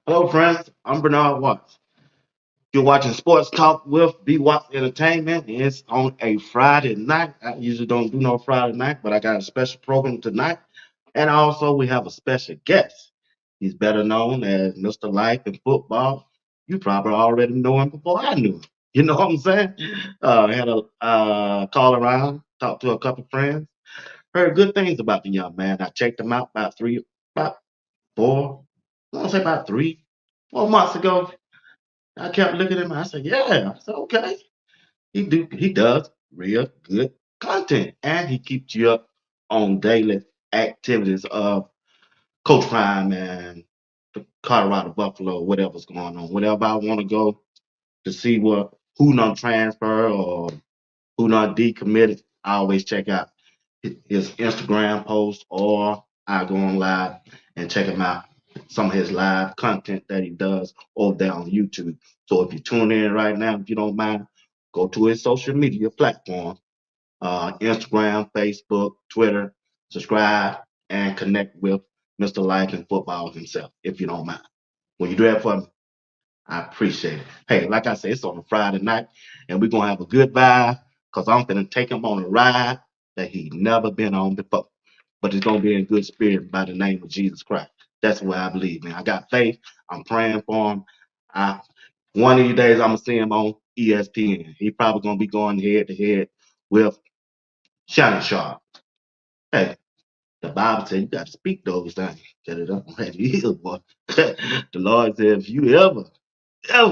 Hello, friends. I'm Bernard Watts. You're watching Sports Talk with B Watts Entertainment. It's on a Friday night. I usually don't do no Friday night, but I got a special program tonight. And also, we have a special guest. He's better known as Mr. Life in football. You probably already know him before I knew him. You know what I'm saying? I had a call around, talked to a couple friends, heard good things about the young man. I checked him out about 4, I want to say about 3, 4 months ago. I kept looking at him. I said, "Yeah." I said, "Okay." He does real good content, and he keeps you up on daily activities of Coach Prime and the Colorado Buffalo, whatever's going on. Whatever I want to go to see what who non transfer or who not decommitted, I always check out his Instagram post or I go on live and check him out. Some of his live content that he does over there on YouTube. So if you tune in right now, if you don't mind, go to his social media platform, Instagram, Facebook, Twitter, subscribe and connect with Mr. Life and Football himself, if you don't mind. Will you do that for me? I appreciate it. Hey, like I said, it's on a Friday night, and we're gonna have a good vibe because I'm gonna take him on a ride that he never been on before. But it's gonna be in good spirit by the name of Jesus Christ. That's what I believe, man. I got faith. I'm praying for him. I One of these days I'm gonna see him on ESPN. He probably gonna be going head to head with Shannon Sharp. Hey, the Bible said you got to speak those things. Get it up on that hill, boy. The Lord said, if you ever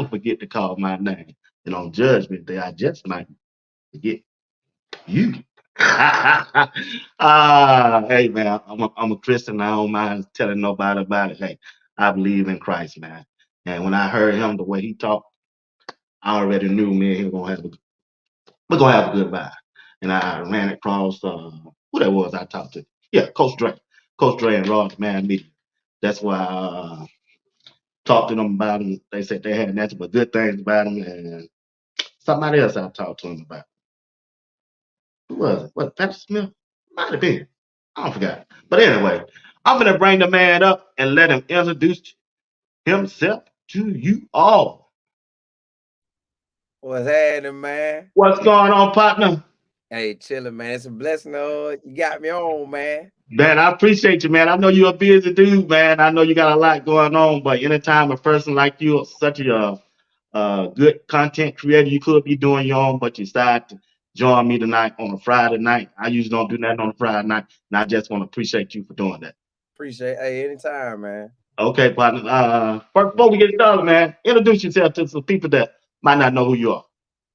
forget to call my name. And on judgment day, I just might forget you. Hey man, I'm a Christian. I don't mind telling nobody about it. Hey, I believe in Christ, man. And when I heard him the way he talked, I already knew me and him we're gonna have a good vibe. And I ran across who that was I talked to. Yeah, Coach Dre. Coach Dre and Ross Man Media. That's why I talked to them about him. They said they had nothing but good things about him and somebody else I talked to him about. Who was it? What, Patrick Smith? Might have been. I don't forget. But anyway, I'm gonna bring the man up and let him introduce himself to you all. What's happening, man? What's going on, partner? Hey, chilling, man. It's a blessing. You got me on, man. Man, I appreciate you, man. I know you're a busy dude, man. I know you got a lot going on, but anytime a person like you, such a good content creator, you could be doing your own, but you decide to join me tonight on a Friday night. I usually don't do that on a Friday night, and I just want to appreciate you for doing that. Appreciate Hey, anytime, man. Okay, partner. First, before we get started, man, introduce yourself to some people that might not know who you are.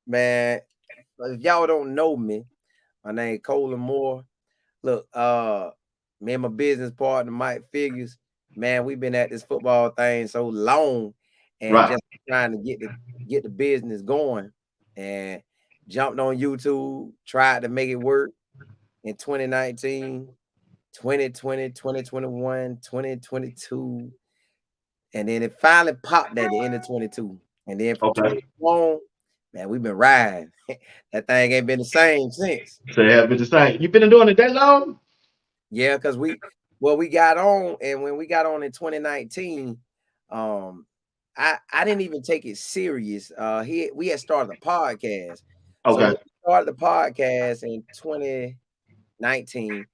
Man, if y'all don't know me, my name Colin Moore. Look, me and my business partner, Mike Figures, man, we've been at this football thing so long and Right. just trying to get the business going and jumped on YouTube, tried to make it work in 2019, 2020, 2021, 2022. And then it finally popped at the end of 22. And then from Okay. 21, man, we've been riding. That thing ain't been the same since. So have been the same. You been doing it that long? Yeah, because we got on, and when we got on in 2019, um, I didn't even take it serious. We had started a podcast. So Okay. when we started the podcast in 2019,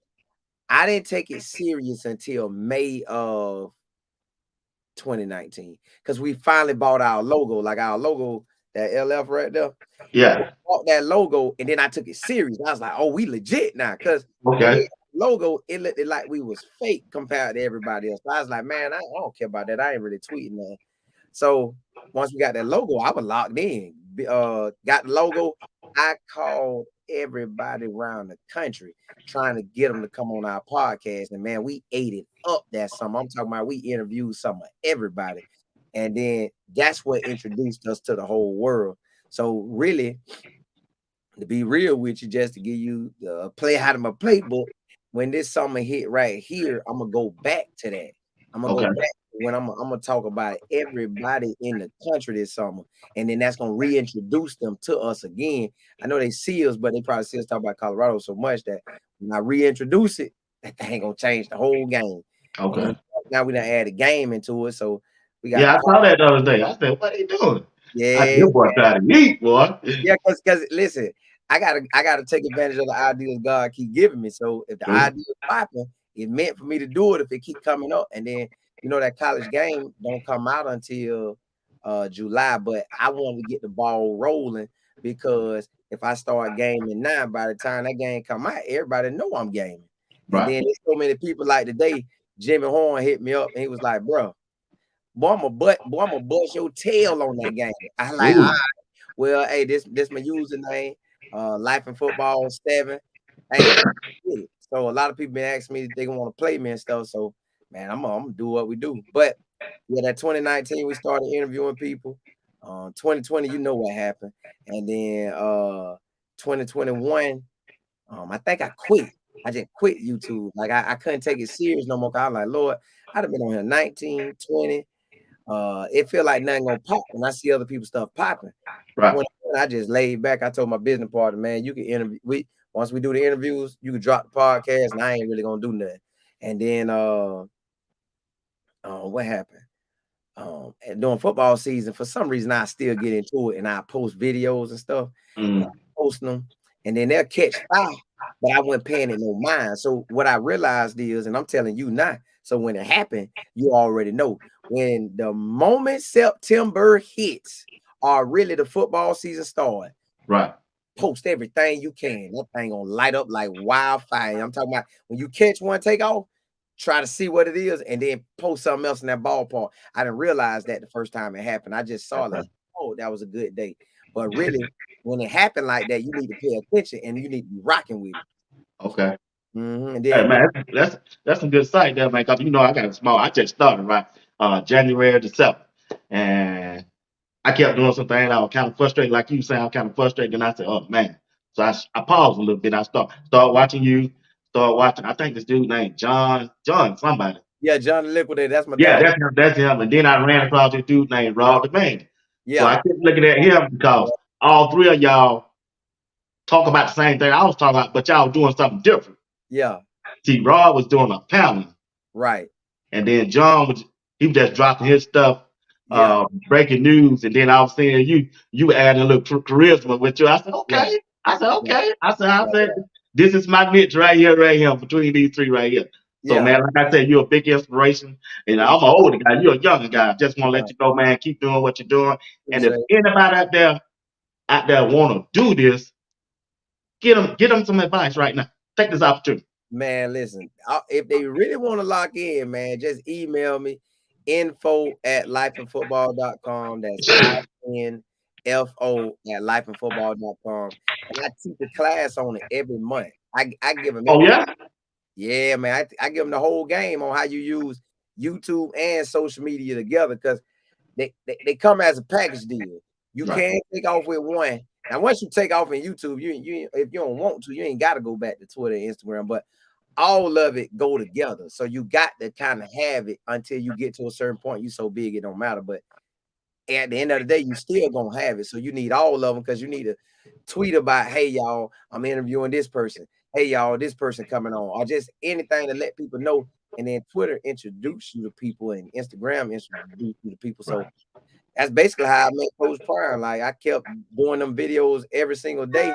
I didn't take it serious until May of 2019 because we finally bought our logo, like our logo, that LF right there. Yeah. Bought that logo, and then I took it serious. I was like, "Oh, we legit now," because when we Okay. had the logo, it looked like we was fake compared to everybody else. So I was like, "Man, I don't care about that. I ain't really tweeting that." So once we got that logo, I was locked in. Got the logo. I called everybody around the country trying to get them to come on our podcast. And man, we ate it up that summer. I'm talking about we interviewed some of everybody. And then that's what introduced us to the whole world. So really, to be real with you, just to give you the play out of my playbook, when this summer hit right here, I'm gonna go back to that. I'm gonna go Okay. back when I'm gonna talk about everybody in the country this summer, and then that's gonna reintroduce them to us again. I know they see us, but they probably see us talk about Colorado so much that when I reintroduce it, that thing gonna change the whole game. And Okay. now we done add a game into it, so We got Yeah, I saw that the other day. I said, what are they doing? I said, yeah, your boy trying to eat, boy. yeah, because listen, I gotta take advantage of the ideas God keep giving me. So if the True. idea is popping, it's meant for me to do it if it keep coming up. And then that college game don't come out until July. But I want to get the ball rolling because if I start gaming now, by the time that game come out, everybody know I'm gaming. And Right. then there's so many people like today, Jimmy Horn hit me up and he was like, bro, boy, I'm gonna bust your tail on that game. I like, Ooh. well, hey, this my username, Life and Football 7. Hey, let's get it. So a lot of people been asking me if they want to play me and stuff. So man, I'm gonna do what we do. But yeah, that 2019 we started interviewing people. 2020, you know what happened, and then 2021, I think I quit. I just quit YouTube. Like I couldn't take it serious no more. 'Cause I was like, Lord, I'd have been on here 19, 20. It feel like nothing gonna pop when I see other people's stuff popping. Right. When I just laid back, I told my business partner, man, you can interview. Once we do the interviews, you can drop the podcast, and I ain't really gonna do nothing. And then what happened? And during football season, for some reason, I still get into it, and I post videos and stuff, and Mm. I post them, and then they'll catch fire. But I wasn't paying it no mind. So what I realized is, and I'm telling you now, so when it happened, you already know. When the moment September hits, or really the football season starts, Right. post everything you can. That thing gonna light up like wildfire. I'm talking about when you catch one, take off, try to see what it is, and then post something else in that ballpark. I didn't realize that the first time it happened. I just saw Okay. like, oh, that was a good day. But really, when it happened like that, you need to pay attention and you need to be rocking with it. Okay. And Hey then, man, that's some good sight there, man. Cause I got a small. I just started right, January the 7th, and I kept doing some things. I was kind of frustrated, like you saying. I was kind of frustrated, and I said, "Oh man!" So I paused a little bit. I start watching you. Start watching. I think this dude named John somebody. yeah, John the Liquidator, that's my Yeah, dog. that's him. That's him. And then I ran across this dude named Rob the Man. So I Yeah, kept looking at him because all three of y'all talk about the same thing I was talking about, but y'all doing something different. yeah, See, Rob was doing a panel. right. And then John was just dropping his stuff, Yeah, breaking news, and then I was seeing you adding a little charisma with you. I said, yeah, okay. I said, yeah, okay. I yeah, said, this is my niche right here, between these three right here. So yeah. man, like I said, you're a big inspiration. And I'm an Appreciate older guy, you're a younger guy. Just want to let right. you know, man, keep doing what you're doing. And if Appreciate anybody out there want to do this, get them some advice right now. Take this opportunity. Man, listen, if they really want to lock in, man, just email me info@lifeandfootball.com. That's info@lifeandfootball.com. And I teach a class on it every month. I give them Oh every, yeah, yeah, man. I give them the whole game on how you use YouTube and social media together because they come as a package deal. You right, can't take off with one. Now, once you take off in YouTube, you if you don't want to, you ain't got to go back to Twitter and Instagram. But all of it go together. So you got to kind of have it until you get to a certain point. You so big it don't matter. But at the end of the day, you still gonna have it. So you need all of them because you need to tweet about, hey y'all, I'm interviewing this person. Hey y'all, this person coming on, or just anything to let people know. And then Twitter introduce you to people, and Instagram introduce you to people. So right. that's basically how I met Coach Prime. Like I kept doing them videos every single day.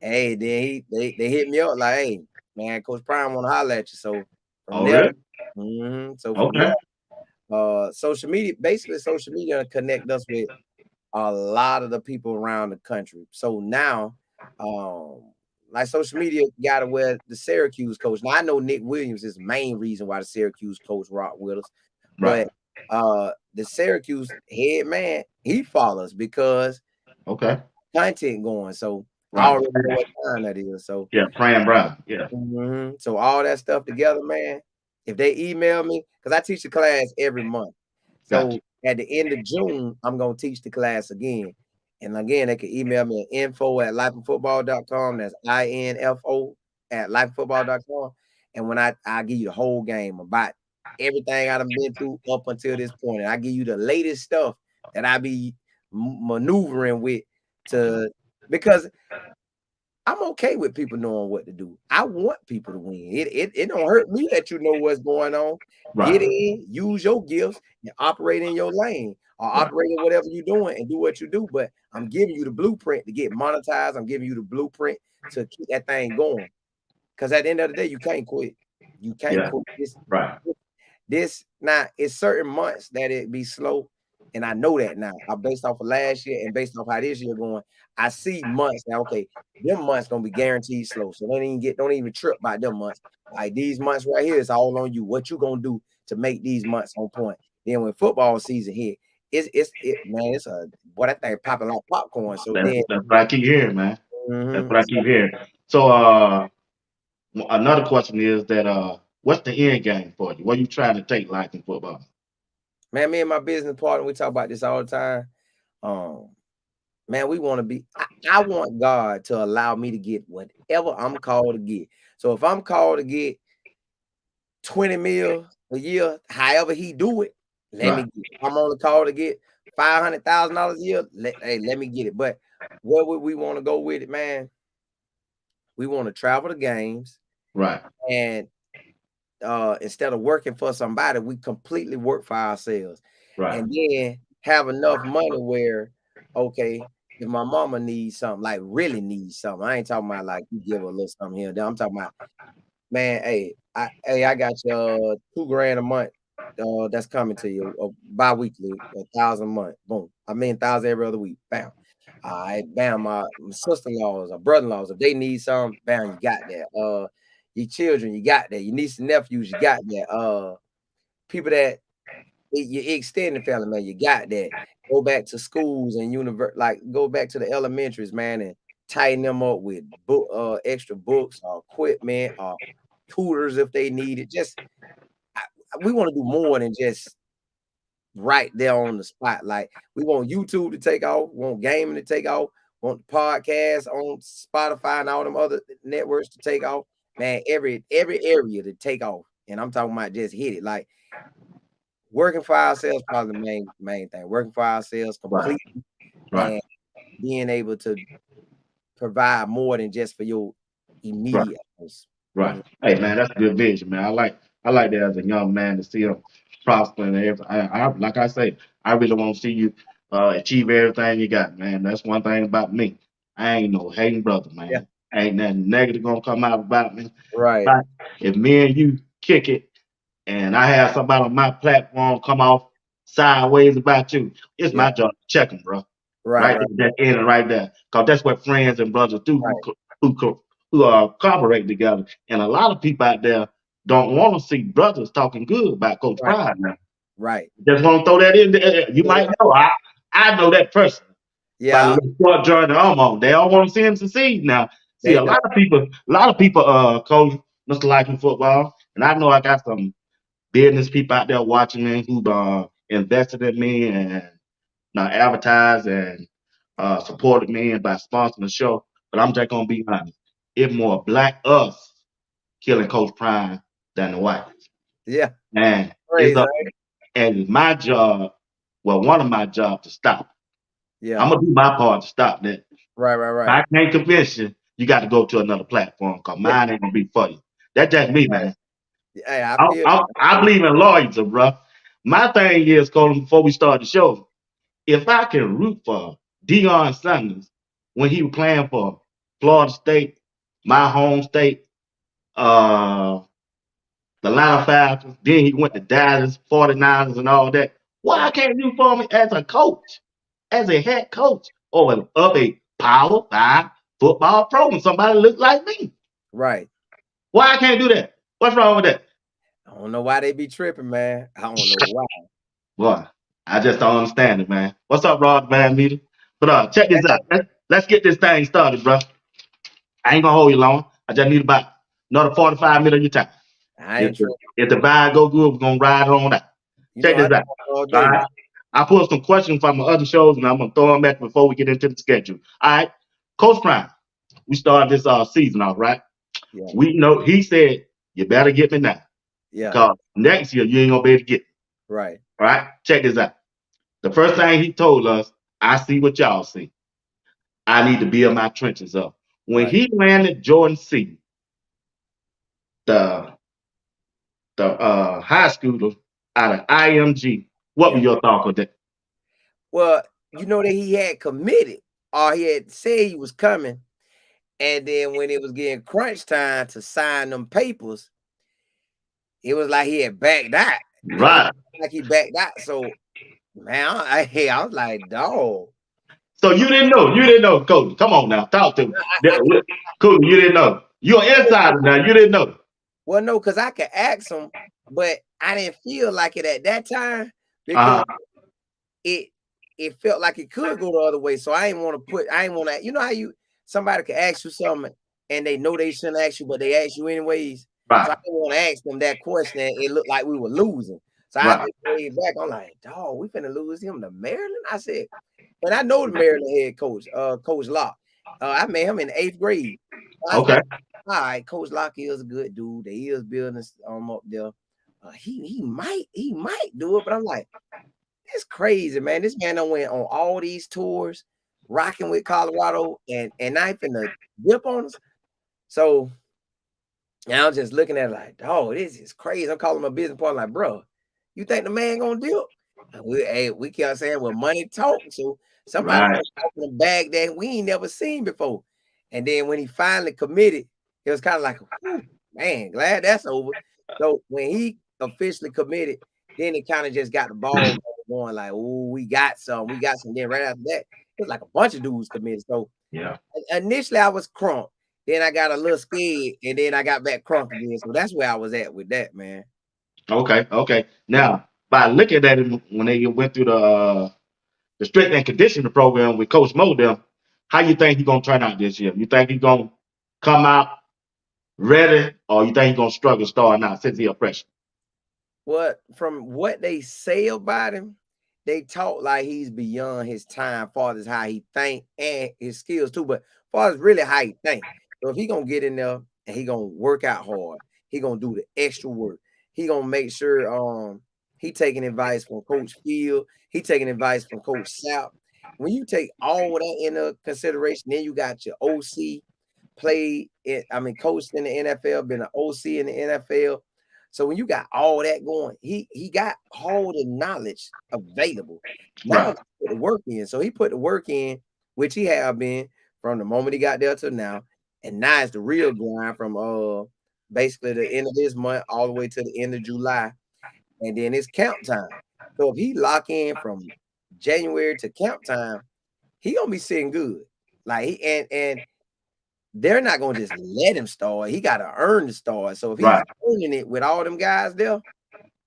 Hey, then they hit me up like, hey, man, Coach Prime want to holler at you. So from Oh there, really? so from there, Okay. social media, basically social media connect us with a lot of the people around the country. So now, like social media got to where the Syracuse coach. Now I know Nick Williams is the main reason why the Syracuse coach rock with us, Right. but the Syracuse head man, he follows because Okay. content going. So I Right. already know what time that is. So Yeah, Fran Brown. Yeah. so all that stuff together, man. If they email me, because I teach the class every month. Gotcha. So at the end of June, I'm gonna teach the class again. And again, they can email me at info@lifeandfootball.com. That's info@lifeandfootball.com. And when I give you the whole game about everything I've been through up until this point, and I give you the latest stuff that I be maneuvering with to because I'm okay with people knowing what to do. I want people to win. It don't hurt me that you know what's going on. Get Right, in, use your gifts, and operate in your lane, or right, operate in whatever you're doing and do what you do. But I'm giving you the blueprint to get monetized. I'm giving you the blueprint to keep that thing going. Because at the end of the day, you can't quit. You can't yeah, quit. right, This now it's certain months that it be slow, and I know that now. I based off of last year and based off how this year going, I see months now. Okay, them months gonna be guaranteed slow, so don't even trip by them months. Like these months right here, it's all on you. What you gonna do to make these months on point? Then when football season hit, man, it's a boy that thing popping like popcorn. So then, that's what I keep hearing, man. That's what I so, keep hearing. So, another question is that what's the end game for you? What are you trying to take like in football? man, me and my business partner, we talk about this all the time. Um, Man, we want to be. I want God to allow me to get whatever I'm called to get. So if I'm called to get 20 mil a year, however he do it, let me Right, get it. I'm on the call to get $500,000 a year. Let me get it. But where would we want to go with it, man? We want to travel the games, right, and instead of working for somebody, we completely work for ourselves, right, and then have enough money where, okay, if my mama needs something, like really needs something, I ain't talking about like you give her a little something here and there. I'm talking about, man, I got your 2 grand a month. That's coming to you bi-weekly, 1,000 a month. Boom. I mean 1,000 every other week. Bam. All right, bam. My sister-in-laws or brother-in-laws, if they need some, bam, you got that. Your children, you got that. Your nieces and nephews, you got that. People that your extended family, man, you got that. Go back to schools and like go back to the elementaries, man, and tighten them up with extra books or equipment or tutors if they need it. Just we want to do more than just right there on the spot. Like we want YouTube to take off, we want gaming to take off, want the podcast on Spotify and all them other networks to take off. Man, every area to take off. And I'm talking about just hit it. Like working for ourselves, probably the main thing. Working for ourselves right, completely right, and being able to provide more than just for your right. immediate house. Right. Hey man, that's a good vision, man. I like that as a young man to see him prosper and everything. Like I say, I really want to see you achieve everything you got, man. That's one thing about me. I ain't no hating brother, Yeah, man. Ain't nothing negative gonna come out about me. right, But if me and you kick it and I have somebody on my platform come off sideways about you, it's yeah, my job to check them, bro. right, Right right, there, that end right there, cause that's what friends and brothers do right, who cooperate together. And a lot of people out there don't want to see brothers talking good about Coach right, Pride now. right. Just want to throw that in there. You Yeah, might know I know that person by the yeah, little short journey I'm on. They all want to see him succeed now. See, they do. a lot of people, coach Mr. Liking football, and I know I got some business people out there watching me who invested in me and now advertised and supported me and by sponsoring the show. But I'm just gonna be honest. It's more black us killing Coach Prime than the whites. Yeah, And it's crazy, up right? and it's my job, well, one of my jobs to stop. I'm Yeah, gonna do my part to stop that. If right, right, right. I can't convince you, you got to go to another platform because Yeah, mine ain't gonna be for you. That's just me, right. man. Hey, I I, feel I, I believe in loyalty, bro. My thing is, Colin, before we start the show, if I can root for Deion Sanders when he was playing for Florida State, my home state, uh, the Atlanta Falcons, then he went to Dallas, 49ers, and all that. yeah, Why can't you for me as a coach, as a head coach, or of a Power Five football program? Somebody look like me. right. Why I can't do that? What's wrong with that? I don't know why they be tripping, man. I don't know why. Boy, I just don't understand it, man. What's up, Rod Van Meter? But check this out. Let's get this thing started, bro. I ain't gonna hold you long. I just need about another 45 minutes of your time. I ain't tripping. If the vibe go good, we're gonna ride on out. You know Check I this out. talk all All day. right. I pulled some questions from my other shows and I'm gonna throw them back before we get into the schedule. All right. Coach Prime, we started this season off, right? Yeah, We know he said you better get me now. yeah, Cause next year you ain't gonna be able to get me. right, All right. Check this out. The first thing he told us, I see what y'all see. I need to build my trenches up. When Right. he landed Jordan C, the high schooler out of IMG, what were Yeah. your thoughts of that? Well, you know that he had committed or he had said he was coming. And then when it was getting crunch time to sign them papers, it was like he had backed out. It Right. was like he backed out. So man, I was like, dog. So you didn't know. You didn't know, Coach. Come on now. Talk to me. Cool. You didn't know. You're an insider now. You didn't know. Well, no, because I could ask him, but I didn't feel like it at that time because Uh-huh. it it felt like it could go the other way. So I didn't want to I didn't want to, you know how you somebody could ask you something and they know they shouldn't ask you, but they ask you anyways. So I Right. didn't want to ask them that question. It looked like we were losing. So I Right. just laid back. I'm like, dog, we finna lose him to Maryland. I said, and I know the Maryland head coach, Coach Locke. I met him in the 8th grade. So I was Okay. like, all right, Coach Locke is a good dude. They is building up there. He might do it, but I'm like, it's crazy, man. This man done went on all these tours, rocking with Colorado, and I finna dip on us. So now I'm just looking at it like, oh, this is crazy. I'm calling my business partner like, bro, you think the man gonna dip? And we kept saying, well, money talk. So somebody Right. open a bag that we ain't never seen before. And then when he finally committed, it was kind of like, whew, man, glad that's over. So when he officially committed, then it kind of just got the ball going like, oh, we got some. Then right after that, it was like a bunch of dudes committed. So Yeah. initially I was crunk. Then I got a little scared, and then I got back crunk again. So that's where I was at with that, man. Okay. Okay. Now, by looking at him when they went through the strength and conditioning program with Coach Mo, them, how you think he's gonna turn out this year? You think he's gonna come out ready, or you think he's gonna struggle starting out since he's a freshman? From what they say about him, they talk like he's beyond his time, far as how he think and his skills too. But far as really how he think. So if he gonna get in there and he gonna work out hard, he gonna do the extra work. He gonna make sure he taking advice from Coach Field. He taking advice from Coach Sapp. When you take all that into consideration, then you got your OC played it. I mean, coached in the NFL, been an OC in the NFL. So when you got all that going, he got all the knowledge available. Now Right. he put the work in. So he put the work in, which he have been from the moment he got there to now. And now it's the real grind from basically the end of this month all the way to the end of July. And then it's camp time. So if he lock in from January to camp time, he gonna be sitting good. Like he and they're not gonna just let him start. He got to earn the start. So if he's Right. earning it with all them guys there,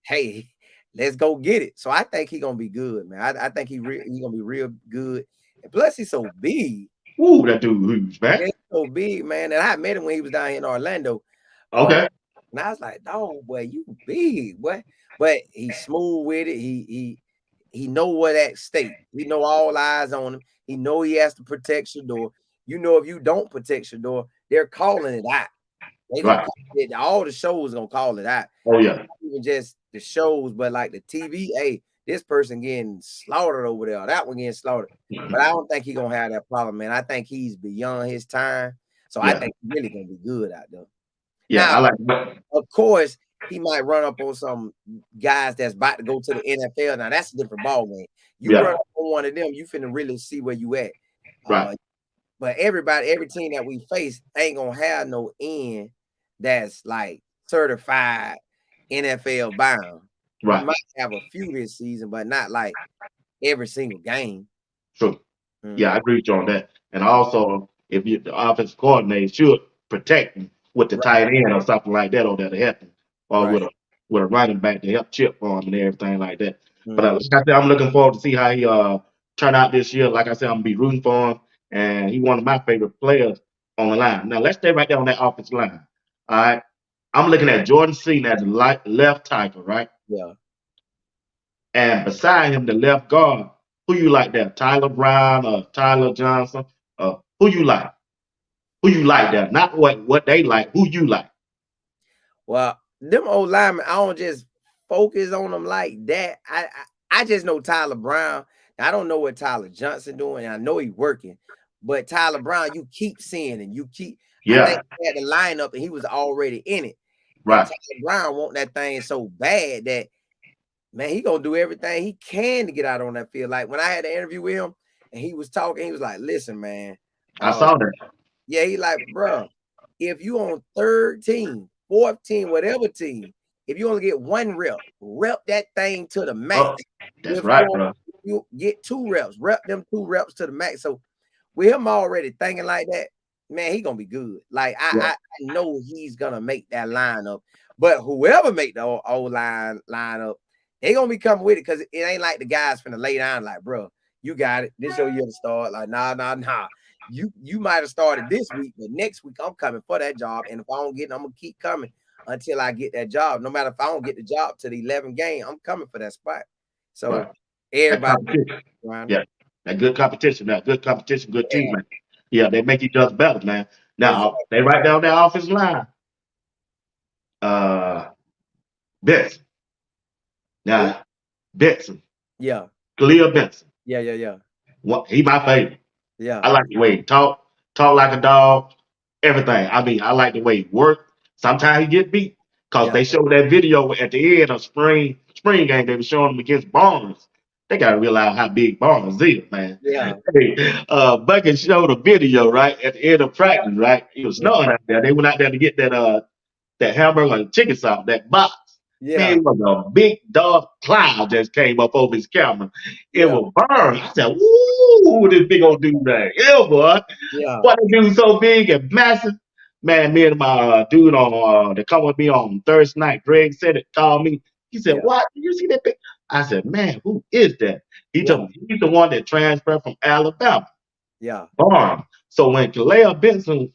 hey, let's go get it. So I think he gonna be good, man. I think he gonna be real good. And plus, he's so big. Ooh, that dude huge, man. Yeah, he's so big, man. And I met him when he was down here in Orlando. Uh, Okay. and I was like, "Dog, boy, you big, boy." But he's smooth with it. He know what at stake. He know all eyes on him. He know he has to protect your door. You know, if you don't protect your door, they're calling it out. They gonna Right. call it, all the shows gonna call it out. Oh yeah. Not even just the shows, but like the TV. Hey, this person getting slaughtered over there. That one getting slaughtered. But I don't think he gonna have that problem, man. I think he's beyond his time. So I Yeah. think he's really gonna be good out there. Yeah. Now, I like. of course, he might run up on some guys that's about to go to the NFL. Now that's a different ball game. You Yeah. run up on one of them, you finna really see where you at. Right. But every team that we face ain't gonna have no end that's like certified NFL bound. We Right. might have a few this season, but not like every single game. True. Yeah, I Mhm. agree with you on that. And also, if you the offensive coordinator should protect him with the Right, tight end or something like that, or that'll help him, or right. with a running back to help chip for him and everything like that. But Mhm. like I said, I'm looking forward to see how he turn out this year. Like I said, I'm gonna be rooting for him, and he one of my favorite players on the line. Now let's stay right there on that offensive line. All right, I'm looking at Jordan Seaton as the left tackle, right? Yeah. And beside him, the left guard, who you like there? Tyler Brown or Tyler Johnson? Who you like? Who you like there? Not what they like, who you like. Well, them old linemen, I don't just focus on them like that. I just know Tyler Brown. I don't know what Tyler Johnson doing. I know he's working, But Tyler Brown, you keep seeing and you keep. I think Yeah. he had the lineup and he was already in it. And Right. Tyler Brown want that thing so bad that man, he gonna do everything he can to get out on that field. Like when I had an interview with him and he was talking, he was like, "Listen, man, I saw that. yeah, he like, bro, if you on third team, fourth team, whatever team, if you only get one rep that thing to the max. Oh, that's If right, bro. you get 2 reps, rep them 2 reps to the max. So with him already thinking like that, man, he gonna be good. Like Yeah. I know he's gonna make that lineup. But whoever make the old lineup, they gonna be coming with it because it ain't like the guys finna lay down like, bro, you got it. This your year to start. Like, nah. You might have started this week, but next week I'm coming for that job. And if I don't get it, I'm gonna keep coming until I get that job. No matter if I don't get the job to the 11th game, I'm coming for that spot. Right. So That everybody competition. around Yeah. That good competition, man. Good competition, good yeah, teammate. Yeah, they make each other better, man. Now exactly. they right down that offensive line. Uh Benson. Who? Now Benson. Yeah, Khalil Benson. yeah. What he my favorite. Yeah, I like the way he talk like a dog, everything. I mean, I like the way he work. Sometimes he get beat because yeah, they showed that video at the end of spring game. They were showing him against Barnes. They gotta realize how big Barnes is, man. yeah, Hey, Bucket showed a video right at the end of practice. Right, it was yeah, snowing out there. They went out there to get that hamburger and chicken sauce, that box. Man, yeah, it was a big dark cloud just came up over his camera. It yeah, was burned. I said, "Woo, this big old dude there, yeah, boy." yeah, What they do so big and massive. Man, me and my dude on that come with me on Thursday night, Greg said it, called me. He said, yeah, "What? Did you see that big?" I said, "Man, who is that?" He yeah, told me he's the one that transferred from Alabama, yeah. Barnes. So when Khalil Benson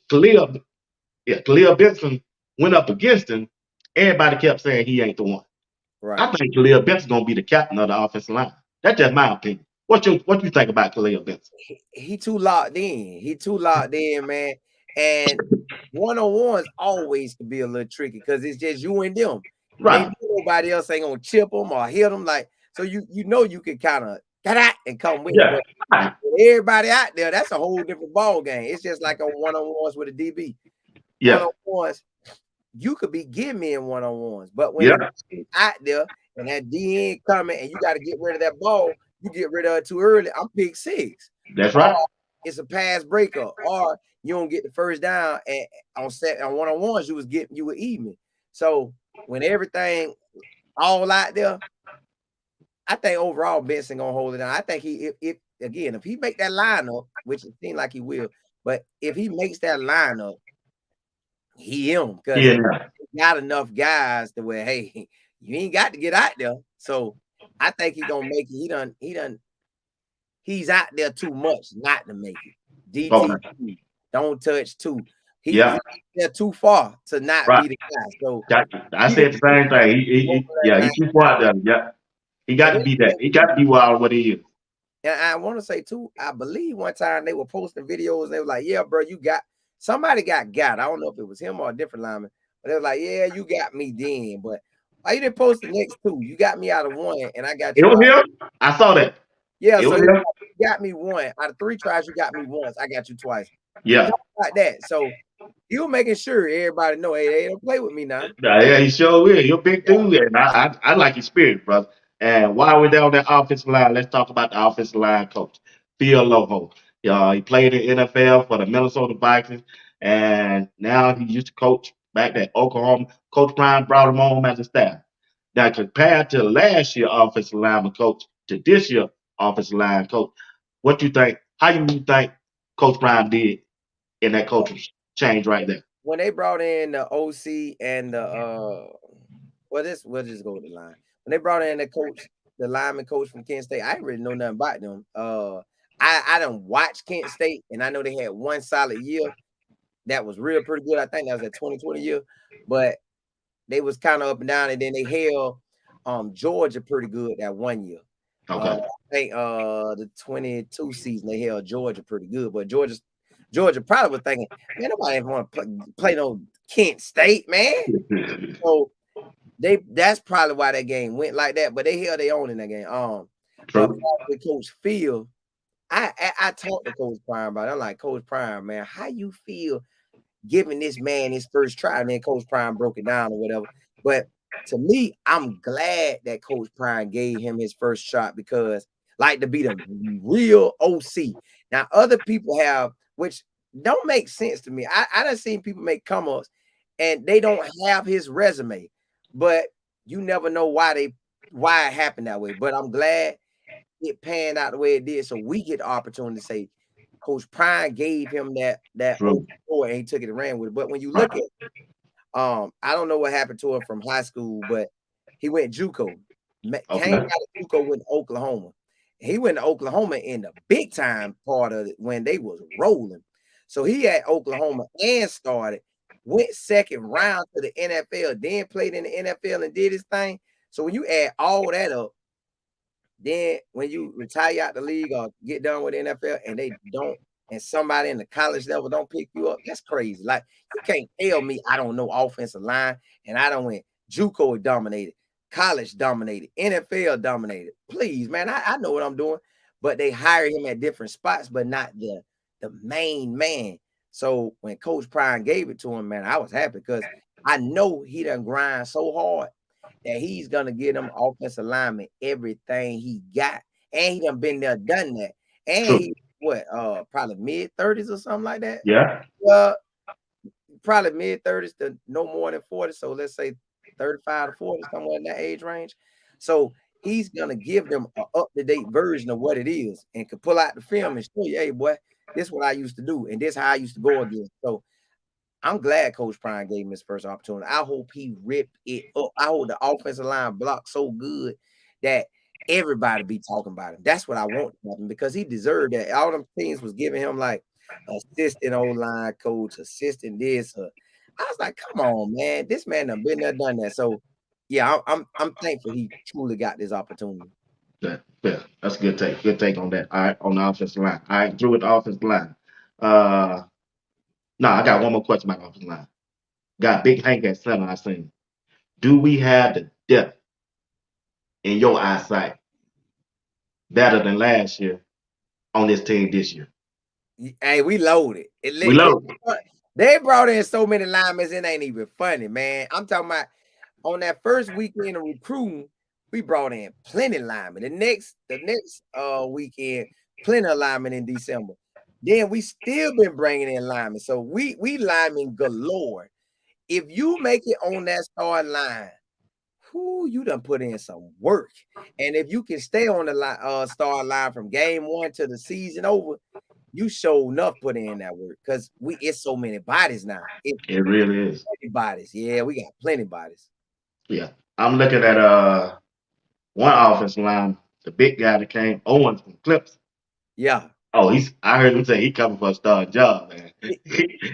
went up against him, everybody kept saying he ain't the one. I Right. think Khalil Benson's gonna be the captain of the offensive line. That's just my opinion. What you think about Khalil Benson? He too locked in. He too locked in, man. And one-on-ones always can be a little tricky because it's just you and them. They know Right. nobody else ain't gonna chip them or hit them. Like, so you know you can kind of get out and come with it. Yeah. But Right. with everybody out there, that's a whole different ball game. It's just like on one-on-ones with a DB. Yeah. One-on-ones, you could be getting me in one-on-ones, but when the Yeah. D out there and that D end coming and you got to get rid of that ball, you get rid of it too early. I'm pick six. That's Or right. it's a pass breakup, or you don't get the first down and on one-on-ones, you were even. So when everything all out there, I think overall Benson gonna hold it down. I think if again, if he make that lineup, which it seems like he will, but if he makes that lineup, he him because Yeah. got enough guys to where hey, you ain't got to get out there. So I think he gonna make it. He's out there too much not to make it. DT Okay. two, don't touch two. Yeah. He they're too far to not Right. be the guy. So I he said the same thing. Yeah, and he too far there. Yeah. He got to be that. He got to be wild what he is. I want to say too, I believe one time they were posting videos and they were like, yeah, bro, you got somebody got. I don't know if it was him or a different lineman, but they were like, yeah, you got me then. But why you didn't post the next two? You got me out of one and I got It you was out. him. I saw that. Yeah, It so was he him. got me one out of 3 tries. You got me once. I got you twice. He Yeah. talked like that. So he was making sure everybody know, hey, they don't play with me now. Yeah, he sure will. You're a big Yeah, dude, and I like your spirit, brother. And while we're down that offensive line, let's talk about the offensive line coach, Phil Loho. He played in NFL for the Minnesota Vikings, and now he used to coach back at Oklahoma. Coach Prime brought him home as a staff. Now, compared to last year offensive lineman coach to this year offensive line coach, what you think? How you think Coach Prime did in that coaching change right there? when they brought in the OC and the well, this we'll just go with the line. When they brought in the coach, the lineman coach from Kent State, I didn't really know nothing about them. I don't watch Kent State, and I know they had one solid year that was real pretty good. I think that was that 2020 year, but they was kind of up and down, and then they held Georgia pretty good that one year. Okay. I think the 22 season they held Georgia pretty good, but Georgia probably was thinking, man, nobody ever want to play no Kent State, man. So that's probably why that game went like that, but they held their own in that game. But True. with Coach Field, I talked to Coach Prime about it. I'm like, Coach Prime, man, how you feel giving this man his first try? And then Coach Prime broke it down or whatever. But to me, I'm glad that Coach Prime gave him his first shot because, like, to be the real OC. Now, other people have, which don't make sense to me. I done seen people make come ups and they don't have his resume, but you never know why it happened that way. But I'm glad it panned out the way it did, so we get the opportunity to say Coach Prime gave him that True. open door and he took it and ran with it. But when you look Right. at I don't know what happened to him from high school, but he went JUCO. Came out Okay. of JUCO went to Oklahoma. He went to Oklahoma in the big time part of it when they was rolling. So he had Oklahoma and started, went second round to the NFL, then played in the NFL and did his thing. So when you add all that up, then when you retire out the league or get done with the NFL and they don't, and somebody in the college level don't pick you up, that's crazy. Like you can't tell me I don't know offensive line and I don't win. JUCO dominated, college dominated, NFL dominated. Please, man, I know what I'm doing. But they hire him at different spots, but not the main man. So when Coach Prime gave it to him, man, I was happy because I know he done grind so hard that he's gonna get them offensive lineman everything he got. And he done been there, done that. And True. he what probably mid-30s or something like that. Yeah. Uh probably mid-30s to no more than 40. So let's say 35 to 40, somewhere in that age range. So he's gonna give them an up-to-date version of what it is and can pull out the film and show you, hey boy, this is what I used to do, and this is how I used to go against. So I'm glad Coach Prime gave him his first opportunity. I hope he ripped it up. I hope the offensive line blocked so good that everybody be talking about him. That's what I want to happen because he deserved that. All them teams was giving him like assistant O-line coach, assistant this. I was like, come on, man. This man done been there, done that. So yeah, I'm thankful he truly got this opportunity. Yeah. That's a good take. Good take on that. All right, on the offensive line. All right, through with the offensive line. Uh, no, I got one more question about the offensive line. Got Big Hank at center. I seen. Do we have the depth in your eyesight better than last year on this team this year? Hey, we loaded. We love it. They brought in so many linemen, it ain't even funny, man. I'm talking about on that first weekend of recruiting, we brought in plenty linemen. The next weekend, plenty of linemen in December. Then we still been bringing in linemen. So we linemen galore. If you make it on that starting line, whoo, you done put in some work. And if you can stay on the start line from game one to the season over, you sure enough put in that work because it's so many bodies now. It's It really is. plenty bodies. Yeah, we got plenty bodies. Yeah. I'm looking at one offensive line, the big guy that came Owens from Clips. Yeah. Oh, I heard him say he coming for a starting job, man. You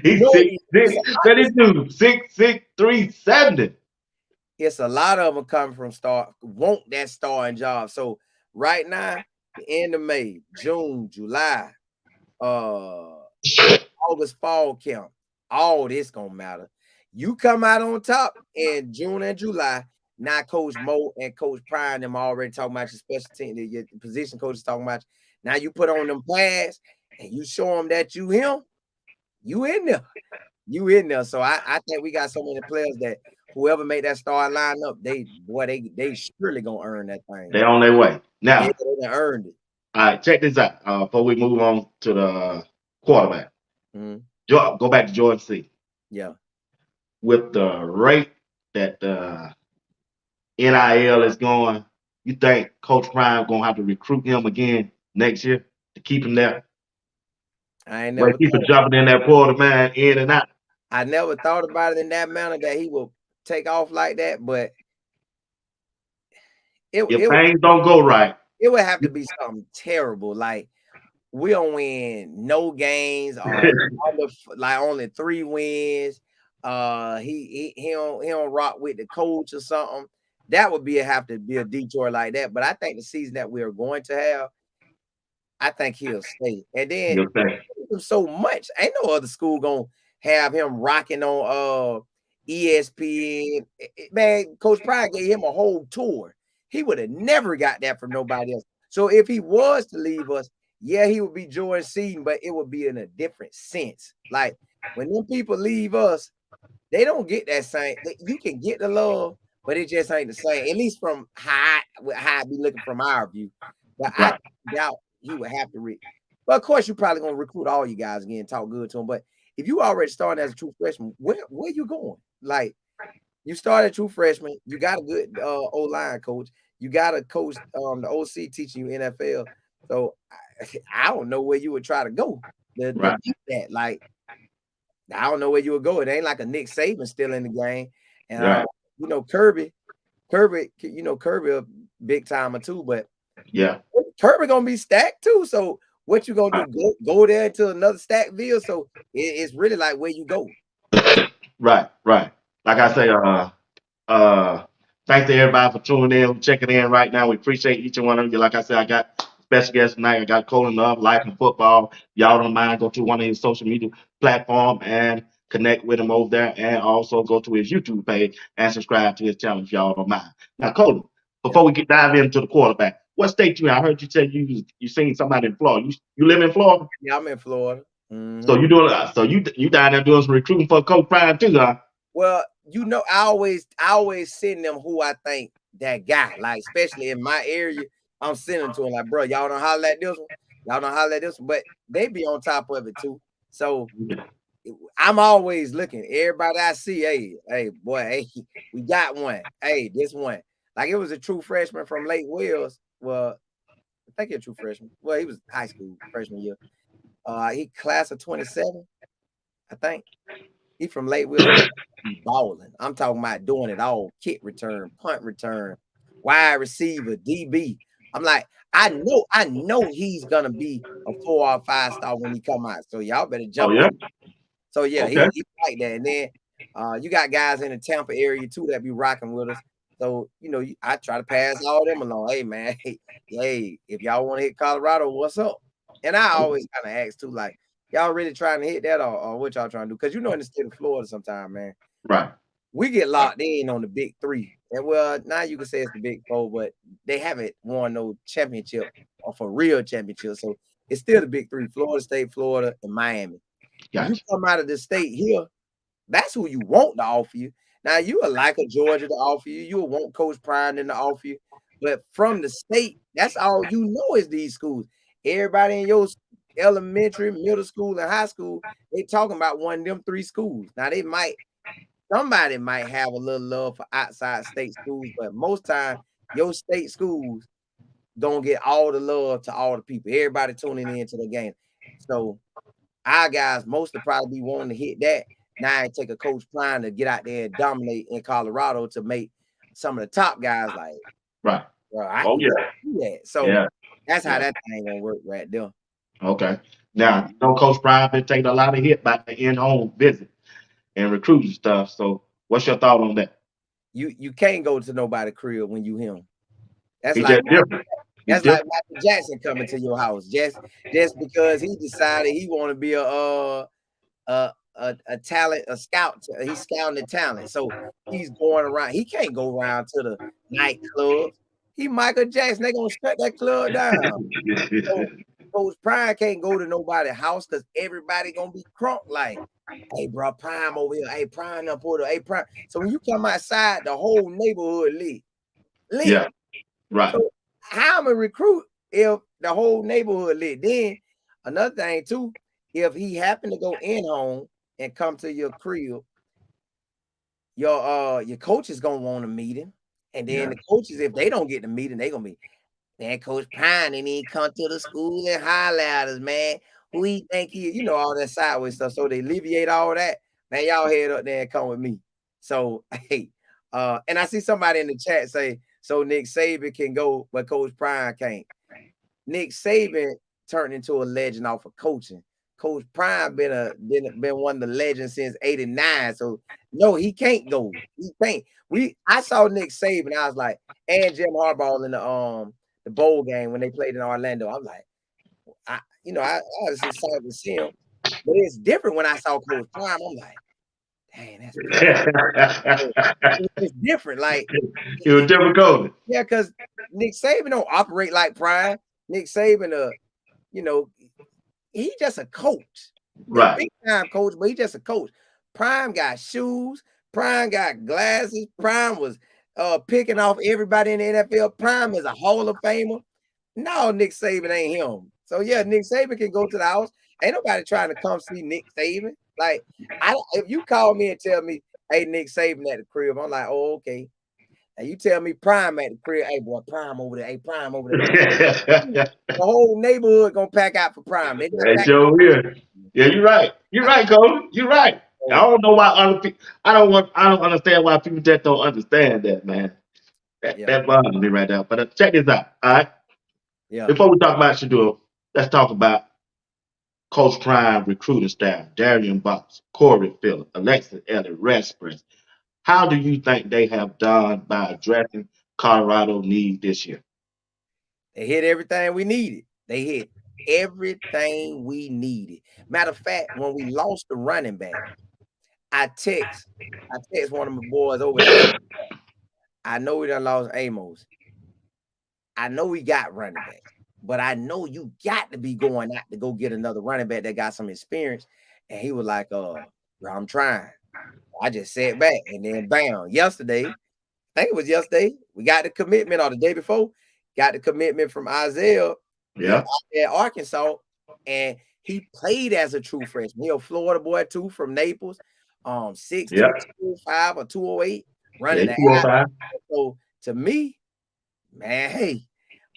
He's know, six six. Man, this dude 6'6", 370. it's a lot of them coming from want that starting job. So right now, the end of May, June, July, uh August fall camp, all this gonna matter. You come out on top in June and July. Now, Coach Mo and Coach Prime them already talking about your special team, your position coach is talking about you. Now you put on them pads and you show them that you him, you in there. You in there. So I think we got so many players that whoever made that start line up, they surely gonna earn that thing. They on their way. Yeah, Now, they done earned it. all right, check this out. Before we move on to the quarterback, Mhm. Go back to Jordan C. Yeah. With the rate that the NIL is going, you think Coach Prime gonna have to recruit him again next year to keep him there? I ain't Where never people thought jumping in that portal, man, in and out. I never thought about it in that manner that he will take off like that, but it If it things don't go right, it would have to be something terrible. Like we don't win no games or like only 3 wins. He don't rock with the coach or something. That would have to be a detour like that. But I think the season that we are going to have, I think he'll stay. And then you'll say, so much. Ain't no other school gonna have him rocking on ESPN. Man, Coach Pride gave him a whole tour. He would have never got that from nobody else. So if he was to leave us, Yeah, he would be Jordan Seaton, but it would be in a different sense. Like when them people leave us, they don't get that same. You can get the love, but it just ain't the same. At least from how I be looking from our view. But I Right, doubt he would have to read. But of course, you're probably gonna recruit all you guys again, talk good to them. But if you already starting as a true freshman, where you going? Like you started true freshman, you got a good O-line coach, you got a coach, the OC teaching you NFL. So I don't know where you would try to go to right, beat that. Like I don't know where you would go. It ain't like a Nick Saban still in the game. And right. Kirby, Kirby a big timer too, but Yeah, Kirby gonna be stacked too. So what you gonna do? Go there to another Stackville? So it's really like where you go. right, right. Like I say, Uh, thanks to everybody for tuning in, checking in right now. We appreciate each and one of you. Like I said, I got special guest tonight. I got Colin Love, Life and Football. Y'all don't mind, go to one of his social media platform and connect with him over there, and also go to his YouTube page and subscribe to his channel if y'all don't mind. Now, Colin, Yeah, before we get dive into the quarterback, what state you in? I heard you say you seen somebody in Florida. You live in Florida, yeah, I'm in Florida. so Mm-hmm. you doing so you down there doing some recruiting for Coach Prime too, huh? Well, I always send them who I think that guy, like especially in my area, I'm sending to them like, bro, y'all don't holler at this one, y'all don't holler at this one, but they be on top of it too. So I'm always looking. Everybody I see, hey, boy, hey, we got one. Hey, this one. Like it was a true freshman from Lake Wales. Well, I think he's a true freshman. Well, he was high school freshman year. He class of 27, I think. He from Lake Wales. Man, he balling. I'm talking about doing it all: kick return, punt return, wide receiver, DB. I'm like, I know he's gonna be a 4 or 5 star when he come out. So y'all better Oh jump yeah, on. So yeah, okay, he like that. And then you got guys in the Tampa area too that be rocking with us. So I try to pass all them along. Hey man, hey, if y'all want to hit Colorado, what's up? And I always kind of ask too, like, y'all really trying to hit that or what y'all trying to do? Because in the state of Florida, sometime, man, right, we get locked in on the big three. And well, now you can say it's the big four, but they haven't won no championship or for real championship. So it's still the big three: Florida State, Florida, and Miami. When you gotcha. come out of the state here, that's who you want to offer you. Now you would like a Georgia to offer you. You would want Coach Prime to offer you. But from the state, that's all you know is these schools. Everybody in your elementary, middle school, and high school, they talking about one of them three schools. Now somebody might have a little love for outside state schools, but most time your state schools gonna get all the love to all the people. Everybody tuning into the game. So our guys mostly probably be wanting to hit that. Now it take a coach trying to get out there and dominate in Colorado to make some of the top guys like, Right. well, I Oh can yeah. do that. So Yeah. that's how Yeah. that thing gonna work right there. Okay. Mm. Now, Coach Prime been taking a lot of hit by the in-home visit and recruiting stuff. So, what's your thought on that? You can't go to nobody crib when you him. That's He like just different. He's that's like different. Michael Jackson coming to your house just because he decided he want to be a talent, a scout. He's scouting the talent. So he's going around. He can't go around to the nightclubs. He Michael Jackson. They gonna shut that club down. So Coach Prime can't go to nobody's house because everybody gonna be crunk like, hey, bro, Prime over here. Hey, Prime up order. Hey, Prime. So when you come outside, the whole neighborhood lit. Yeah. Right. So how am a recruit if the whole neighborhood lit? Then another thing too, if he happened to go in home and come to your crib, your coach is gonna want to meet him. And then Yeah. the coaches, if they don't get the meeting, they gonna be, man, Coach Pine didn't even come to the school and holler at us, man. Who he think he is? All that sideways stuff. So they alleviate all that. Man, y'all head up there and come with me. So hey, and I see somebody in the chat say, so Nick Saban can go, but Coach Prime can't. Nick Saban turned into a legend off of coaching. Coach Prime been one of the legends since '89. So no, he can't go. He can't. I saw Nick Saban. I was like, and Jim Harbaugh in the bowl game when they played in Orlando. I'm like, I was excited to see him, but it's different when I saw Coach Prime. I'm like, dang, that's Prime. So, it's different. Like, He was different coach. yeah, because Nick Saban don't operate like Prime. Nick Saban, you know, he just a coach. The Right. big time coach, but he just a coach. Prime got shoes. Prime got glasses. Prime was picking off everybody in the NFL. Prime is a Hall of Famer. No, Nick Saban ain't him. So yeah, Nick Saban can go to the house. Ain't nobody trying to come see Nick Saban. Like, if you call me and tell me, hey, Nick Saban at the crib, I'm like, oh, okay. And you tell me Prime at the crib, hey boy, Prime over there, hey Prime over there. The whole neighborhood gonna pack out for Prime. They just That's pack your weird. Yeah, you're right. You're right, Cody. You're right. I out. don't know why other people. I don't understand why people just don't understand that, man. Yeah, That bothers me right now. But check this out. All right. yeah. Before we talk about Shador, let's talk about Coach Prime recruiting staff: Darian Box, Corey Phillip, Alexis Elliott, Rex Prince. How do you think they have done by addressing Colorado needs this year? They hit everything we needed. They hit everything we needed. Matter of fact, when we lost the running back, I text, I text one of my boys over there. I said, I know we done lost Amos. I know we got running backs, but I know you got to be going out to go get another running back that got some experience. And he was like, bro, I'm trying. I just sat back and then bam. Yesterday, I think it was yesterday, we got the commitment or the day before, got the commitment from Isaiah Yeah. at Arkansas, and he played as a true freshman. He a Florida boy too from Naples, 6'2", Yeah. 205 or 208, Yeah. running the 205. so to me, man, hey,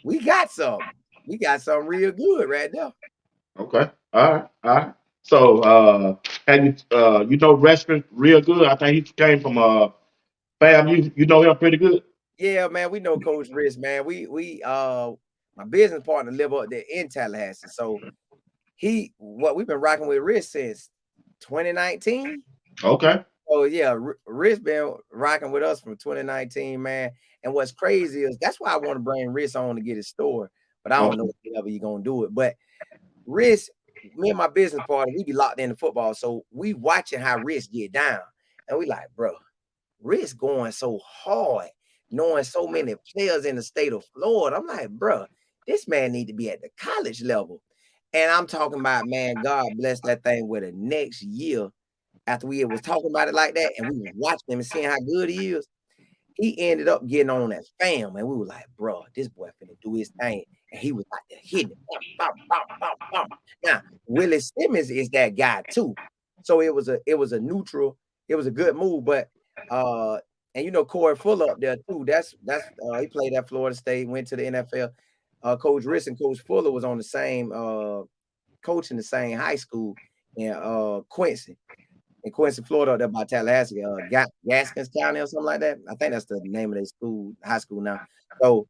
we got something. We got something real good right there. Okay. All right. All right. So, have you you know Restaurant real good? I think he came from fam. You know him pretty good. Yeah, man, we know Coach Rich, man. We my business partner live up there in Tallahassee. So we've been rocking with Rich since 2019. Okay. Oh yeah, Rich been rocking with us from 2019, man. And what's crazy is that's why I want to bring Rich on to get his store, but I don't know Okay. if ever you gonna do it. But Rich, me and my business partner, we be locked into football, so we watching how Rich get down, and we like, bro, Rich going so hard, knowing so many players in the state of Florida. I'm like, bro, this man need to be at the college level. And I'm talking about, man, God bless that thing with the next year after we was talking about it like that, and we was watching him and seeing how good he is. He ended up getting on that fam, and we were like, bro, this boy finna do his thing. And he was like hitting it. Bum, bum, bum, bum. Now, Willie Simmons is that guy too. So it was a neutral, it was a good move, but and you know Corey Fuller up there too. That's he played at Florida State, went to the NFL. Coach Riss and Coach Fuller was on the same coach in the same high school in Quincy. In Quincy, Florida, up there by Tallahassee, Gaskins County or something like that. I think that's the name of their school, high school now. So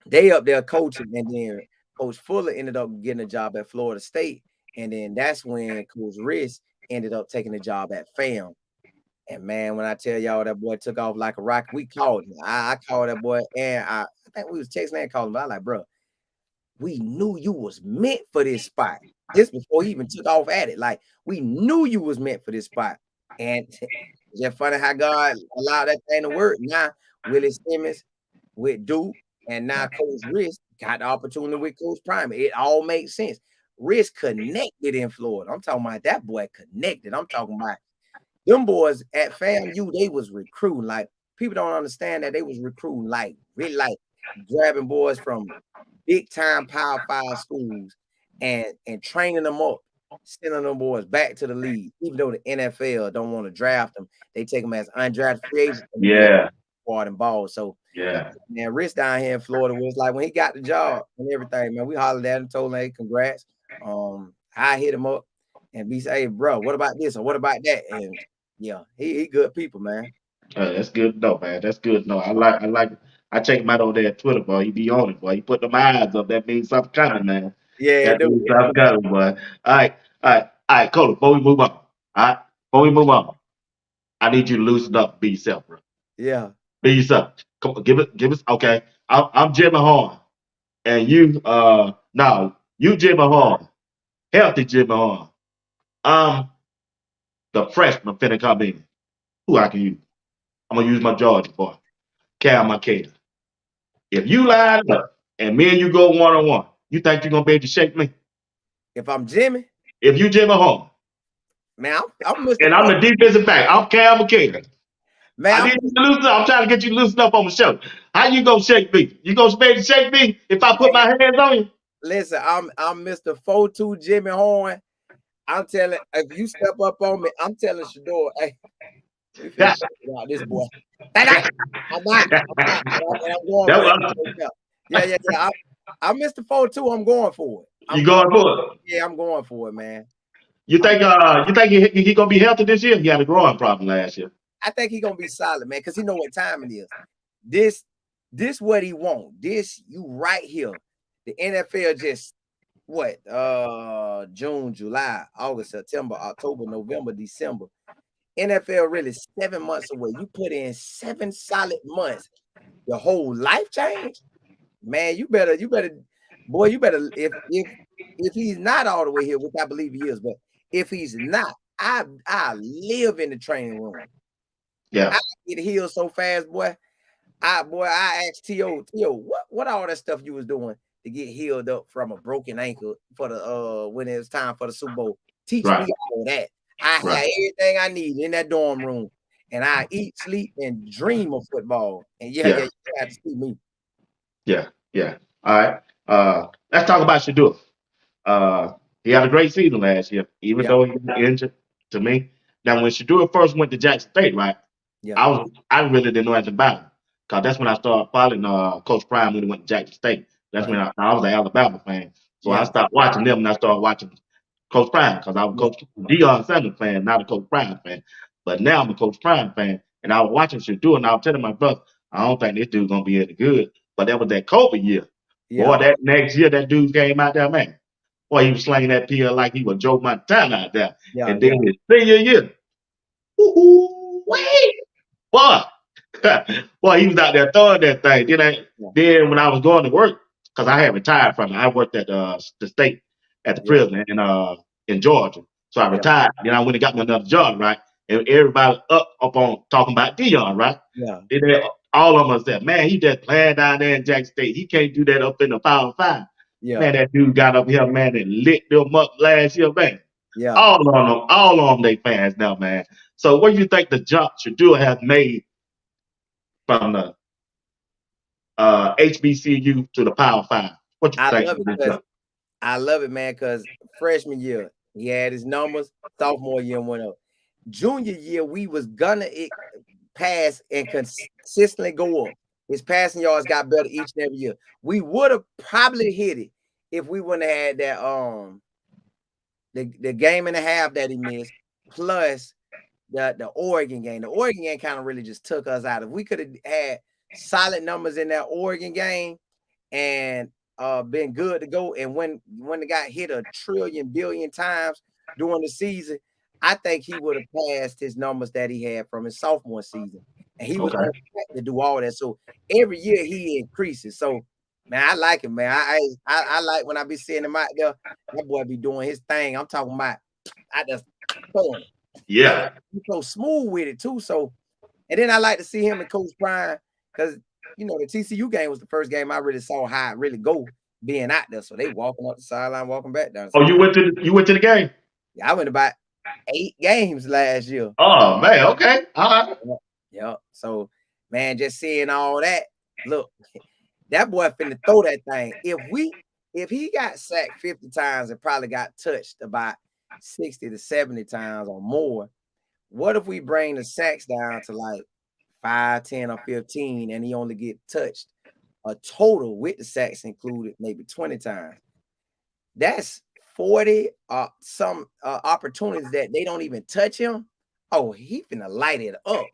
they up there coaching, and then Coach Fuller ended up getting a job at Florida State, and then that's when Coach Riss ended up taking a job at FAM. And man, when I tell y'all that boy took off like a rocket, we called him. I called that boy, and I think we was texting and calling him. But I was like, bro, we knew you was meant for this spot. This before he even took off at it. Like, we knew you was meant for this spot. And it's just funny how God allowed that thing to work. Now, Willie Simmons with Duke, and now Coach Risk got the opportunity with Coach Prime. It all makes sense. Risk connected in Florida. I'm talking about that boy connected. I'm talking about them boys at FAMU, they was recruiting. Like, people don't understand that they was recruiting, like, really, like, grabbing boys from big time Power 5 schools and training them up, sending them boys back to the league. Even though the NFL don't want to draft them, they take them as undrafted free agents and them boys Yeah. hard and ball. So, Yeah. man, Rich down here in Florida was like when he got the job and everything, man, we hollered at him, told him, hey, congrats. I hit him up and be say, hey, bro, what about this or what about that? And yeah, he good people, man. That's good to know, man. That's good to know. I check him out on there at Twitter, boy. He be on it, boy. He put them eyes up. That means something coming, man. Yeah, That dude. means something coming, boy. All right. All right. All right, Cole, before we move on. All right. Before we move on, I need you to loosen up, be yourself, bro. Yeah. Be yourself. Come on, give us okay. I'm Jimmy Horn. And you no, you Jimmy Horn. Healthy Jimmy Horn. I'm the freshman finna come in. Who I can use? I'm gonna use my Georgia boy. Cal Makeda. If you line up and me and you go one on one, You think you're gonna be able to shake me? If I'm Jimmy, If you Jimmy Home man, I'm Mr. and I'm the defensive back, I'm Cam McKinnon. Man, I I'm need you to loosen up. I'm trying to get you loosened up on the show. How you gonna shake me? You gonna be able to shake me if I put my hands on you? listen. I'm Mr. 4-2 Jimmy Horn. I'm telling if you step up on me, I'm telling Shador, hey, we finna shake out this boy. I'm not. I'm going That for that. was, Yeah. I'm Mr. 4-2. I'm going for it. you I'm going. going for it? Yeah, I'm going for it, man. You think he gonna be healthy this year? He had a growing problem last year. I think he's gonna be solid, man, because he know what time it is. This what he want. This you right here. The NFL just what? June, July, August, September, October, November, December. NFL really 7 months away. You put in 7 solid months. Your whole life change, man. Boy, you better if he's not all the way here, which I believe he is, but if he's not, I live in the training room. Yeah. I get healed so fast, boy. I asked T.O., what all that stuff you was doing to get healed up from a broken ankle for the when it was time for the Super Bowl. Teach me all that. I had everything I need in that dorm room, and I eat, sleep, and dream of football. And you have to see me. Yeah. All right. Let's talk about Shador. He had a great season last year, even though he got injured. To me, now when Shador first went to Jackson State, right? Yeah. I really didn't know anything about him because that's when I started following Coach Prime when he went to Jackson State. That's when I was an Alabama fan, so I stopped watching them and I started watching Coach Prime because I was Coach Deion Sanders fan, not a Coach Prime fan. But now I'm a Coach Prime fan, and I was watching Shador, and I was telling my brother, I don't think this dude's gonna be any good. But that was that COVID year. Boy, that next year that dude came out there, man. Boy, he was slinging that pill like he was Joe Montana out there. And then his senior year, wait, boy, boy, he was out there throwing that thing. Then when I was going to work, because I had retired from it, I worked at the state at the prison in Georgia. So I retired. Then I went and got me another job, right? And everybody up on talking about Deion, right? Yeah. Then all of them said, man, he just playing down there in Jackson State. He can't do that up in the Power 5. Yeah. Man, that dude got up here, man, and lit them up last year, man. Yeah. All of them, they fans now, man. So what do you think the jump Shador has made from the HBCU to the Power 5? What you think? I love it, man, because freshman year, he had his numbers. Sophomore year went up. Junior year, we was gonna pass and consistently go up. His passing yards got better each and every year. We would have probably hit it if we wouldn't have had that the game and a half that he missed, plus the Oregon game. The Oregon game kind of really just took us out. If we could have had solid numbers in that Oregon game and been good to go, and when the guy hit a trillion billion times during the season, I think he would have passed his numbers that he had from his sophomore season. And he was on track to do all that. So every year he increases. So man, I like him, man. I like when I be seeing him out there. That boy be doing his thing. I'm talking about I just throwing it. Yeah. He's so smooth with it too. So, and then I like to see him and Coach Prime because the TCU game was the first game I really saw how it really go being out there. So they walking up the sideline, walking back down. Oh, you went to the game? Yeah, I went about 8 games last year. Oh man, okay. All right. Yeah. So man, just seeing all that. Look, that boy finna throw that thing. If he got sacked 50 times and probably got touched about 60 to 70 times or more, what if we bring the sacks down to like 5, 10, or 15, and he only get touched a total with the sacks included maybe 20 times? That's 40 some opportunities that they don't even touch him. Oh, he finna light it up.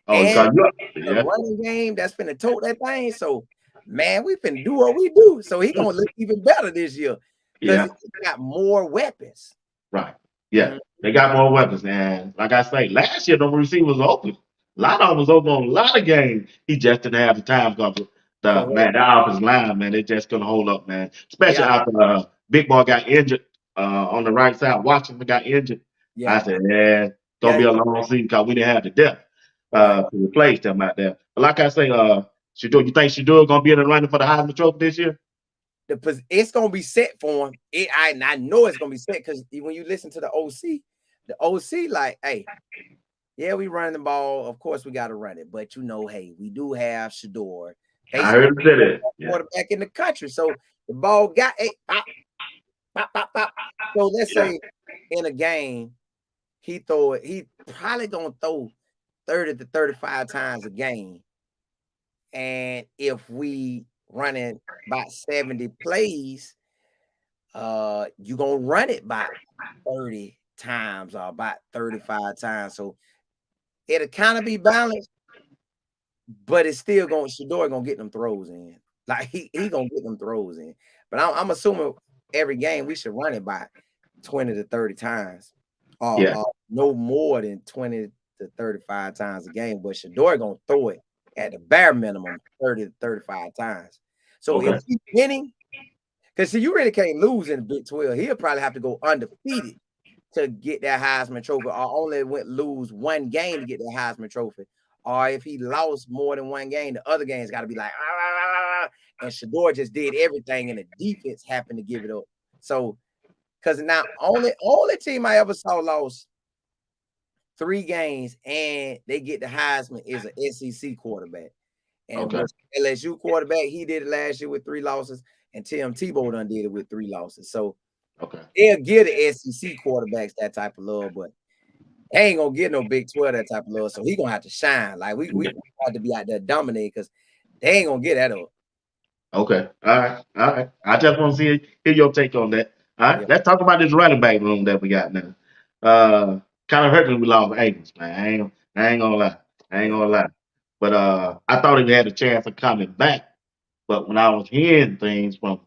Oh, and the running game that's finna tote that thing. So man, we finna do what we do. So he gonna look even better this year because he got more weapons. Right. Yeah. They got more weapons. And like I say, last year the receivers was open. A lot of them was open on a lot of games. He just didn't have the time because that offensive line, man, they just couldn't hold up, man. Especially after Big Boy got injured on the right side. Washington got injured. I said, yeah, it's gonna be a long season because we didn't have the depth to replace them out there. But like I say, Shador, you think Shador gonna be in the running for the Heisman Trophy this year? it's gonna be set for him. I know it's gonna be set because when you listen to the OC like, hey, yeah, we running the ball. Of course, we got to run it, but hey, we do have Shador, I basically heard him say that. Yeah. quarterback in the country. So the ball got pop, pop, pop, pop. So let's Yeah. say in a game, he probably gonna throw 30 to 35 times a game. And if we running about 70 plays, you gonna run it by 30 times or about 35 times. So it'll kind of be balanced, but it's still Shador gonna get them throws in. Like he gonna get them throws in. But I'm assuming every game we should run it by 20 to 30 times, Yeah. or no more than 20 to 35 times a game. But Shador gonna throw it at the bare minimum 30 to 35 times. So if Okay. he's winning, because see, you really can't lose in the Big 12. He'll probably have to go undefeated to get that Heisman Trophy, or only lose one game to get that Heisman Trophy. Or if he lost more than one game, the other game's got to be like, and Shador just did everything, and the defense happened to give it up. So, because now only team I ever saw lost 3 games and they get the Heisman is an SEC quarterback. And Okay. with LSU quarterback, he did it last year with 3 losses, and Tim Tebow done did it with 3 losses. So Okay. they'll give the SEC quarterbacks that type of love, but they ain't gonna get no Big 12 that type of love. So he gonna have to shine. Like we have to be out there dominating because they ain't gonna get that up. Okay. All right. All right. I just want to hear your take on that. All right. Yeah, Let's talk about this running back room that we got now. Kind of hurting we lost Angles, man. I ain't gonna lie. I ain't yeah, gonna lie. But I thought he had a chance of coming back. But when I was hearing things from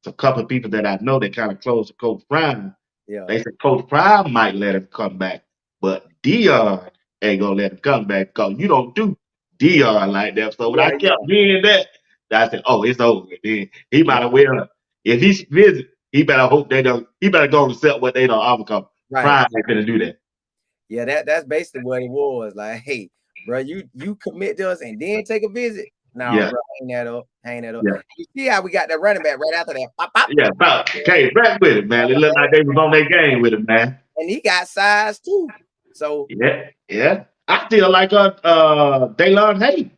a couple of people that I know that kind of close to Coach Brown, yeah, they said Coach Brown might let him come back, but Deion ain't gonna let him come back because you don't do Deion like that. So when yeah, I kept yeah, hearing that, I said, "Oh, it's over." Then he yeah. might have well, if he's visit, he better hope they don't. He better go and accept what they don't offer. Cause Right. Prime ain't gonna do that. Yeah, that's basically what it was. Like, hey, bro, you commit to us and then take a visit. No, Yeah, bro, hang that up. Hang that up. yeah, You see how we got that running back right after that. Pop, pop. yeah. But came back with it, man. It looked like they was on their game with it, man. And he got size too. So Yeah, yeah. I still like Daylon Hay,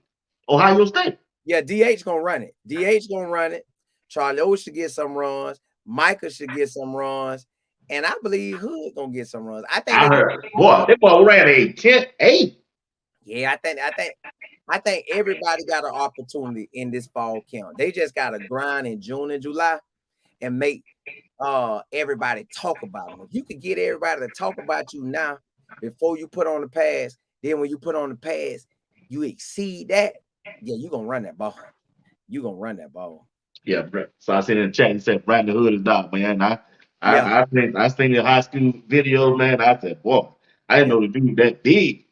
Ohio State. yeah, DH gonna run it. DH gonna run it. Charlie O should get some runs. Micah should get some runs. And I believe Hood gonna get some runs. I think I they get heard, boy, they boy ran a 10-8. yeah, I think everybody got an opportunity in this fall camp. They just gotta grind in June and July and make everybody talk about them. If you could get everybody to talk about you now before you put on the pass, then when you put on the pass, you exceed that, yeah, you're gonna run that ball. You're gonna run that ball. Yeah, bro. So I seen in the chat, he said Brandon Hood is dog, man. Yeah, I seen the high school videos, man. I said, boy, I didn't yeah, know the dude that big,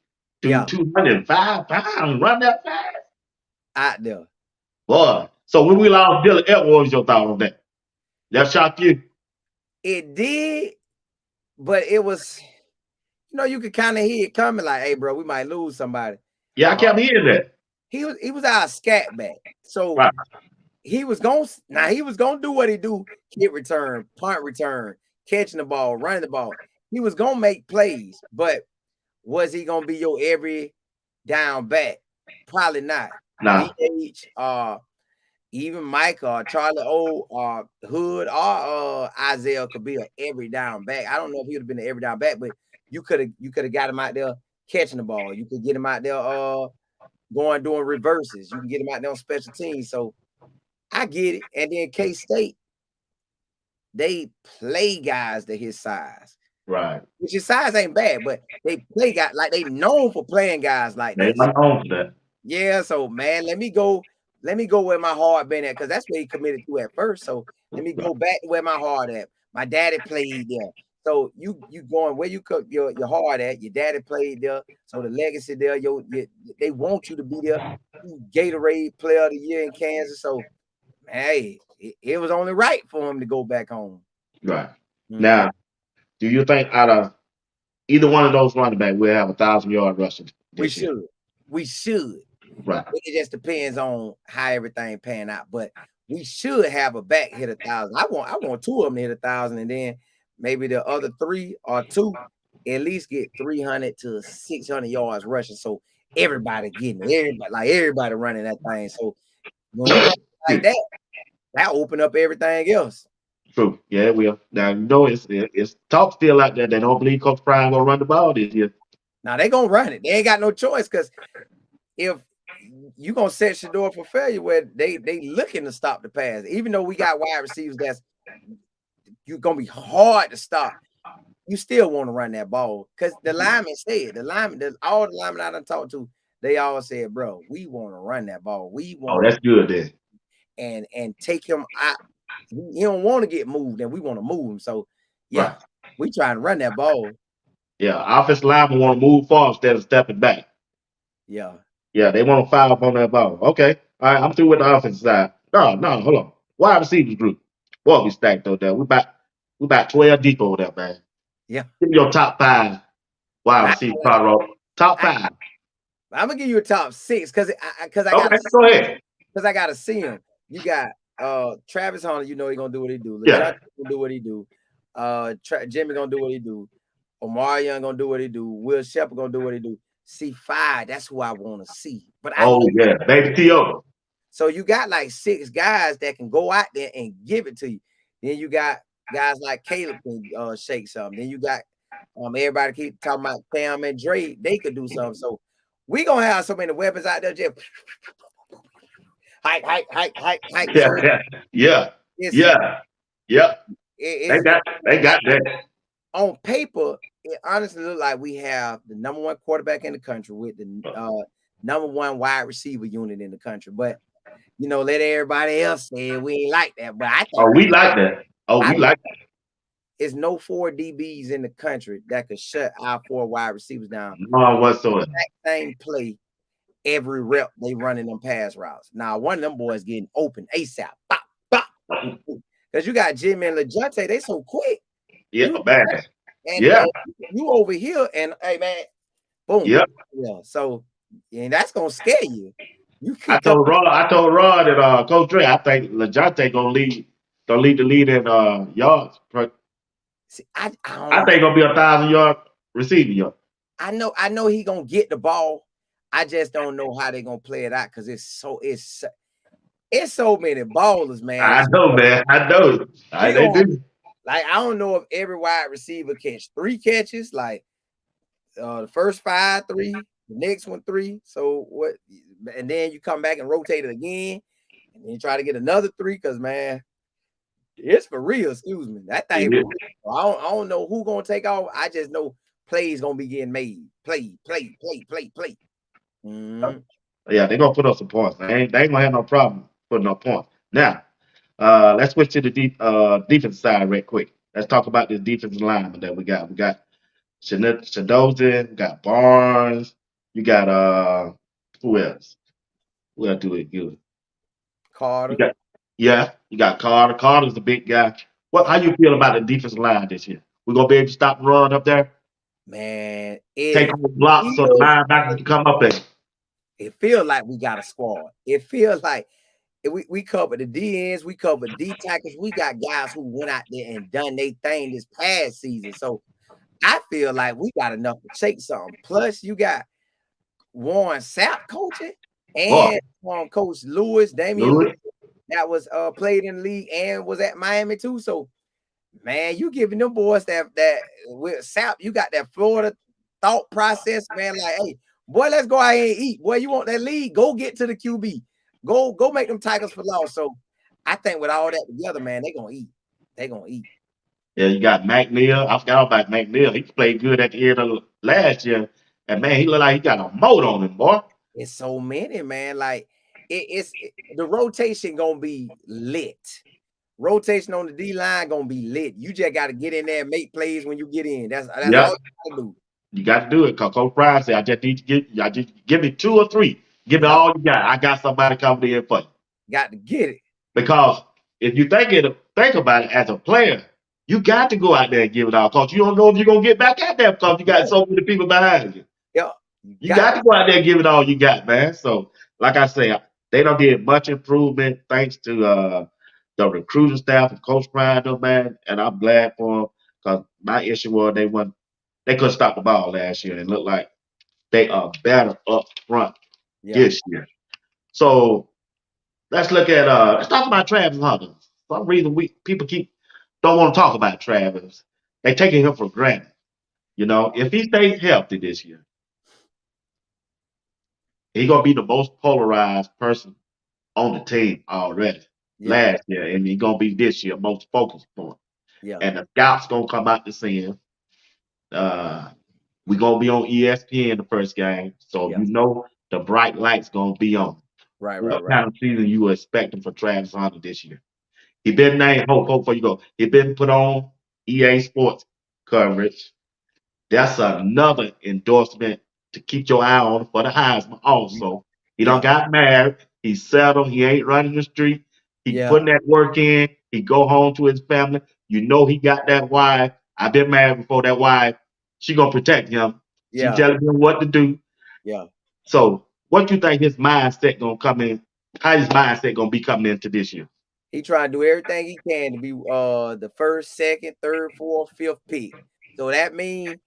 yeah. 205 pounds, run that fast, Out there. boy. So when we lost Dylan Edwards, what was your thought on that? That shocked you? It did, but it was, you could kind of hear it coming, like, hey, bro, we might lose somebody. Yeah, I kept hearing that. He was our scat back. So Right, he was gonna do what he do: kick return, punt return, catching the ball, running the ball. He was gonna make plays, but was he gonna be your every down back? Probably not. nah, DH, even Mike or Charlie O or Hood or Isaiah could be an every down back. I don't know if he would have been an every down back, but you could have got him out there catching the ball. You could get him out there going doing reverses. You can get him out there on special teams. So I get it. And then K-State, they play guys to his size, right. which his size ain't bad, but they play guys like they known for playing guys like They that. not on for that. Yeah, so man, let me go where my heart been at, because that's where he committed to at first. So let me Right, go back to where my heart at. My daddy played there. So you going where you cook your heart at, your daddy played there. So the legacy there, they want you to be there. You Gatorade player of the year in Kansas. So hey, it was only right for him to go back home. right. Mhm. Now, do you think out of either one of those running back will have 1,000 yard rushing We this year? should. We should. Right. It just depends on how everything pan out. But we should have a back hit 1,000. I want two of them to hit 1,000, and then maybe the other three or two at least get 300 to 600 yards rushing. So everybody getting it. Everybody running that thing. So when we get like that open up everything else. True. Yeah, it will. Now you know it's talk still out there. They don't believe Coach Prime gonna run the ball this year. Now they gonna run it. They ain't got no choice because if you gonna set Shador for failure where they looking to stop the pass, even though we got wide receivers that's you gonna be hard to stop. You still want to run that ball because the lineman said all the linemen I done talked to, they all said, bro, we want to run that ball. We Oh, want that's good then. and take him out. He don't want to get moved, and we want to move him. So yeah, Right. we trying to run that ball. Yeah, offensive linemen want to move forward instead of stepping back. Yeah. Yeah, they want to foul up on that ball. Okay. All right, I'm through with the offensive side. No, hold on. Wide receivers group. Boy, we stacked over there. We about 12 deep over there, man. Yeah. Give me your top five wide I, receiver, Carl. Top I, five. I'm gonna give you a top six because I Okay, gotta go ahead. because I gotta see him. You got Travis Hunter, you know he gonna do what he do. LeJohn Yeah. gonna do what he do. Jimmy gonna do what he do. Omar Young gonna do what he do. Will Shepard gonna do what he do. C5, that's who I want to see. But I Oh, know yeah. Baby T.O. so you got like 6 guys that can go out there and give it to you. Then you got guys like Caleb can shake something. Then you got everybody keep talking about Cam and Dre, they could do something. So we gonna have so many weapons out there just hike. Yeah, So yeah, yeah, it's yeah, yeah. it's They got that. on paper, it honestly look like we have the number one quarterback in the country with the number one wide receiver unit in the country. But let everybody else say we ain't like that. But I think Oh, we like that. Oh, I we like that. it's no 4 DBs in the country that could shut our 4 wide receivers down. None whatsoever. That same play every rep they running them pass routes. Now one of them boys getting open ASAP. Bop, bop. Because you got Jimmy and LeJohn, they so quick. Yeah, man. And Yeah, you over here, and hey man, boom. yeah. Yeah. So and that's gonna scare you. You I could come. told Rod that Coach Dre, I think LeJohn gonna lead the lead in yards. See, I I don't think gonna be 1,000 yard receiving yard. I know he gonna get the ball. I just don't know how they gonna play it out because it's so many ballers, man. I know, man. I know. We They gonna do. like I don't know if every wide receiver catch 3 catches, like the first 5 3, the next one 3. So what? And then you come back and rotate it again, and then you try to get another 3 because man, it's for real. Excuse me, that thing. I don't know who gonna take off. I just know plays gonna be getting made. Play. Mm-hmm. Yeah, they're gonna put up some points. They ain't gonna have no problem putting up points. Now, let's switch to the defense side real quick. Let's talk about this defensive lineman that we got. We got Shadozin, we got Barnes, you got who else? Who else do it good? Carter. You got you got Carter. Carter's the big guy. How you feel about the defensive line this year? We gonna be able to stop and run up there? Man, Take on the blocks so the linebackers can come up there. It feels like we got a squad. It feels like we cover the DNs, we cover D tackles. We got guys who went out there and done their thing this past season. So I feel like we got enough to shake something. Plus, you got Warren Sapp coaching and Coach Damian Lewis, that was played in the league and was at Miami too. So, man, you giving them boys that with Sapp, you got that Florida thought process, man. Like, hey, boy, let's go out here and eat. Boy, you want that lead? Go get to the QB. Go make them tackles for loss. So I think with all that together, man, they're gonna eat. They're gonna eat. Yeah, you got McNeil. I forgot about McNeil. He played good at the end of last year. And man, he looked like he got a moat on him, boy. It's so many, man. Like the rotation gonna be lit. Rotation on the D line gonna be lit. You just gotta get in there and make plays when you get in. That's all you gotta do. You got to do it because Coach Prime said, I just give me 2 or 3. Give me all you got. I got somebody coming in for you. Got to get it. Because if you think about it as a player, you got to go out there and give it all. Because you don't know if you're gonna get back out there because you got so many people behind you. Yeah. You got to go out there and give it all you got, man. So, like I say, They don't get much improvement thanks to the recruiting staff and Coach Prime, though, man. And I'm glad for them because my issue was they couldn't stop the ball last year and it looked like they are better up front Yeah, this year. So let's talk about Travis Hunter. For some reason we people keep don't want to talk about Travis. They taking him for granted. You know, if he stays healthy this year, he gonna be the most polarized person on the team already. yeah, Last year, and he gonna be this year most focused point. yeah, And the scouts gonna come out to see him. Uh, we gonna be on ESPN the first game, so yeah. you know the bright lights gonna be on. Right, right, What right. kind of season you expecting for Travis Hunter this year? He been named. Hope before you go. He been put on EA Sports coverage. That's another endorsement to keep your eye on for the Heisman. Yeah, Also, he yeah, don't got married. He's settled. He ain't running the street. He yeah, putting that work in. He go home to his family. You know he got that wife. I've been married before. That wife, she gonna protect him. She yeah, telling him what to do. yeah. So, what you think his mindset gonna come in? How his mindset gonna be coming into this year? He trying to do everything he can to be the first, second, third, fourth, fifth pick. So that means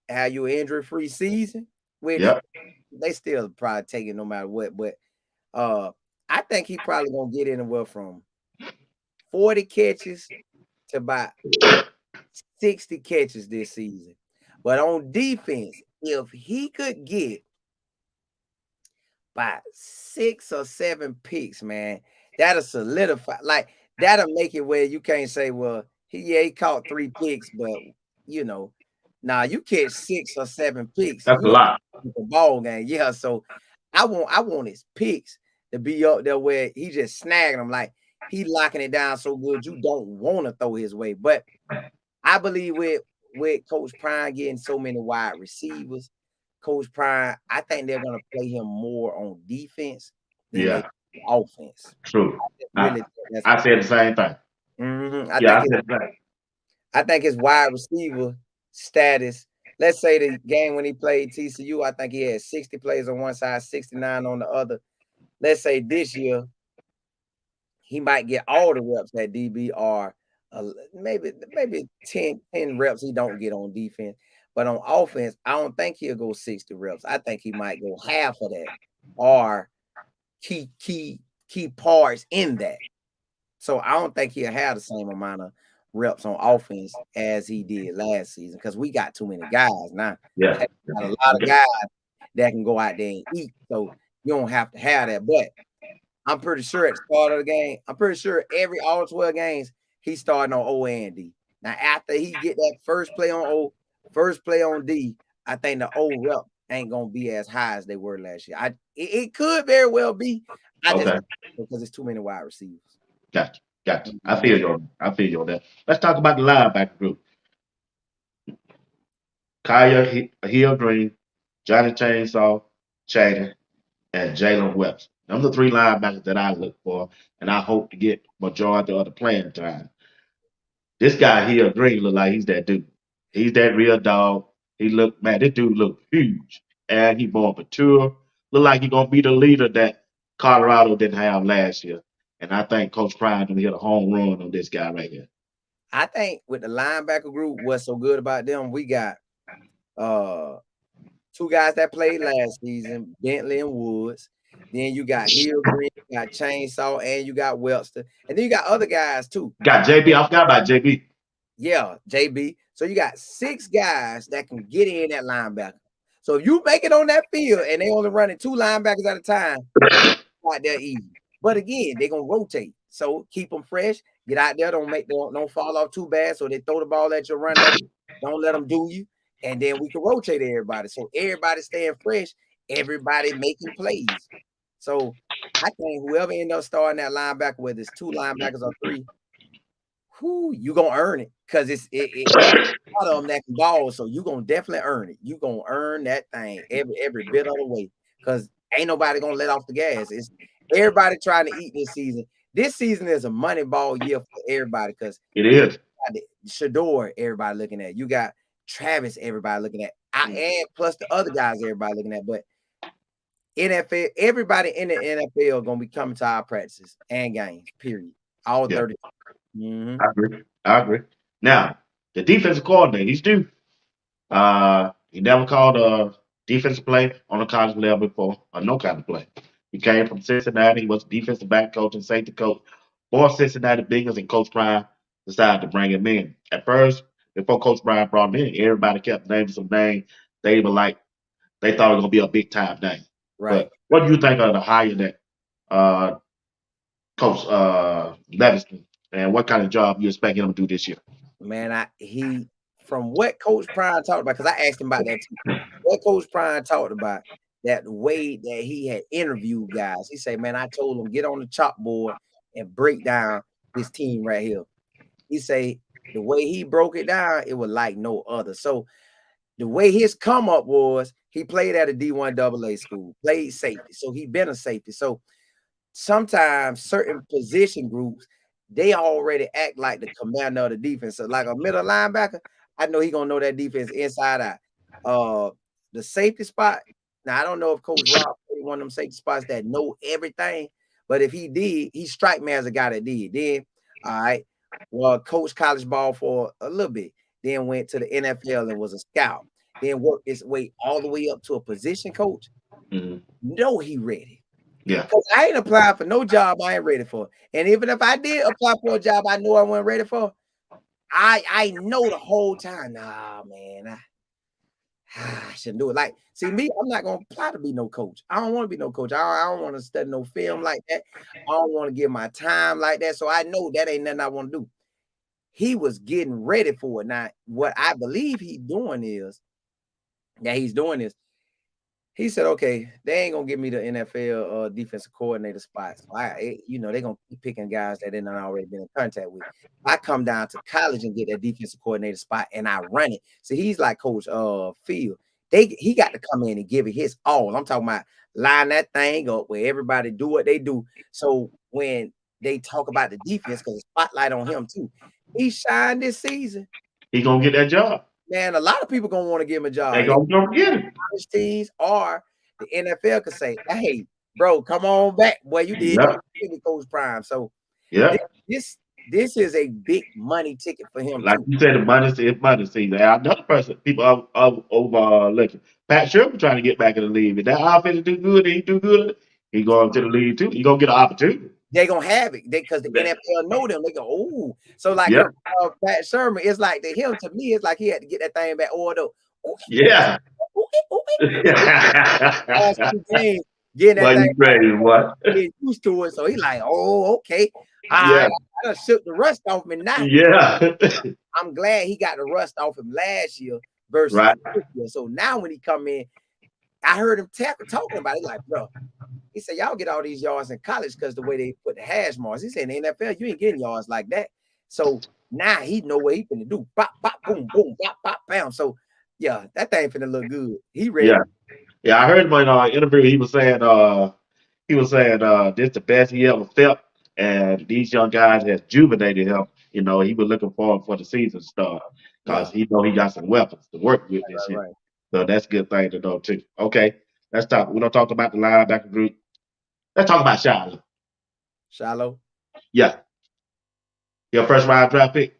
have your injury free season, which Yep. they still probably take it no matter what. But uh I think he probably gonna get anywhere from 40 catches to about 60 catches this season. But on defense, if he could get by 6 or 7 picks, man, that'll solidify. Like that'll make it where you can't say, well, he caught 3 picks, but you know, nah, you catch 6 or 7 picks, That's a you lot. in the ball game. Yeah, so I want his picks to be up there where he just snagging them, like he locking it down so good you don't want to throw his way. But I believe with Coach Prime getting so many wide receivers, Coach Prime, I think they're gonna play him more on defense than they Yeah. offense. True. Really I think that's I said the same thing. I Yeah, think I it, said the same. I think his wide receiver status. Let's say the game when he played TCU, I think he had 60 plays on one side, 69 on the other. Let's say this year he might get all the reps at DB or maybe 10 reps he don't get on defense. But on offense, I don't think he'll go 60 reps. I think he might go half of that or key parts in that. So I don't think he'll have the same amount of reps on offense as he did last season because we got too many guys now. Yeah. We got a lot of guys that can go out there and eat. So you don't have to have that. But I'm pretty sure at the start of the game, I'm pretty sure every all 12 games, he's starting on O and D. Now, after he get that first play on O, first play on D, I think the O rep ain't gonna be as high as they were last year. It could very well be. I just Okay. don't know because it's too many wide receivers. Gotcha. Gotcha. I Mhm. feel you on that. I feel you on that. Let's talk about the linebacker group. Kaya Hill Green, Johnny Chainsaw, Chaden, and Jalen Webster. Them the three linebackers that I look for, and I hope to get majority of the playing time. This guy here, Green, look like he's that dude. He's that real dog. He look, man, this dude look huge. And he more mature. Look like he gonna be the leader that Colorado didn't have last year. And I think Coach Prime gonna hit a home run on this guy right here. I think with the linebacker group, what's so good about them, we got uh two guys that played last season, Bentley and Woods. Then you got Hill Green, you got Chainsaw, and you got Webster. And then you got other guys too. Got JB. I forgot about JB. Yeah, JB. So you got 6 guys that can get in that linebacker. So if you make it on that field and they only running 2 linebackers at a time, out there easy. But again, they're gonna rotate. So keep them fresh. Get out there. Don't fall off too bad. So they throw the ball at you, run at you. Don't let them do you. And then we can rotate everybody. So everybody staying fresh. Everybody making plays. So I think whoever end up starting that linebacker, whether it's 2 linebackers or 3, who you gonna earn it because it's a lot of them that can ball. So you gonna definitely earn it. You gonna earn that thing every bit of the way because ain't nobody gonna let off the gas. It's everybody trying to eat this season. This season is a money ball year for everybody because It is. Shador, everybody looking at. You got Travis, everybody looking at. And plus the other guys, everybody looking at. But NFL, everybody in the NFL gonna be coming to our practices and games. Period. All Yeah, 30. Mm-hmm. I agree. I agree. Now, the defensive coordinator, he's due. He never called a defensive play on a college level before, or no kind of play. He came from Cincinnati. He was defensive back coach and safety coach for Cincinnati Bengals, and Coach Prime decided to bring him in. At first, before Coach Prime brought him in, everybody kept naming some names. They were like, they thought it was going to be a big time name. Right. But what do you think of the hire that uh, Coach Leviston, and what kind of job you expect him to do this year? Man, he from what Coach Prime talked about, because I asked him about that too. What Coach Prime talked about, that way that he had interviewed guys. He said, man, I told him get on the chalkboard and break down this team right here. He say the way he broke it down, it was like no other. So the way his come up was, he played at a D1 AA school, played safety. So he been a safety. So sometimes certain position groups, they already act like the commander of the defense. So like a middle linebacker, I know he gonna know that defense inside out. The safety spot. Now I don't know if Coach Rob played one of them safety spots that know everything, but if he did, he strike me as a guy that did. Then, all right, well, coached college ball for a little bit, then went to the NFL and was a scout. Then worked his way all the way up to a position coach. Mhm. Know he ready. Yeah, Because I ain't applying for no job I ain't ready for. And even if I did apply for a job I know I wasn't ready for, I know the whole time, nah, man, I shouldn't do it. Like, see, me, I'm not gonna apply to be no coach. I don't want to be no coach. I don't want to study no film like that. I don't want to give my time like that. So I know that ain't nothing I want to do. He was getting ready for it. Now, what I believe he's doing is he said, okay, they ain't gonna give me the NFL defensive coordinator spot. So they're gonna keep picking guys that they're not already been in contact with. I come down to college and get that defensive coordinator spot and I run it. So he's like Coach Field. He got to come in and give it his all. I'm talking about line that thing up where everybody do what they do. So when they talk about the defense, because the spotlight on him too, he shined this season. he gonna get that job. Man, a lot of people gonna want to give him a They job. gonna go get it. College teams or the NFL could say, "Hey, bro, come on back, boy, you did Yeah, with Coach Prime." So yeah. this this is a big money ticket for him Like too. you said, the money season. And another person, people overlooking. Pat Sherman trying to get back in the league. If that offense do good, and he do good, he going to the league too. He gonna get an opportunity. They gonna have it because the NFL know them. They go, "Oh," so like Yeah, if Pat Sherman, it's like to him, to me, it's like he had to get that thing back ordered. yeah. Last 2 games, getting that Well, thing you crazy, boy. get used to it. So he like, "Oh, okay, I Yeah, done shook the rust off me now." yeah. I'm glad he got the rust off him last year versus Right. this year. So now when he come in, I heard him talking about it. Like, bro, he said, y'all get all these yards in college because the way they put the hash marks. He said in the NFL, you ain't getting yards like that. So now he know what he finna do. Bop, bop, boom, boom, bop, bop, bam. So yeah, that thing finna look good. He Yeah, ready. yeah. I heard him in an interview. He was saying this the best he ever felt, and these young guys has juvenated him. You know, he was looking forward for the season start Yeah, because he know he got some weapons to work with this year. right. So that's a good thing to know too. Okay, let's talk. We don't talk about the linebacker group. Let's talk about Shiloh. Shallow. Yeah, your first round draft pick.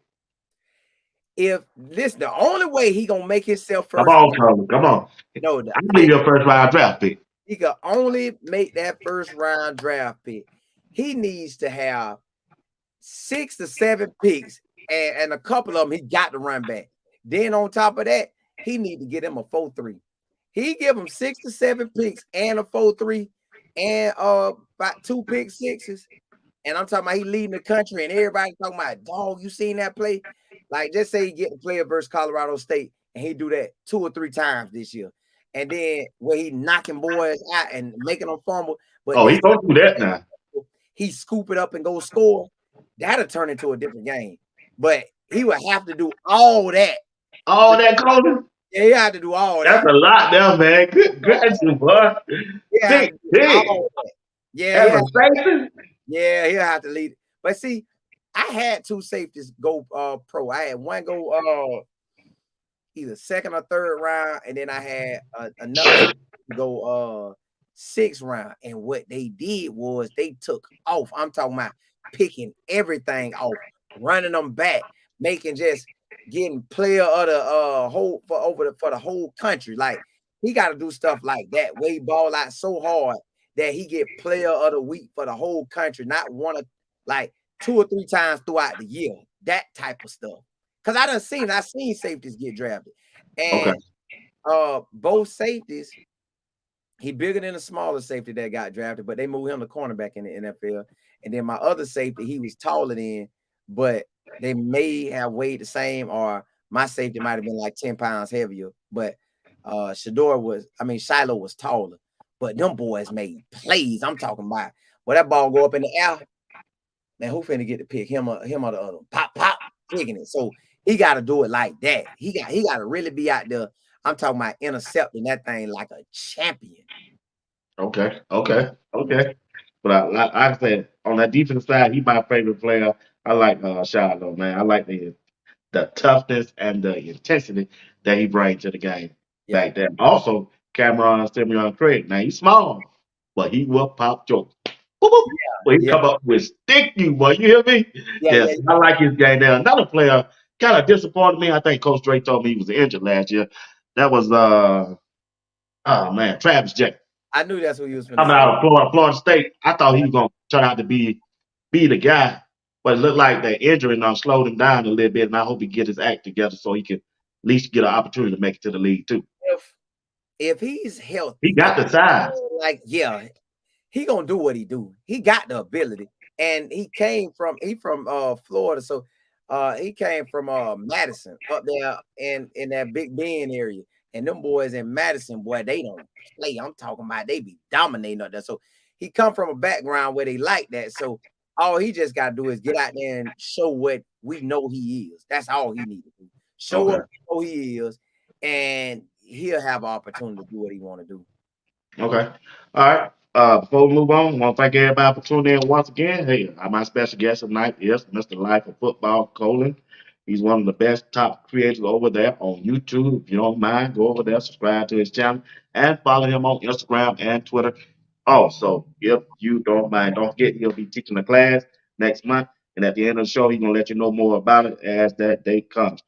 If this the only way he gonna make himself Come first, on, Coleman. Come on. no, I believe your first round draft pick. he can only make that first round draft pick. He needs to have 6 to 7 picks, and a couple of them he got to run back. Then on top of that, he need to get him a 4-3. He give him 6 to 7 picks and a 4-3 and about 2 pick sixes. And I'm talking about he leading the country and everybody talking about, dog, you seen that play? Like, just say he get the player versus Colorado State and he do that 2 or 3 times this year. And then where he knocking boys out and making them fumble, but Oh, then he gonna do that now. he scoop it up and go score. That'll turn into a different game. But he would have to do all that. All that, Coleman. Yeah, he had to do all That's that. a lot now, man. Good gracious, boy. He have Six to do picks all that. Yeah, as a safety. he'll have to lead it. But see, I had 2 safeties go pro. I had one go either second or third round, and then I had another go 6th round. And what they did was they took off. I'm talking about picking everything off, running them back, making just getting player of the whole for the whole country. Like he got to do stuff like that. Way ball out so hard that he get player of the week for the whole country, not one of like 2 or 3 times throughout the year. That type of stuff. Cause I seen safeties get drafted. Okay. And both safeties, he bigger than the smaller safety that got drafted, but they moved him to cornerback in the NFL. And then my other safety, he was taller than, but they may have weighed the same, or my safety might have been like 10 pounds heavier. But Shiloh was taller. But them boys made plays. I'm talking about. Well, that ball go up in the air. Man, who finna get to pick him or the other? Pop, pop, picking it. So he got to do it like that. He got to really be out there. I'm talking about intercepting that thing like a champion. Okay. Okay. Okay. But like I said, on that defensive side, he's my favorite player. I like Shiloh, man. I like the toughness and the intensity that he brings to the game Yeah, back there. Also, Cameron Simeon Craig. Now he's small, but he will pop jokes. Boop, boop. But he yeah, come up with stick you, boy. You hear me? yeah, yeah, Yes, I like his game there. Another player kind of disappointed me. I think Coach Drake told me he was injured last year. That was oh man, Travis J. I knew that's what you was gonna Coming say. out of Florida State. I thought Yeah, he was gonna turn out to be the guy, but it looked like the injury now slowed him down a little bit, and I hope he get his act together so he can at least get an opportunity to make it to the league too. if he's He healthy, I got the size. feel like he gonna do what he do. He got the ability, and he from Florida, so he came from Madison up there in that Big Bend area, and them boys in Madison, boy, they don't play. I'm talking about they be dominating up there. So he come from a background where they like that. So all he just got to do is get out there and show what we know he is. That's all he need to do. Show Okay. up who he is, and he'll have an opportunity to do what he want to do. Okay. All right. Before we move on, I want to thank everybody for tuning in once again. Hey, my special guest tonight is Mr. Life of Football Colin. He's one of the best top creators over there on YouTube. If you don't mind, go over there, subscribe to his channel, and follow him on Instagram and Twitter. Also, if you don't mind, don't forget he'll be teaching a class next month. And at the end of the show, he's gonna let you know more about it as that day comes.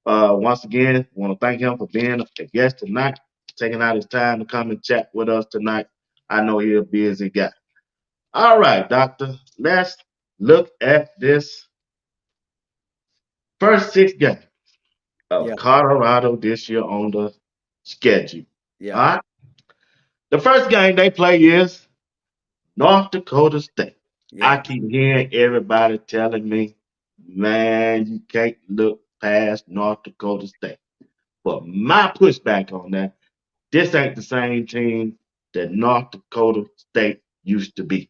Once again, want to thank him for being a guest tonight, taking out his time to come and chat with us tonight. I know he's a busy guy. All right, Doctor, let's look at this first 6 games of Yeah, Colorado this year on the schedule. All yeah, right. The first game they play is North Dakota State. I yeah, keep hearing everybody telling me, man, you can't look past North Dakota State. But my pushback on that, this ain't the same team that North Dakota State used to be.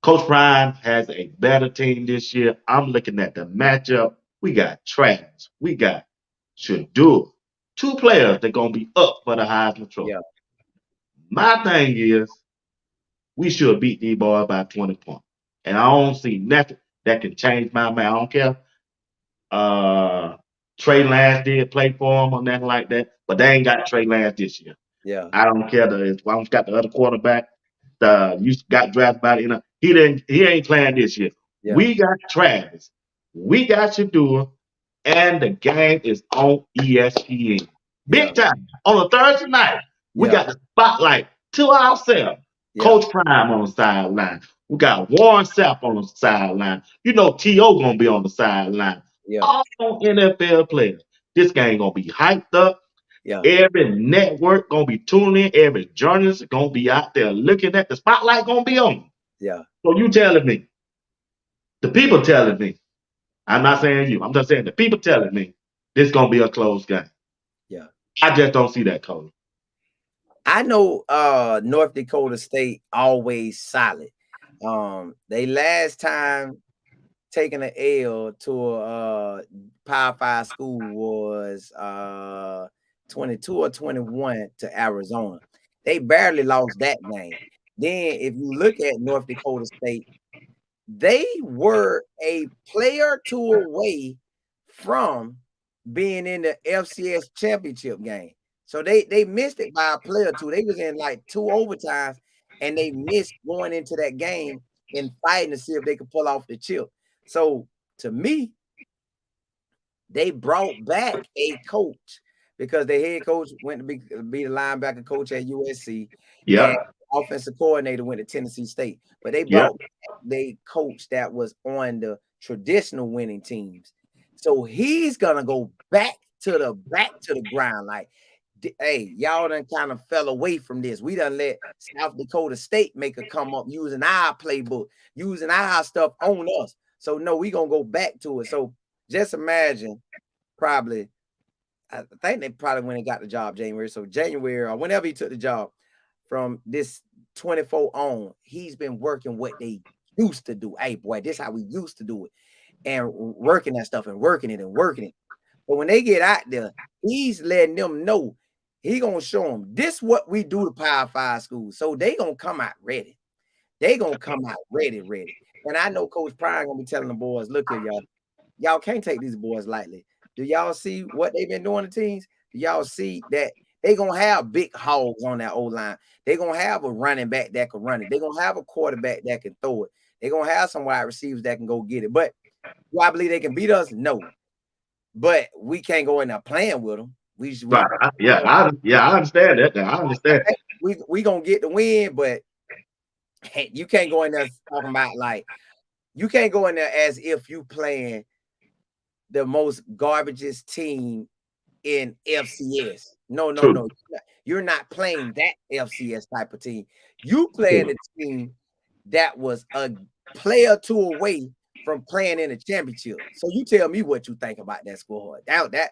Coach Prime has a better team this year. I'm looking at the matchup. We got Travis. We got Shadur. 2 players that going to be up for the Heisman Trophy. yeah, My thing is, we should beat these boys by 20 points. And I don't see nothing that can change my mind. I don't care. Uh, Trey Lance did play for him or nothing like that, but they ain't got Trey Lance this year. yeah, I don't care. The One's got the other quarterback. The you got drafted by the he didn't. He ain't playing this year. yeah, We got Travis. We got Shadur, and the game is on ESPN. yeah, Big time on a Thursday night. We yeah, got the spotlight to ourselves. yeah, Coach Prime on the sideline. We got Warren Sapp on the sideline. You know T.O. gonna be on the sideline. yeah, All NFL players. This game gonna be hyped up. yeah, Every network gonna be tuning in. Every journalist gonna be out there looking at the spotlight gonna be on. 'Em. yeah, So you telling me, the people telling me, I'm not saying you, I'm just saying the people telling me this gonna be a close game. yeah. I just don't see that, Cole. I know North Dakota State always solid. They last time taking an L to a Power 5 school was 22 or 21 to Arizona. They barely lost that game. Then if you look at North Dakota State, they were a player or two away from being in the FCS championship game. So they missed it by a play or two. They was in like 2 overtimes, and they missed going into that game and fighting to see if they could pull off the chip. So to me, they brought back a coach because the head coach went to be the linebacker coach at USC, and Yep. offensive coordinator went to Tennessee State. But they Yep. brought back the coach that was on the traditional winning teams. So he's gonna go back to the ground. Like, hey, y'all done kind of fell away from this. We done let South Dakota State make a come up using our playbook, using our stuff on us. So no, we gonna go back to it. So just imagine, probably, I think they probably when he got the job January. So January or whenever he took the job, from this 24 on, he's been working what they used to do. Hey, boy, this how we used to do it, and working that stuff and working it and working it. But when they get out there, he's letting them know he gonna show them this what we do to Power 5 schools. So they gonna come out ready. They gonna come out ready. And I know Coach Prime gonna be telling the boys, look here, y'all can't take these boys lightly. Do y'all see what they've been doing to teams? Do y'all see that they gonna have big hogs on that old line? They gonna have a running back that can run it. They gonna have a quarterback that can throw it. They gonna have some wide receivers that can go get it. But do I believe they can beat us? No. But we can't go in there playing with them. Right. I understand that. I understand. We gonna get the win, but hey, you can't go in there talking about like you can't go in there as if you playing the most garbageous team in FCS. No. True. You're not playing that FCS type of team. You playing a team that was a player two away from playing in a championship. So you tell me what you think about that squad. That's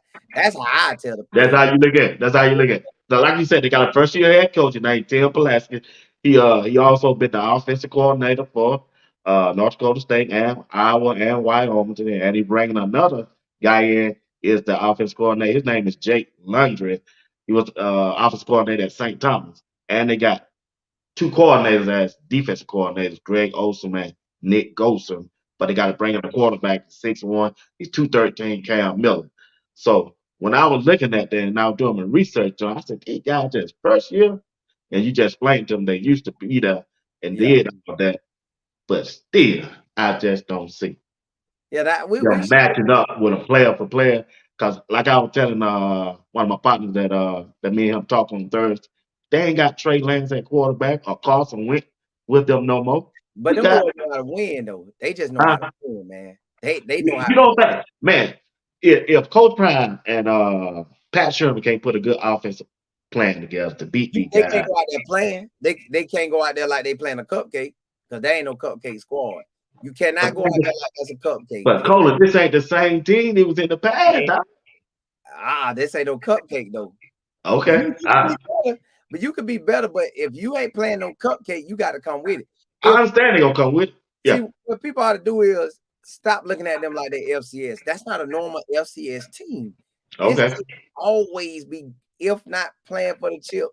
how I tell the That's players. how you look at it. That's how you look at it. So, like you said, they got a first year head coach named Tim Pulaski. He also been the offensive coordinator for North Dakota State and Iowa and Wyoming, and he bringing another guy in is the offensive coordinator. His name is Jake Lundgren. He was offensive coordinator at St. Thomas, and they got two coordinators as defensive coordinators, Greg Olson and Nick Golson. But they got to bring in a quarterback, 6'1". He's 213, Cam Miller. So when I was looking at that and I was doing my research on, I said, these guys just first year, and you just explained to them they used to be there and Yeah. did all that, but still, I just don't see Yeah, that we them matching up with a player for player. Because like I was telling one of my partners that me and him talked on Thursday, they ain't got Trey Lance at quarterback or Carson Wentz with them no more. but We them got boys know how to win though. They just know how to win, man. They know how you to know what, man. If Coach Prime and Pat Sherman can't put a good offensive plan together to beat these they can't guys, go out there playing. They can't go out there like they playing a cupcake because they ain't no cupcake squad. You cannot go out there like that's a cupcake. but Cola, this ain't the same team it was in the past. Doc. This ain't no cupcake though. Okay, You can be better, but you could be better. But if you ain't playing no cupcake, you got to come with it. I If understand they gonna come with it. See, Yeah, what people ought to do is stop looking at them like they FCS. That's not a normal FCS team. This okay, team always be, if not playing for the chip,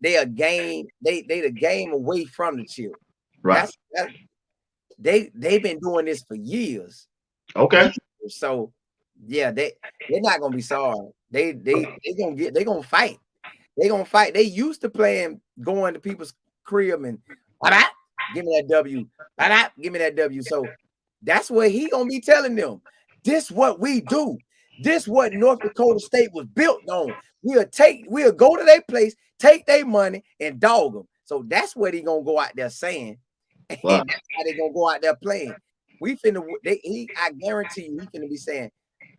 they a game. They the game away from the chip. right, That they've been doing this for years. okay, So yeah, they're not gonna be sorry. They gonna fight. They gonna fight. They used to playing going to people's crib and give me that W. Give me that W. So that's what he gonna be telling them. This what we do. This what North Dakota State was built on. We'll go to their place, take their money, and dog them. So that's what he gonna go out there saying, and wow. that's how they gonna go out there playing. We finna. I guarantee you, he finna be saying,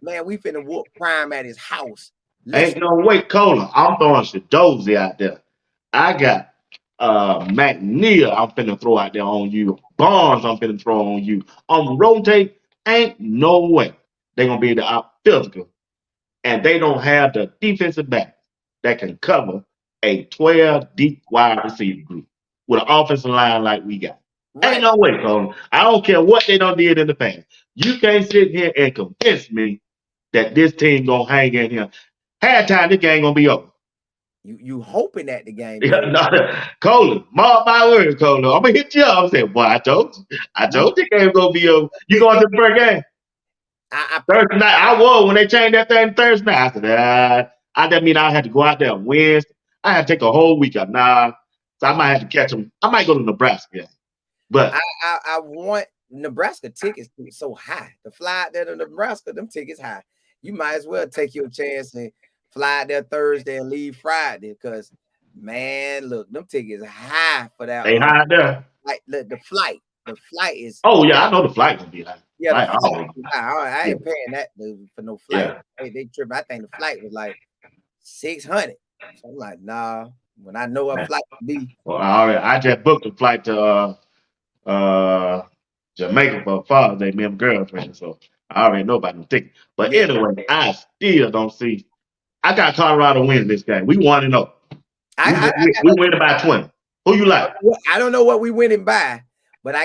"Man, we finna whoop Prime at his house." Let's. Ain't no way, Cola. I'm throwing Shadozy out there. I got McNeil I'm finna throw out there on you. Barnes I'm finna throw on you. Rotate, ain't no way they gonna be able to out physical. And they don't have the defensive back that can cover a 12 deep wide receiver group with an offensive line like we got. Ain't Right. no way, Cola. I don't care what they done did in the past. You can't sit here and convince me that this team gonna hang in here. Halftime, this game gonna be over. You hoping that the game be Yeah, over. no, Cola, mark my words, Cola. I'm gonna hit you up. I'm saying, boy, I told you. I You, told you the game gonna be over. You it, going it, to the first game? I Thursday night. I was when they changed that thing Thursday night. I said, I didn't mean I had to go out there and win. I had to take a whole week out. Nah, so I might have to catch them. I might go to Nebraska, yeah. But I want Nebraska tickets so high. To fly out there to Nebraska, them tickets high. You might as well take your chance and fly out there Thursday and leave Friday because man, look, them tickets high for that. they high there. Like the flight. The flight is Oh yeah, I know the flight gonna be high. yeah, the Flight flight always. is high. I Yeah, ain't paying that for no flight. yeah. They trip. I think the flight was like 600. So I'm like, nah. When I know a Man. flight to be, Well, I just booked a flight to uh Jamaica for Father's Day, me and my girlfriend. So I already know about the ticket. But yeah. anyway, I still don't see. I got Colorado winning this game. We 1-0. I, We I, we, I we win by 20. Who you like? I don't know what we winning by, but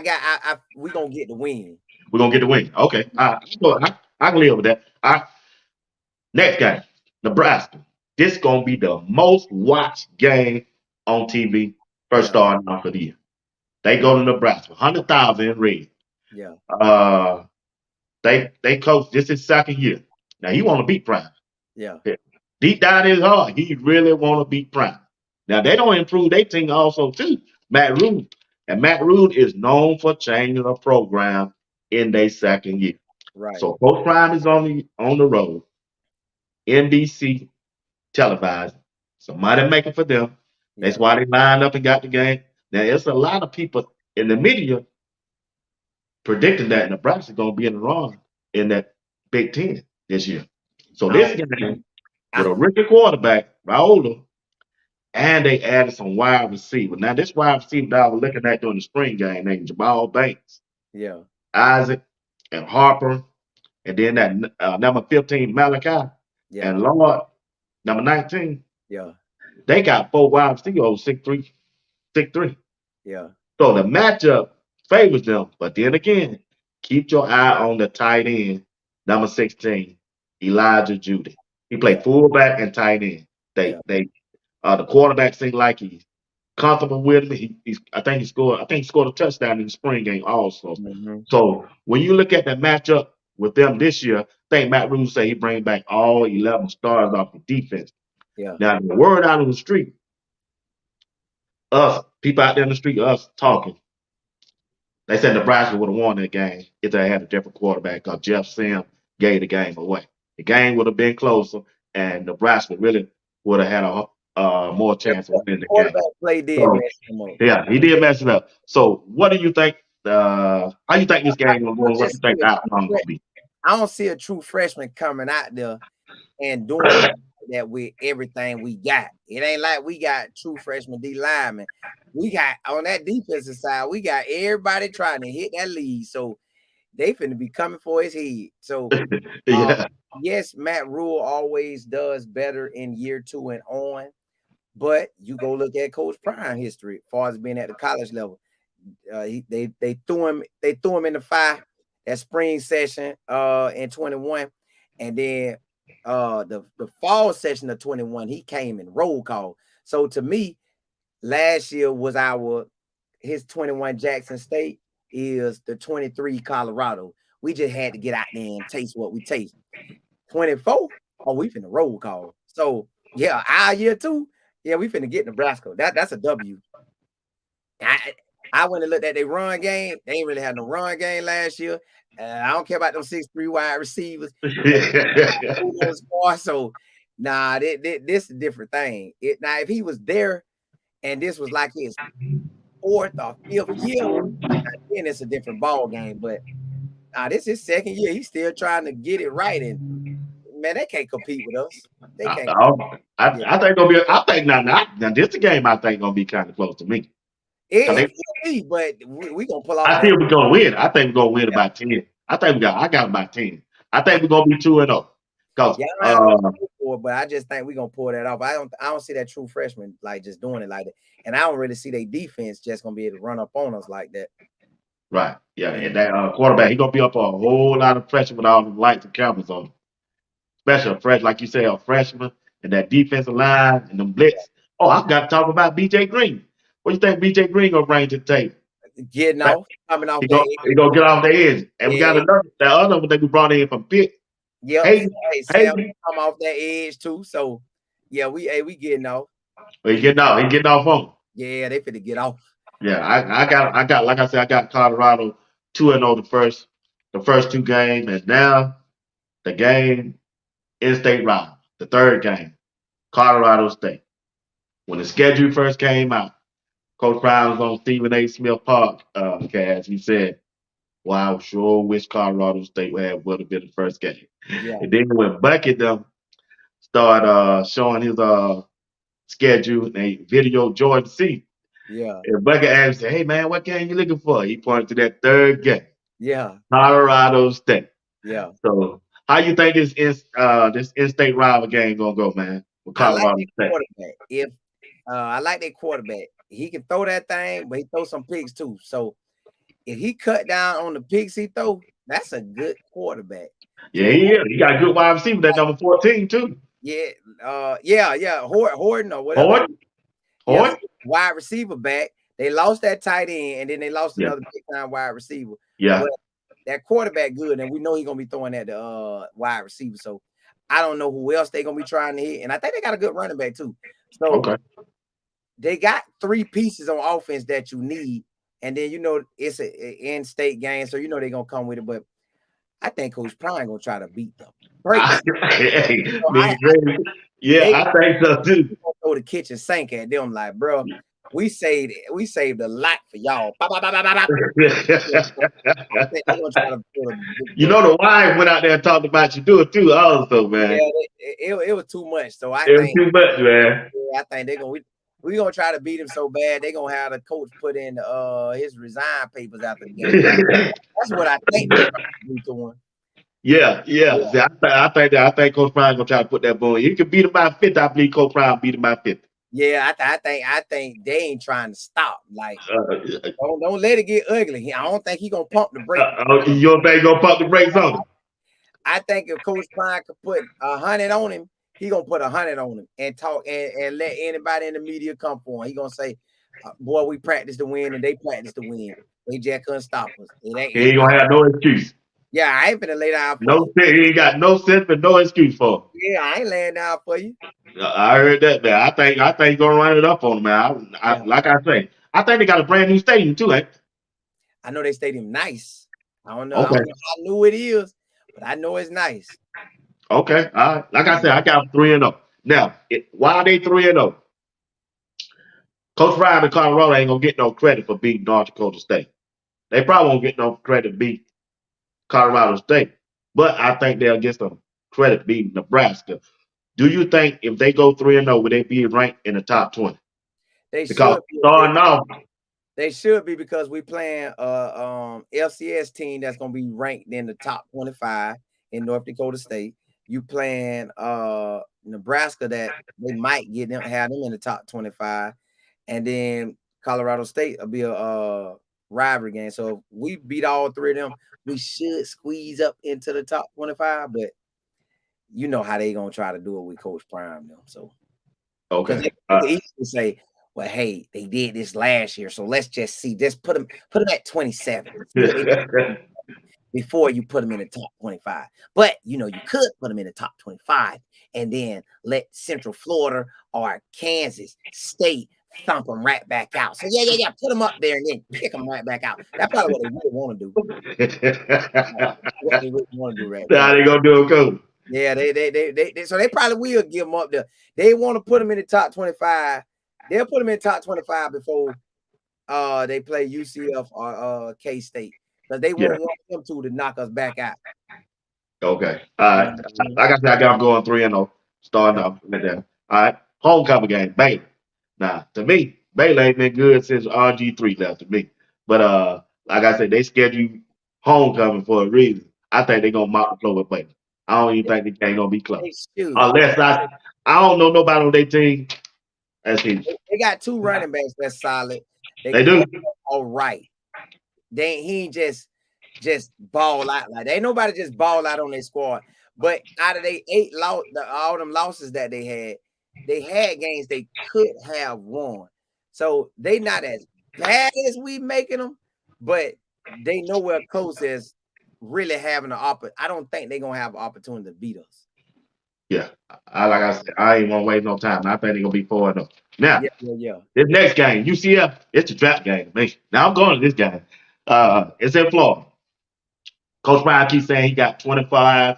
we gonna get the win. We're gonna get the win. Okay. I can live with that. Next game, Nebraska. This gonna be the most watched game on TV first Yeah, starting off of the year. They go to Nebraska, 100,000 in red. yeah, Uh, they coach. This is second year. Now he want to beat Prime. yeah, Deep down in his heart, he really want to beat Prime. Now they don't improve their team also too. Matt Rule, and Matt Rule is known for changing a program in their second year. right. So Coach Prime is on the road. NBC televised. So money making for them. That's Yeah, why they lined up and got the game. Now it's a lot of people in the media predicting that Nebraska gonna be in the run in that Big Ten this year. So I this don't, game with I, a rookie quarterback, Raiola, and they added some wide receiver. Now this wide receiver that I was looking at during the spring game named Jamal Banks, yeah, Isaac, and Harper, and then that number 15 Malachi, yeah, and Lord number 19. yeah, They got four wide receivers, 6'3", 6'3". yeah, So the matchup favors them. But then again, keep your eye on the tight end, number 16, Elijah Judy. He yeah, played fullback and tight end. yeah. The quarterback seemed like he's comfortable with him. I think he scored a touchdown in the spring game also. Hmm. So when you look at the matchup with them this year, I think Matt Rule said he bring back all 11 stars off the defense. Yeah, Now the word out on the street, us people out there in the street, us talking. They said Nebraska would have won that game if they had a different quarterback because Jeff Sim gave the game away. The game would have been closer, and Nebraska really would have had a more yeah. chance of winning the game. Quarterback play did So, mess him up. yeah, he did mess it up. So, what do you think? How you think this game will go? I And what you just think see the outcome gonna be? I don't see a true freshman coming out there and doing that with everything we got. It ain't like we got true freshman D linemen. We got on that defensive side, we got everybody trying to hit that lead. So they finna be coming for his head. So Yeah, yes, Matt Rule always does better in year 2 and on, but you go look at Coach Prime history as far as being at the college level. They threw him in the fire that spring session in 21, and then the fall session of 21 he came in roll call. So to me, last year was his 21 Jackson State is the 23 Colorado. We just had to get out there and taste what we taste. 24, oh, we finna roll call. So yeah, our year 2, yeah, we finna get Nebraska. That's a W. I went and looked at their run game. They ain't really had no run game last year. I don't care about those 6'3" wide receivers. So nah, this is a different thing. Now if he was there and this was like his 4th or 5th year, then it's a different ball game. But this is his 2nd year. He's still trying to get it right, and man, they can't compete with us. They I, can't. Yeah, I think gonna be. I think now this the game. I think gonna be kind of close to me. 'Cause it they, could be, but we gonna pull off I that. feel we're gonna win. I think we're gonna win Yeah, about 10. I got about 10. I think we're gonna be 2-0. Cause yeah, I don't have no hope for it, but I just think we're gonna pull that off. I don't see that true freshman like just doing it like that, and I don't really see their defense just gonna be able to run up on us like that. right, yeah, Yeah, and that quarterback, he gonna be up for a whole lot of pressure with all the lights and cameras on him. Especially a fresh, like you say, a freshman and that defensive line and them blitz. Oh, I've got to talk about BJ Green. What do you think BJ Green gonna bring to the table? getting Right? off, coming off He that gonna he gonna get off the edge. And we got edge. another that other one that we brought in from Pitt. Yep. Hayden, Hey, Sam Hayden. come off that edge too. So Yeah, we getting off. But he getting off. He getting off on. Yeah, they finna get off. Yeah, I got like I said, I got Colorado 2-0 the first two games, and now the game in-state rival, the third game, Colorado State. When the schedule first came out, Coach Brown was on Stephen A. Smith Park cast. He said, "Well, I sure wish Colorado State would have been the first game." Yeah, And then when Bucket them started showing his schedule, they video Jordan C. yeah, And Bucket asked, "Hey man, what game you looking for?" He pointed to that third game, yeah, Colorado State. yeah. So, how you think this in-state rival game gonna go, man? With I like Colorado that State. quarterback. If I like that quarterback, he can throw that thing, but he throw some picks too. So if he cut down on the picks he throw, that's a good quarterback. Yeah, So he is. He got a good wide receiver. That number 14 too. yeah, yeah, Horton or whatever. Hard, Yeah, hard. wide receiver back. They lost that tight end, and then they lost Yeah, another big time wide receiver. yeah. But that quarterback good, and we know he's gonna be throwing at the wide receiver. So I don't know who else they're gonna be trying to hit. And I think they got a good running back too. So Okay. they got three pieces on offense that you need. And then it's an in-state game, so they're gonna come with it. But I think Coach Prime gonna try to beat the brakes. Hey, So nigga, crazy. Yeah, they I think so too. gonna throw the kitchen sink at them, like, bro, we saved a lot for y'all. Bop, bop, bop, bop, bop. I think they're gonna try to put a big You break. know the wife went out there and talked about you do it too, also, man. Yeah, it was too much. So I It was think too much, man. they're gonna we gonna try to beat him so bad they're gonna have the coach put in his resign papers after the game. That's what I think they're trying to do to him. Yeah, yeah. Yeah, See, I think Coach Prime gonna try to put that boy. He could beat him by 50. I believe Coach Prime beat him by 50. yeah. I think they ain't trying to stop. Like, Uh, don't let it get ugly. I don't think he gonna pump the brake. you don't think he gonna pump the brakes on him? I think if Coach Prime could put 100 on him, he gonna put 100 on him and talk and let anybody in the media come for him. He gonna say, "Boy, we practiced to win and they practiced to win. They just couldn't stop us. It ain't. He ain't gonna have no excuse. Yeah, I ain't finna lay down for No, you. he ain't got no sense and no excuse for Yeah, I ain't laying down for you. him. I heard that, man. I think he's gonna run it up on him, man. Yeah, Like I say, I think they got a brand new stadium too, ain't I know they stadium nice. I don't know. they? I Okay, don't know how new it is, but I know it's nice. okay. All right. Like I said, I got 3-0. Now, why they 3-0? Coach Ryan and Colorado ain't gonna get no credit for beating North Dakota State. They probably won't get no credit beating Colorado State, but I think they'll get some credit beating Nebraska. Do you think if they go 3-0, will they be ranked in the top 20? They Because should be. starting off, They should be because we playing FCS team that's gonna be ranked in the top 25 in North Dakota State. You playing Nebraska that they might have them in the top 25, and then Colorado State will be a rivalry game. So if we beat all three of them, we should squeeze up into the top 25. But you know how they gonna try to do it with Coach Prime them. So because okay. they can easily say, well, hey, they did this last year, so let's just see. Just put them at 27. See what they do before you put them in the top 25. But you could put them in the top 25 and then let Central Florida or Kansas State thump them right back out. So yeah, put them up there and then kick them right back out. That's probably what they really want to do. What they really want to do right How there. they gonna do it, coach? Yeah, so they probably will give them up there. They want to put them in the top 25. They'll put them in the top 25 before they play UCF or K State because they Yeah. won't want them to knock us back out. Okay. All right. Mhm. Like I said, I got them going 3-0, starting Yeah, off right there. All right. Homecoming game, Baylor. Now, to me, Baylor ain't been good since RG3 left to me. But like I said, they scheduled homecoming for a reason. I think they're gonna mop the floor with Baylor. I don't even think the game gonna be close. they should. Unless I don't know nobody on their team. That's it. They got two running backs that's solid. They They do. quarterback all right. He ain't just ball out like that. Ain't nobody just ball out on their squad. But out of they all them losses that they had games they could have won. So they not as bad as we making them, but they nowhere close as really having an opportunity. I don't think they're gonna have an opportunity to beat us. Yeah. Like I said, I ain't gonna waste no time. I think they're gonna be 4-0. Now, Yeah, yeah, yeah, this next game, UCF, it's a trap game to me. Now I'm going to this game. It's in Florida. Coach Ryan keeps saying he got 25,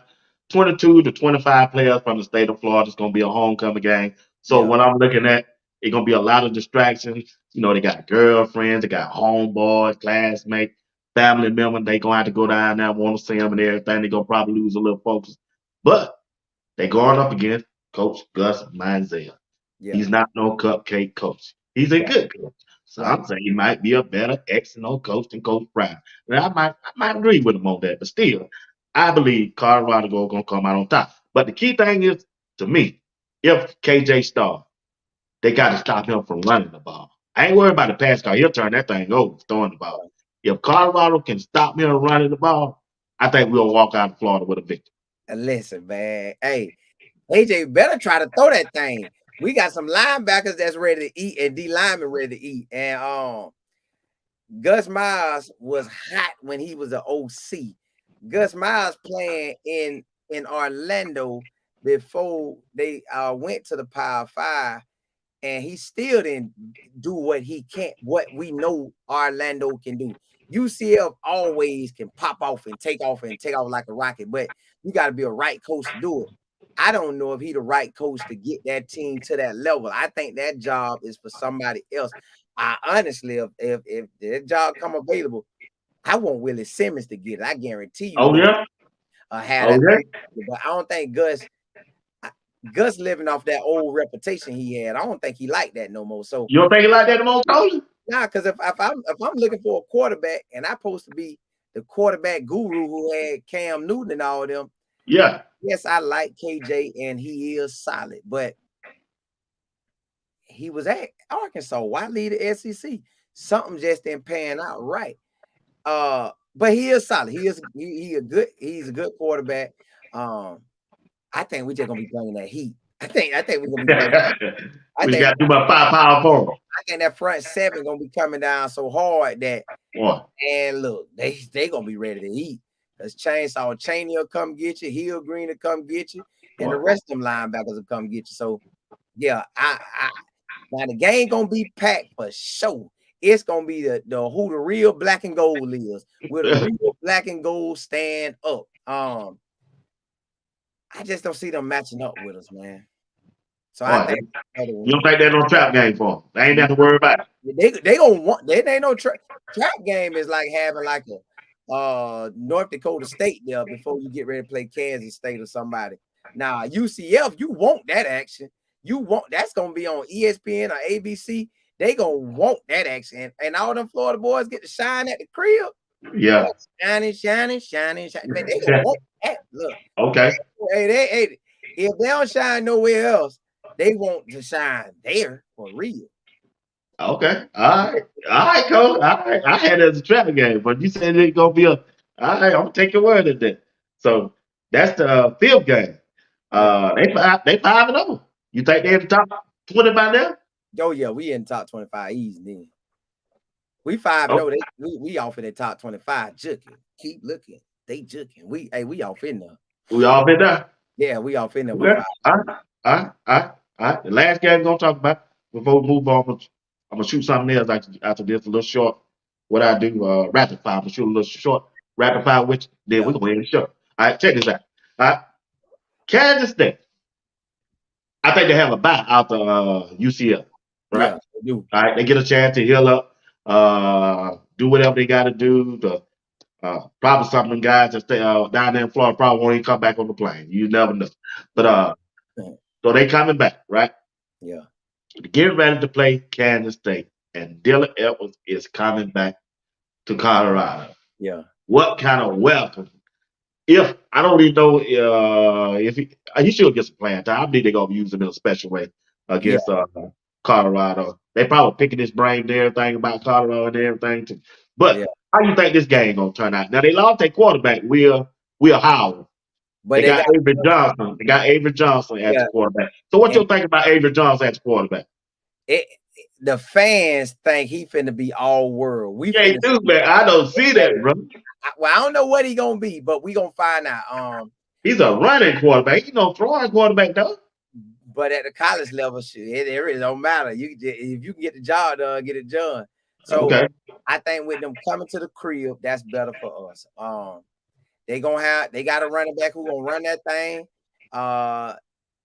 22 to 25 players from the state of Florida. It's going to be a homecoming game. So yeah, what I'm looking at, it's going to be a lot of distractions. You know, they got girlfriends, they got homeboys, classmates, family members. They going to have to go down there, want to see them and everything. They're going to probably lose a little focus. But they going up against Coach Gus Manziel. yeah, He's not no cupcake coach. He's a right, good coach. right. Some say he might be a better X and O coach than Coach Brown. And I might agree with him on that. But still, I believe Colorado gonna come out on top. But the key thing is, to me, if KJ Starr, they got to stop him from running the ball. I ain't worried about the pass call. He'll turn that thing over, throwing the ball. If Colorado can stop him running the ball, I think we'll walk out of Florida with a victory. Listen, man. Hey, AJ better try to throw that thing. We got some linebackers that's ready to eat and D linemen ready to eat. And Gus Miles was hot when he was an OC. Gus Miles playing in Orlando before they went to the Power Five, and he still didn't do what we know Orlando can do. UCF always can pop off and take off like a rocket, but you got to be a right coach to do it. I don't know if he the right coach to get that team to that level. I think that job is for somebody else. I honestly, if that job come available, I want Willie Simmons to get it. I guarantee you, Oh Willie yeah, have oh that yeah. thing. But I don't think Gus living off that old reputation he had. I don't think he like that no more. So You don't think it like that, the most coaches? nah, because if I'm looking for a quarterback and I'm supposed to be the quarterback guru who had Cam Newton and all them, Yeah. yes, I like KJ and he is solid, but he was at Arkansas. Why leave the SEC? Something just didn't pan out right. But he is solid. He's a good quarterback. Um, I think we're just gonna be bringing that heat. I think we're gonna be bringing. I We think got too much firepower for them. I think that front seven gonna be coming down so hard that Boy. and look, they gonna be ready to eat. Cause Chainsaw Cheney will come get you, Hill Green will come get you, and the Boy. rest of them linebackers will come get you. So yeah, I now the game gonna be packed for sure. It's gonna be the who the real black and gold is. Will the real black and gold stand up? I just don't see them matching up with us, man. So I Boy, think another you don't win. think there's no trap game for them? They ain't Nah, nothing to worry about. they gonna want they ain't no trap game is like having like a North Dakota State there before you get ready to play Kansas State or somebody. Now UCF, you want that action. You want that's gonna be on ESPN or ABC. They gonna want that action, and all them Florida boys get to shine at the crib. Yeah. Boy, shining, shining, shining, shining. Man, they gonna want that. Look, Okay. hey, if they don't shine nowhere else, they want to shine there for real. Okay. All right. All right, coach. All right. I had it as a trap game, but you said it's gonna be a. All right. I'm gonna take your word at that. So that's the field game. Yeah. They 5-0. You think they're the top 20 by now? Oh yeah, we in top 25 easy then. We 5-0. Okay. We off in the top 25. Juking. Keep looking. They juking. We off in there. We all been there. Yeah, we off in there with Okay. 5. All right. All right. All right. All right. The last game we're gonna talk about before we move on. I'm gonna shoot something else after this, a little short. What I do, rapid fire. I'm gonna shoot a little short rapid fire, which then Yeah, we're gonna end the show. All right, check this out. All right. Kansas State. I think they have a bye out the UCL, right? yeah, they do. All right, they get a chance to heal up, do whatever they got to do. Probably some of them guys that stay down there in Florida probably won't even come back on the plane. You never know. But Right. so they coming back, right? Yeah, Get ready to play Kansas State, and Dylan Edwards is coming back to Colorado. yeah, What kind of welcome? If I don't even know if he should get some playing time. I believe they're gonna use him in a special way yeah, against Colorado. They probably picking his brain and everything about Colorado and everything too. yeah. But how you think this game gonna turn out? Now they lost their quarterback, Will Howard. But They they got got Avery Johnson. They got Avery Johnson as the yeah, quarterback. So what and you think about Avery Johnson as the quarterback? it, the fans think he finna be all world. We Yeah, he finna do, see. man. I don't see Hey, that, bro. well, I don't know what he gonna be, but we gonna find out. He's a running quarterback. He no throwing quarterback though. But at the college level, shit, it really don't matter. If you can get the job done, get it done. So Okay. I think with them coming to the crib, that's better for us. They got a running back who gonna run that thing.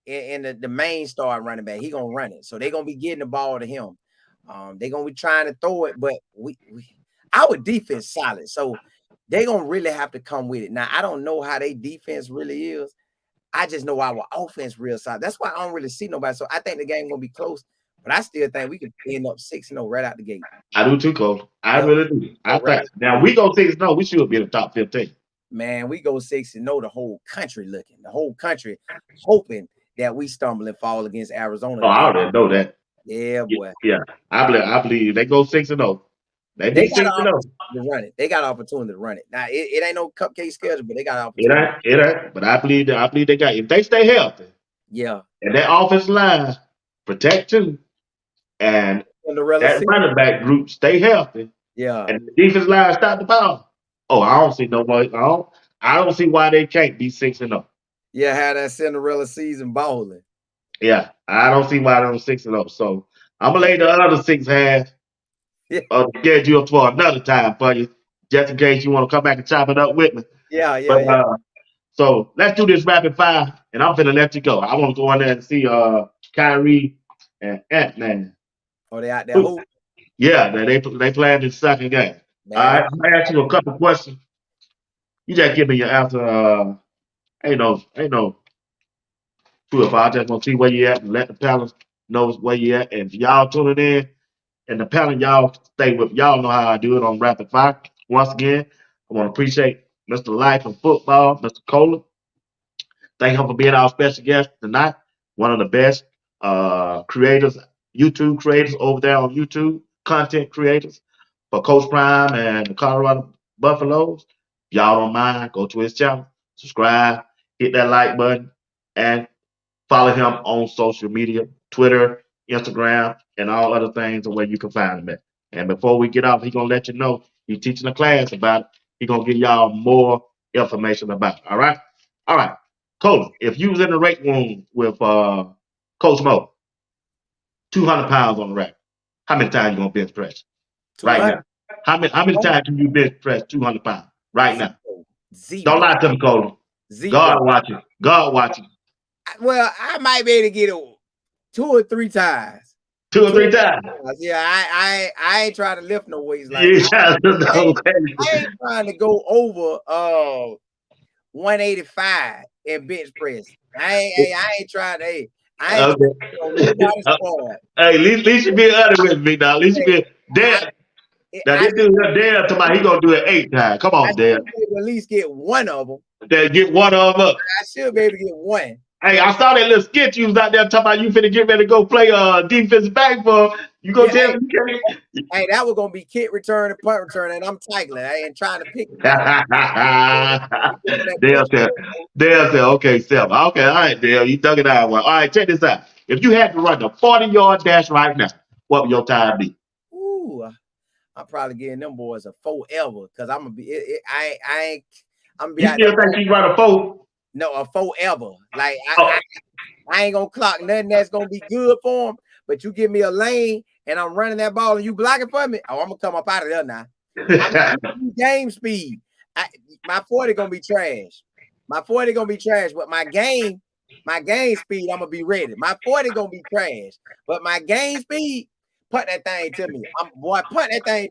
And the main star running back, he gonna run it. So they gonna be getting the ball to him. They gonna be trying to throw it, but our defense solid. So they gonna really have to come with it. Now I don't know how they defense really is. I just know our offense real solid. That's why I don't really see nobody. So I think the game gonna be close, but I still think we could end up 6-0 right out the gate. I do too, Cole. I Yep. really do. I Right. think now we go 6-0. We should be in the top 15. Man, we go 6-0. The whole country looking, the whole country hoping that we stumble and fall against Arizona. Oh, I already know that. Yeah, boy. Yeah, I believe they go 6-0. They They be got an 6-0. opportunity to run it. They got an opportunity to run it. Now it ain't no cupcake schedule, but they got an It opportunity. ain't, it ain't. But I believe they got if they stay healthy Yeah. and that offensive line protect too, and Cinderella that season. running back group stay healthy, Yeah. and the defense line stop the ball. Oh, I don't see nobody. I don't see why they can't be 6-0. Yeah, had that Cinderella season balling. Yeah, I don't see why they're 6-0. So I'm gonna lay the other 6 halves Yeah. of the schedule for another time for you, just in case you want to come back and chop it up with me. Yeah, But yeah. so let's do this rapid fire, and I'm finna let you go. I want to go in there and see Kyrie and Ant Man. Oh, they out there. Who? Yeah, they playing the second game. All Man, right, I'm gonna ask you a couple questions. You just give me your answer. Ain't no true if I just want to see where you at and let the panel knows where you at. And y'all tuning in, and the panel y'all stay with. Y'all know how I do it on rapid fire. Once again, I want to appreciate Mr. Life of Football, Mr. Kohler. Thank him for being our special guest tonight. One of the best creators, YouTube creators over there on YouTube, content creators for Coach Prime and the Colorado Buffaloes. If y'all don't mind, go to his channel, subscribe, hit that like button, and follow him on social media, Twitter, Instagram, and all other things where you can find him at. And before we get off, he's gonna let you know he's teaching a class about it. He's gonna give y'all more information about it. All right? All right. Coach, if you was in the weight room with Coach Mo, 200 pounds on the rack, how many times you gonna bench press? Right 200. now. How many times can you bench press 200 pounds right now? Zero. Don't lie to me, Coach. Zero. God watching. God watching. Well, I might be able to get it 2 or 3 times. 2 or 3 times. Yeah, I ain't trying to lift no weights like Yeah, I ain't trying to go over 185 in bench press. I ain't trying to. Hey, I ain't okay. on nobody's squad. Hey, at least you be honest with me now. At least you be I, Dad. Now I, this dude here, Dad, tomorrow he gonna do it 8 times. Come I on, Dad. should be able to at least get one of them. Dad, get one of them up. I should be able to get one. Hey, I saw that little skit you was out there talking about you finna get ready to go play defensive back for. You gonna Yeah, tell me you can't? hey, that was gonna be kick return and punt return, and I'm tackling. I ain't trying to pick. Dale said, Dale said, okay, Seth. Okay, all right, Dale. You dug it out well. All right, check this out. If you had to run the 40-yard dash right now, what would your time be? Ooh, I'm probably getting them boys a forever because I'm gonna be. I ain't. I'm gonna be You out still think there. you can run a 4? No, a forever. Like Oh. I ain't gonna clock nothing that's gonna be good for them. But you give me a lane and I'm running that ball and you blocking for me. Oh, I'm gonna come up out of there now. I'm game speed. My 40 gonna be trash. My 40 gonna be trash, but my game speed, I'm gonna be ready. My 40 gonna be trash, but my game speed, punt that thing to me. Punt that thing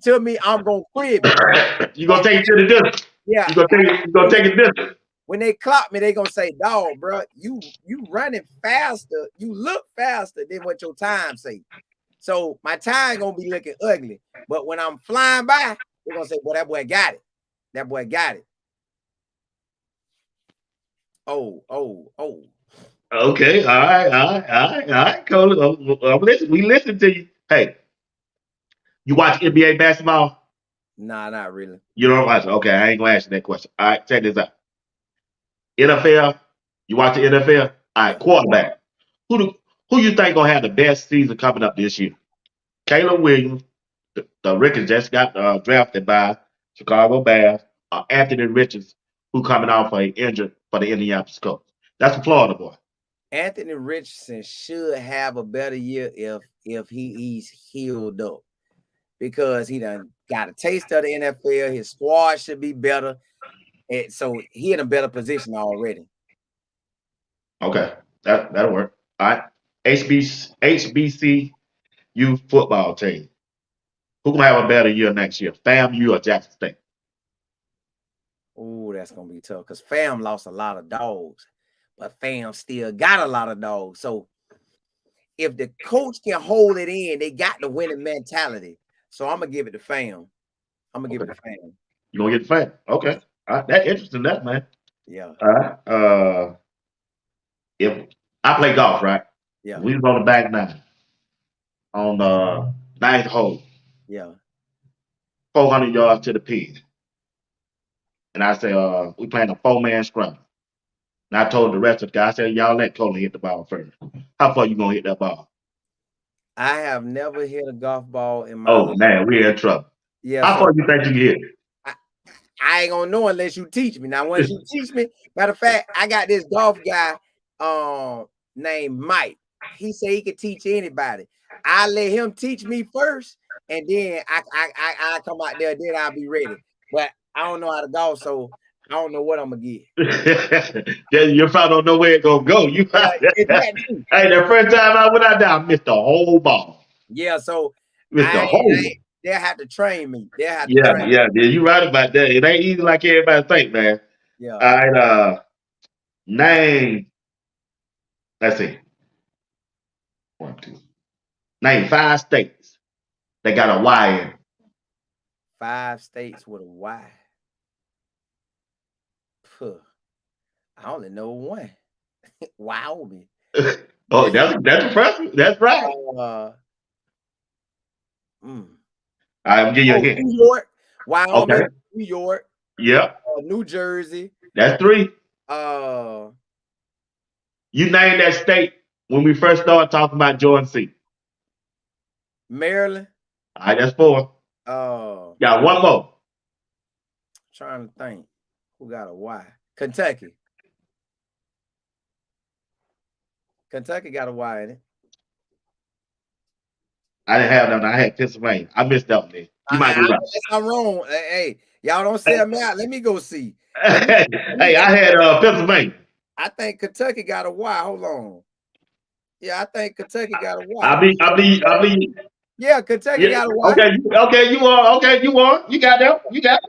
to me. I'm gonna crib it. You gonna take it to the distance. Yeah, You gonna take it distance. when they clock me, they gonna say, "Dog, bro, you running faster. You look faster than what your time say." So my time gonna be looking ugly. But when I'm flying by, they're gonna say, "Boy, that boy got it. That boy got it." Oh. Okay, all right, Cole. We listen to you. Hey, you watch NBA basketball? Nah, not really. You don't watch it. Okay, I ain't gonna ask you that question. All right, check this out. NFL, you watch the NFL? All Yeah. right, quarterback. Who you think gonna have the best season coming up this year? Caleb Williams, the Ricketts just got drafted by Chicago Bears, Anthony Richards who coming out for a injured for the Indianapolis Colts. That's the Florida boy. Anthony Richardson should have a better year if he's healed up because he done got a taste of the NFL. His squad should be better, and so he in a better position already. Okay, that'll work. All right, HBCU football team. Who gonna have a better year next year? FAMU or Jackson State? Oh, that's gonna be tough because Fam lost a lot of dogs, but Fam still got a lot of dogs. So if the coach can hold it in, they got the winning mentality. So I'm gonna give it to Fam. I'm gonna give it Okay, to Fam. you gonna get the FAM? Okay, all right, that's interesting, that man. Yeah, All right. If I play golf, right? yeah, We was on the back nine on the ninth hole, yeah. 400 yards to the pin, and I said, we playing a 4-man scrum. And I told the rest of the guys, I said, y'all let Colin hit the ball first. How far you gonna hit that ball? I have never hit a golf ball in my Oh life. man, we're in trouble. Yeah, How far so you think you can hit? I, I ain't gonna know unless you teach me. Now, once you teach me, matter of fact, I got this golf guy named Mike. He said he could teach anybody. I let him teach me first, and then I come out there, then I'll be ready. But I don't know how to golf, so I don't know what I'm gonna get. Yeah, you probably don't know where it gonna go. You Yeah, hey, it's that too. the first time I went out there, I missed the whole ball. Yeah, so Missed the whole ball. they'll have to train me. They'll have to Yeah, train. yeah, you right about that. It ain't easy like everybody think, man. Yeah. All right, name. Let's see. One, two. Name 5 states that got a Y in 5 states with a Y. Puh. I only know one. Wyoming. it. Oh, that's impressive. That's right. Uh, mm. I'm giving you a hint. New York, Wyoming, Okay. New York, Yep. New Jersey, That's 3. uh, You named that state when we first started talking about Jordan C. Maryland. All right, that's 4. Uh, Got one more. trying to think who got a Y. Kentucky. Kentucky got a Y in it. I didn't have that one. I had Pennsylvania. I missed that one. There. You might be right. Unless I'm wrong. Hey, y'all don't Hey, sell me out. Let me go see. Let me, hey, I had Pennsylvania. I think Kentucky got a Y. Hold on. Yeah, I think Kentucky got a Y. I be. Yeah, Kentucky Yeah. got a Y. Okay, you are. Okay, you are. You got that. You got.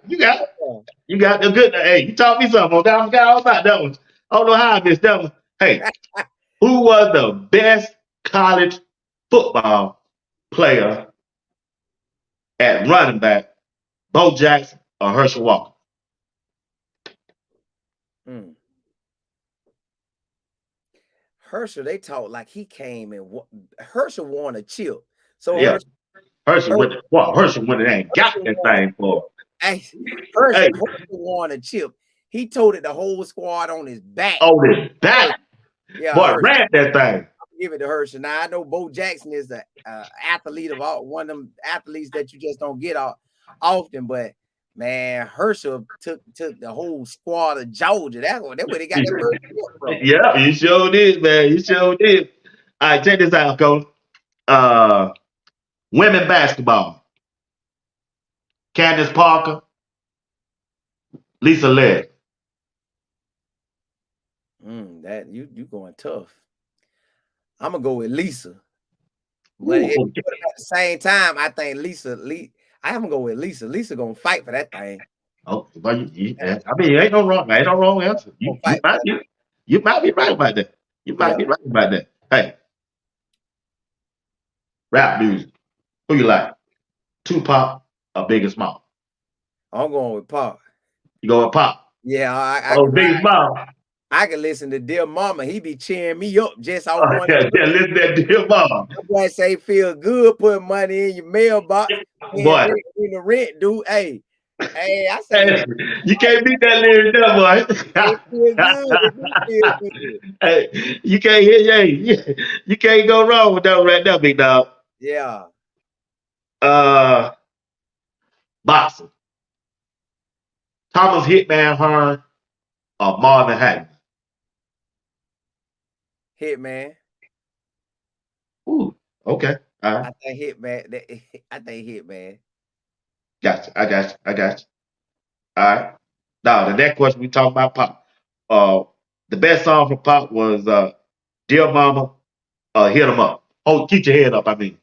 You got the good. Hey, you taught me something. Okay, I forgot all about that one. I don't know how I missed that one. Hey, who was the best college football player at running back? Bo Jackson or Herschel Walker? Mm. Herschel, they talk like he came and Herschel won a chip. So Yeah, Herschel Herschel, with it. Well, Herschel with it ain't got Herschel that won thing for. hey, Hey, Herschel won a chip. He toted the whole squad on his back. on his Herschel, back, yeah, boy, Herschel. ran that thing. Give it to Herschel. Now I know Bo Jackson is the athlete of all one of them athletes that you just don't get often, but man, Herschel took the whole squad of Georgia. That's where they got their first chip from. Yeah, he sure did, man. He sure did. All right, check this out, Coach. Uh, women basketball. Candace Parker, Lisa Led. That you going tough. I'm gonna go with Lisa. But Ooh, at okay. the same time, I think I am gonna go with Lisa. Lisa gonna fight for that thing. Oh, but I mean, ain't no wrong, ain't no wrong answer. Gonna fight for that. You might be right about that. You Yeah, might be right about that. Hey, rap music. Who you like? Tupac or Biggie Small? I'm going with Pop. You go with Pop. Yeah, I Oh, can ride. Biggie Small. I can listen to Dear Mama. He be cheering me up just off Oh, one. yeah, listen to that deal, Mom. That boy say feel good putting money in your mailbox, paying Boy, the rent, dude. Hey, I say hey, you can't beat that lyric there, it feel boy. good. It do feel good. Hey, you can't hear, hey, you can't go wrong with that right there, big dog. Yeah. Uh, boxing. Thomas Hitman Hearn Marvin Hayes? Hitman. Ooh, okay. All right. I think Hitman. I think Hitman. Gotcha. I got you. I got you. All right. Now, the next question we talk about Pop. Uh, the best song from Pop was Dear Mama, Hit 'em Up. Oh, keep your head up, I mean.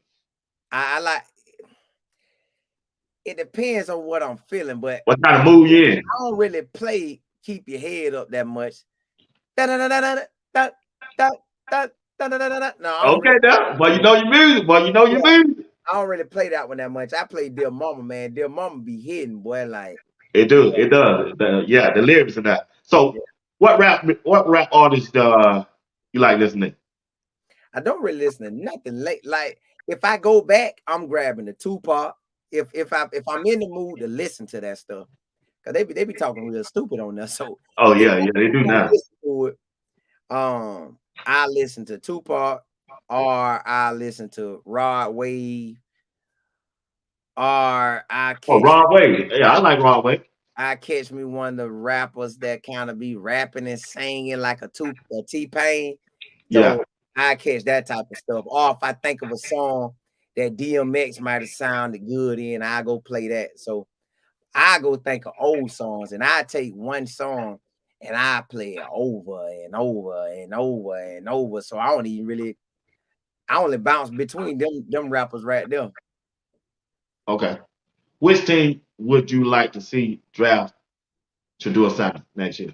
I like. It depends on what I'm feeling, but What kind of mood you in? I don't really play "Keep Your Head Up" that much. Da da da da da da da da da da da da. No, I don't really. Okay, now. Well, you know your music. Well, you know your Yeah, music. I don't really play that one that much. I play "Dear Mama," man. "Dear Mama" be hidden, boy. Like, It yeah, do. It does. Yeah, the lyrics and that. yeah. So, what rap artist you like listening? I don't really listen to nothing late. Like, if I go back, I'm grabbing the Tupac. If I'm in the mood to listen to that stuff, cause they be talking real stupid on there. So Oh if yeah, I'm yeah, they do gonna now. listen to it, I listen to Tupac, or I listen to Rod Wave, or Oh, Ron Wade. Yeah, I like Ron Wade. I catch me one of the rappers that kind of be rapping and singing like a T-Pain. Yeah. So I catch that type of stuff. Or if I think of a song that DMX might have sounded good in, I go play that. So I go think of old songs, and I take one song and I play it over and over and over and over. So I only bounce between them rappers right there. Okay. Which team would you like to see draft to do a signing next year?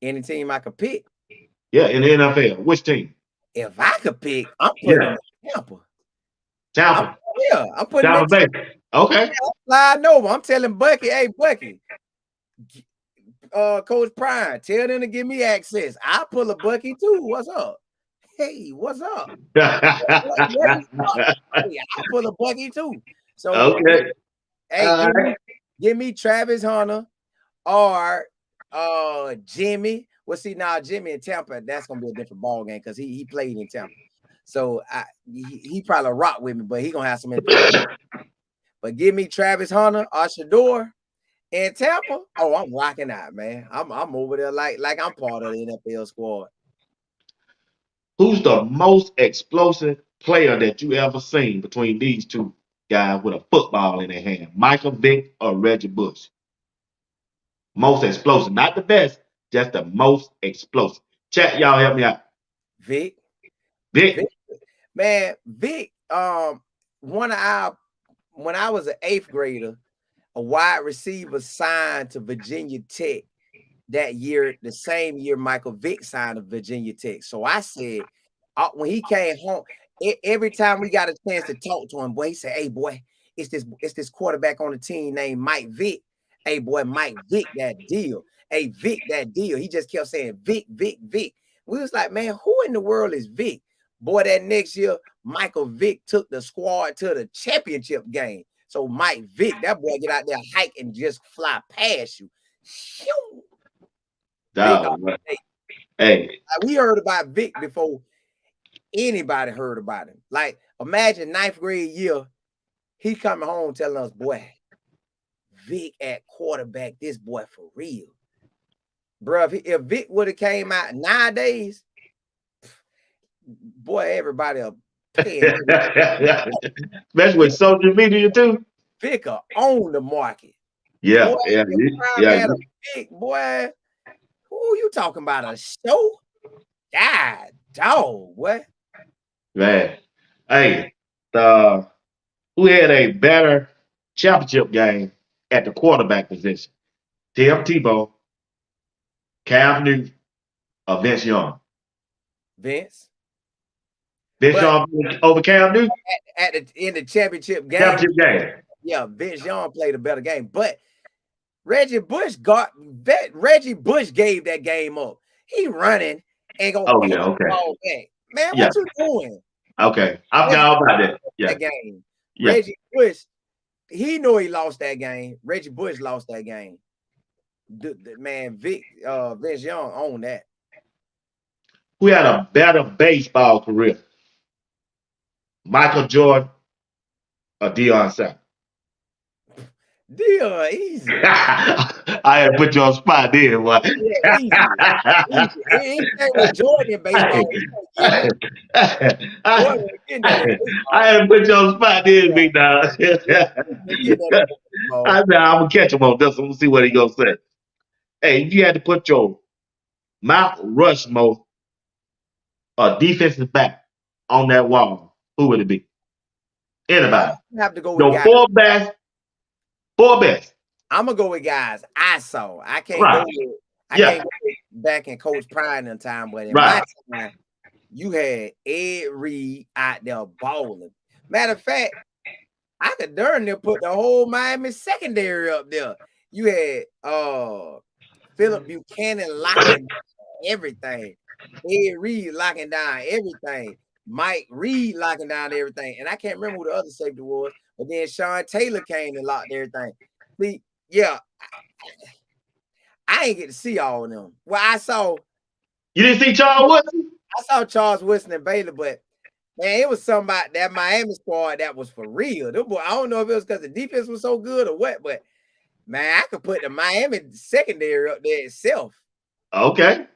Any team I could pick. Yeah, in the NFL. Which team? If I could pick, I'm putting Yeah, him in Tampa. I'm Tampa. yeah, I'm putting him in Tampa Bay. yeah, Okay. I'm sliding over. I'm telling Bucky, hey Bucky, Coach Prime, tell them to give me access. I pull a Bucky too. What's up? Hey, what's up? What is up? Hey, I pull a Bucky too. So Okay. hey, All right. give me Travis Hunter or Jimmy. Well, see now Jimmy in Tampa, that's gonna be a different ball game because he played in Tampa. So he probably rock with me, but he gonna have some independent. But give me Travis Hunter or Shador in Tampa. Oh, I'm rocking out, man. I'm over there like I'm part of the NFL squad. Who's the most explosive player that you ever seen between these two guys with a football in their hand? Michael Vick or Reggie Bush? Most explosive. Not the best, just the most explosive. Chat, y'all help me out. Vic, Vic, Vic. man, Vic. One of our when I was an eighth grader, a wide receiver signed to Virginia Tech that year, the same year Michael Vick signed to Virginia Tech. So I said, when he came home, every time we got a chance to talk to him, boy, he said, "Hey, boy, it's this quarterback on the team named Mike Vick. Hey, boy, Mike Vick, that deal. Hey, Vick, that deal." He just kept saying Vick, Vick, Vick. We was like, man, who in the world is Vick? Boy, that next year, Michael Vick took the squad to the championship game. So Mike Vick, that boy get out there, hike, and just fly past you. Vic all Dog, right. day. Hey. Like, we heard about Vic before anybody heard about him. Like, imagine ninth grade year, he coming home telling us, boy, Vic at quarterback, this boy for real. Bro, if Vic would have came out nowadays, boy, everybody will pay him. Especially with Vic, social media too. Vic will own the market. Boy, Yeah, yeah, if Prime yeah. had a Vic, boy, who you talking about? A show? God, dog, what? Man. Hey, the who had a better championship game at the quarterback position? Tim Tebow, Cam Newton, or Vince Young? Vince. Vince But Young over Cam Newton? in the championship game, Championship game. yeah, Vince Young played a better game. But Reggie Bush gave that game up. He running and gonna Oh pull yeah, the okay. ball back. Man, Yeah, what you doing? okay. I Reggie forgot all about that. Yeah, that game. yeah. Reggie Bush, he know he lost that game. Reggie Bush lost that game. Man, Vince Young owned that. Who had a better baseball career? Michael Jordan or Deion Sanders? Deion, easy. I had put you on spot there, boy. Yeah, easy. Easy. Anything with Jordan in baseball, he ain't getting that. I, Jordan ain't getting that in I baseball. had put you on spot there, big dog. Yeah, he ain't getting that in baseball. I said, I'm gonna catch him on this. We'll see what he gonna say. Hey, if you had to put your Mount Rushmore defensive back on that wall, who would it be? Man, Anybody? I'm gonna have to go with Your guys. four best. I'm gonna go with guys I saw. I can't go Right. with Yeah. back in Coach Pride in time, but in my Right. time, you had Ed Reed out there balling. Matter of fact, I could darn near put the whole Miami secondary up there. You had Philip Buchanan locking everything, Ed Reed locking down everything, Mike Reed locking down everything, and I can't remember who the other safety was, but then Sean Taylor came and locked everything. See, yeah, I ain't get to see all of them. Well, You didn't see Charles Woodson? I saw Charles Wilson and Baylor, but man, it was something about that Miami squad that was for real. Them boy, I don't know if it was because the defense was so good or what, but man, I could put the Miami secondary up there itself. Okay.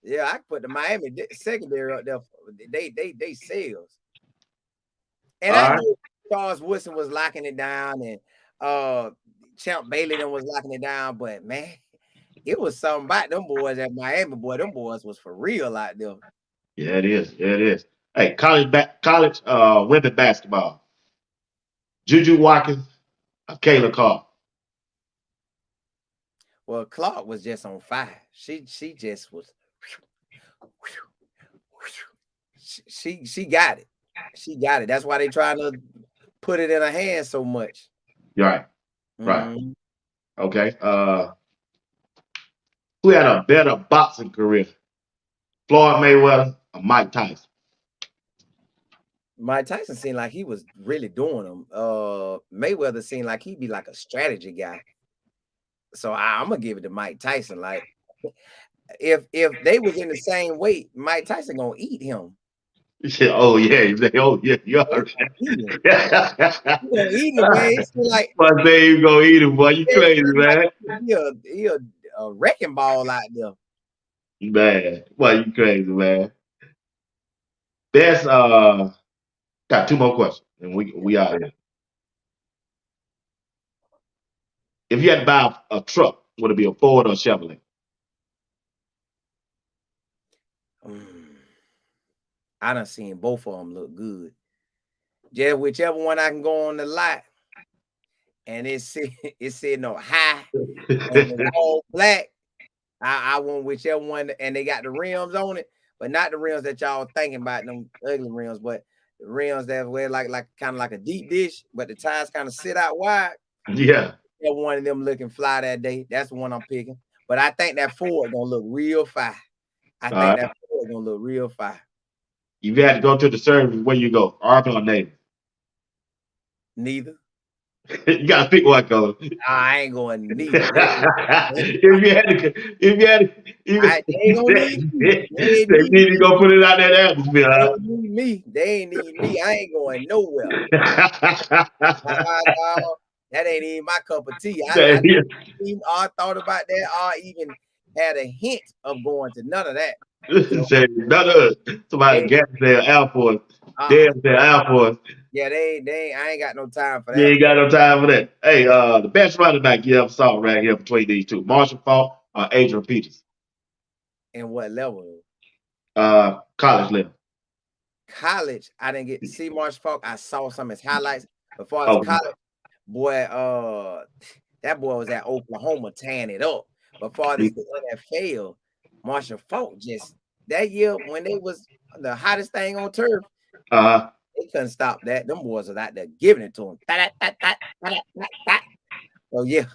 Yeah, I could put the Miami secondary up there. They sales. And I All right. knew Charles Woodson was locking it down, and Champ Bailey then was locking it down. But man, it was something about them boys at Miami. Boy, them boys was for real out there. Yeah, it is. Yeah, it is. Hey, college women basketball. Juju Watkins, Kayla Carr. Well, Clark was just on fire. She just was. She got it. She got it. That's why they trying to put it in her hands so much. Right. Right. Mm. Okay. Who had a better boxing career? Floyd Mayweather or Mike Tyson? Mike Tyson seemed like he was really doing them. Mayweather seemed like he'd be like a strategy guy. So I'm gonna give it to Mike Tyson. Like if they was in the same weight, Mike Tyson gonna eat him. Oh yeah. Oh yeah. You He already. gonna eat him. He gonna eat him, man. It's like But they ain't gonna eat him, boy. You it crazy, seemed like man. he a wrecking ball out there. Man, boy, you crazy, man. That's got two more questions, and we out here. If you had to buy a truck, would it be a Ford or a Chevrolet? I done seen both of them look good. Just whichever one I can go on the lot, and it said no high and it's all black. I want whichever one, and they got the rims on it, but not the rims that y'all thinking about, them ugly rims, but the rims that wear like kind of like a deep dish, but the tires kind of sit out wide. Yeah. Yeah, one of them looking fly that day. That's the one I'm picking. But I think that Ford gonna look real fire. I All think right. that Ford gonna look real fire. If you had to go to the service, where you go? Army or Navy? Neither. You gotta pick one color. I ain't going neither. If you had to, if you had, to, They ain't gonna need me. They ain't they need need to me. go put it out that atmosphere. They Huh? ain't need me. They ain't need me. I ain't going nowhere. Dawg, that ain't even my cup of tea. I even thought about that or even had a hint of going to none of that. So Say none of us. Somebody they gas their Air Force. uh-uh. Damn their Air Force. Yeah, they ain't, I ain't got no time for You that. ain't got no time for that. Hey, the best running back you ever saw right here between these two, Marshall Faulk or Adrian Peters, And what level? college level. College, I didn't get to see Marsh Falk. I saw some of his highlights. But far as Oh, college, boy, that boy was at Oklahoma tearing it up. But far as the NFL, Marshall Falk just that year when they was the hottest thing on turf, uh, they couldn't stop that. Them boys was out there giving it to him. So yeah,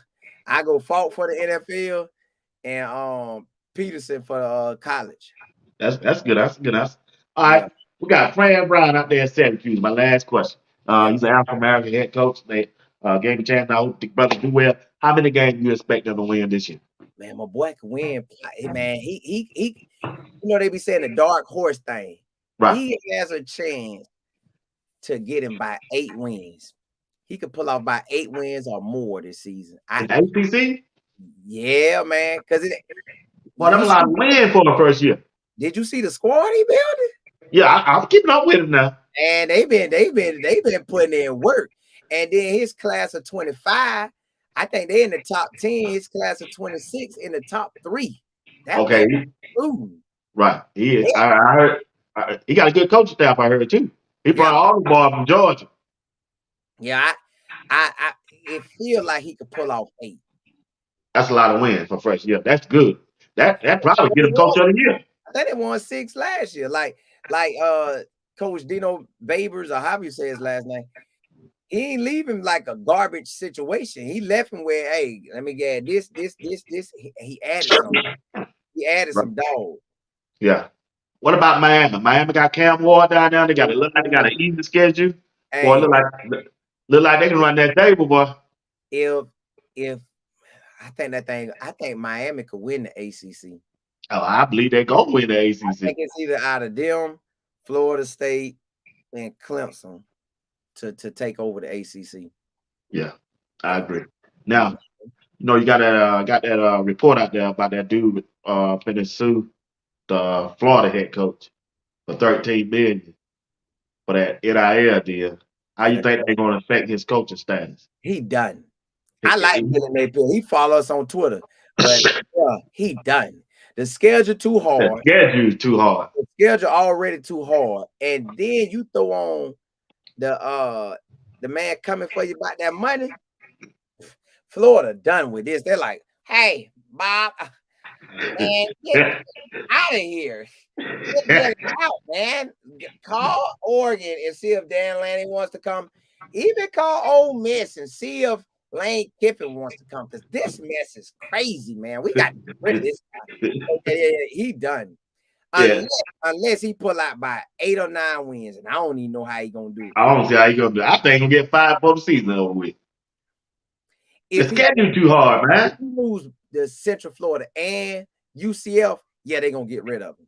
I go Falk for the NFL and Peterson for college. that's good. That's good. That's all Yeah, right. We got Fran Brown out there in Syracuse. My last question. yeah. He's an African American head coach. They gave a chance. I hope the brothers do well. How many games do you expect them to win this year? Man, my boy can win. Man, he you know, they be saying the dark horse thing. Right. He has a chance to get him by 8 wins. he could pull off by 8 wins or more this season. In the ACC? Yeah, man. Because Well, them you a lot of see, win for the first year. did you see the squad he built? Yeah, I'm keeping up with him now. And they've been putting in work. And then his class of 25, I think they're in the top 10. His class of 26 in the top 3. That man, Okay, ooh, right. He is. yeah, I heard he got a good coaching staff. I heard too. He yeah, brought all the boys from Georgia. yeah. I it feel like he could pull off 8. That's a lot of wins for first year. That's good. That probably But get they him coach won. of the year. I think they won 6 last year. Like Coach Dino Babers, or however you say his last name. He ain't leave him like a garbage situation. He left him where, hey, let me get this. He added something. He added Right. some dog. Yeah. What about Miami? Miami got Cam Ward down there. They got look like they got Ooh, an easy schedule. Boy, hey, look like they can run that table, boy. if if I think Miami could win the ACC. Oh, I believe they gonna win the I ACC. think it's either out of them, Florida State, and Clemson to take over the ACC. Yeah, I Yeah. agree. Now, you got that report out there about that dude finna sue the Florida head coach for 13 million for that NIL deal. How you think they're gonna affect his coaching status? He done. I like The Billy Napier. He follow us on Twitter, but yeah, he done. The schedule too hard. schedule is too hard. The schedule already too hard, and then you throw on the man coming for you about that money. Florida done with this. They're like, hey, Bob, man, get out of here. Get out, man. Call Oregon and see if Dan Lanning wants to come. Even call Ole Miss and see if Lane Kiffin wants to come. Because this mess is crazy, man. We got to get rid of this guy. He done. Yeah, Unless he pull out by 8 or 9 wins. And I don't even know how he gonna do it. I don't see how he gonna do. I think he gonna get five for the season over with. The If he schedule too hard, man. lose the Central Florida and UCF, yeah, they're gonna get rid of him.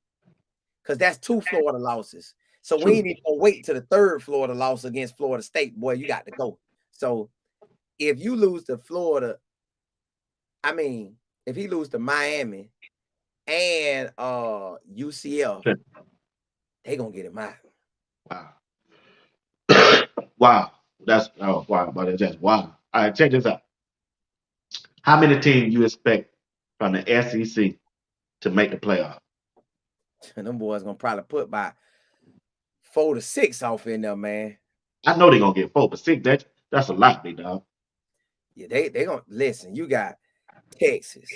Because that's 2 Florida losses. So we ain't even gonna wait to the 3rd Florida loss against Florida State. Boy, you got to go. So if you lose to Florida, I mean, if he lose to Miami and UCF, they gonna get him out. Wow. Wow. That's wow, but that's just wow. All right, check this out. How many teams you expect from the SEC to make the playoff? And them boys gonna probably put by 4 to 6 off in there, man. I know they're gonna get 4, but 6, that's a lot, big dog. Yeah, they gonna listen. You got Texas,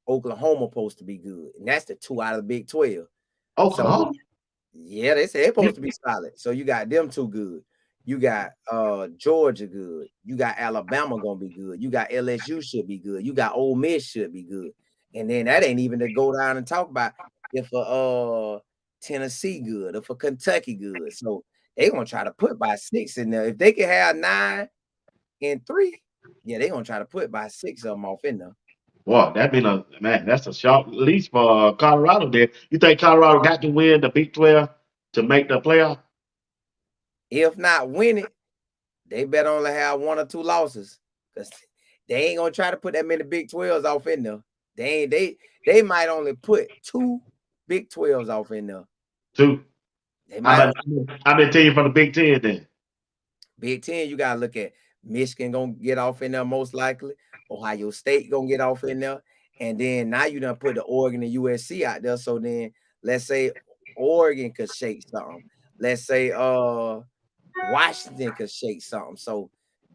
Oklahoma supposed to be good, and that's the 2 out of the Big 12. So Oklahoma. yeah, they say they're supposed to be solid. So you got them 2 good. You got Georgia good. You got Alabama gonna be good. You got LSU should be good. You got Ole Miss should be good. And then that ain't even to go down and talk about if Tennessee good, if a Kentucky good. So they gonna try to put by 6 in there. If they can have 9 and 3, yeah, they gonna try to put by 6 of them off in there. Boy, that's a sharp lease for Colorado there. You think Colorado got to win the Big 12 to make the playoff? If not win it, they better only have 1 or 2 losses. Because they ain't gonna try to put that many Big 12s off in there. They might only put 2 Big 12s off in there. 2. They How might many teams from the Big 10 then? Big 10, you gotta look at Michigan gonna get off in there most likely. Ohio State gonna get off in there. And then now you done put the Oregon and USC out there. So then let's say Oregon could shake something. Let's say Washington could shake something. So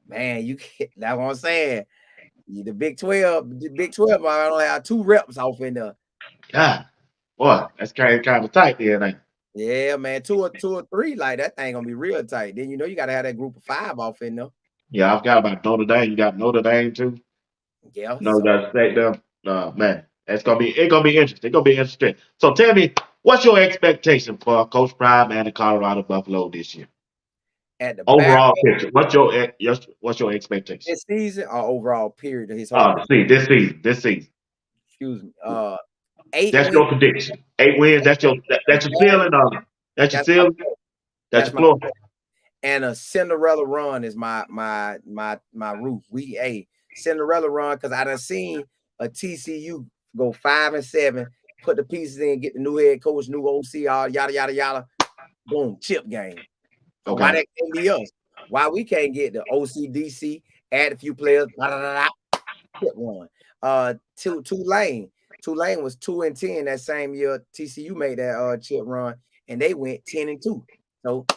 man, that's what I'm saying. The Big 12 might only have 2 reps off in there. God, boy, that's kind of tight there, ain't it? Yeah, man, two or 3, like that thing gonna be real tight. Then you gotta have that group of 5 off in there. Yeah, I forgot about Notre Dame. You got Notre Dame too. Yeah, Notre so Dame State them. Man, it's gonna be interesting. It's gonna be interesting. So tell me, what's your expectation for Coach Prime and the Colorado Buffalo this year? at the back Overall picture. What's your expectation? this season or overall period of his whole career. This season. Excuse me. 8 That's wins. your prediction. 8 wins. That's your ceiling. That's your That's my ceiling. goal. That's That's your my floor. goal. And a Cinderella run is my roof. Cinderella run, because I done seen a TCU go 5-7, put the pieces in, get the new head coach, new OC, all yada yada yada. Boom, chip game. So why that can't be us? Why we can't get the OCDC, add a few players, chip run. Tulane was 2-10 that same year. TCU made that chip run, and they went 10-2. So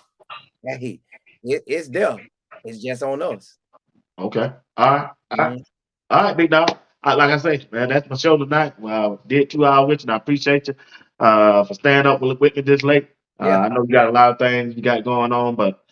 that heat. It's there. It's just on us. Okay. All right. All right, big dog. Like I say, man, that's my show tonight. Well, I did 2 hours with you, and I appreciate you for staying up with me this late. Yeah. I know you got a lot of things you got going on, but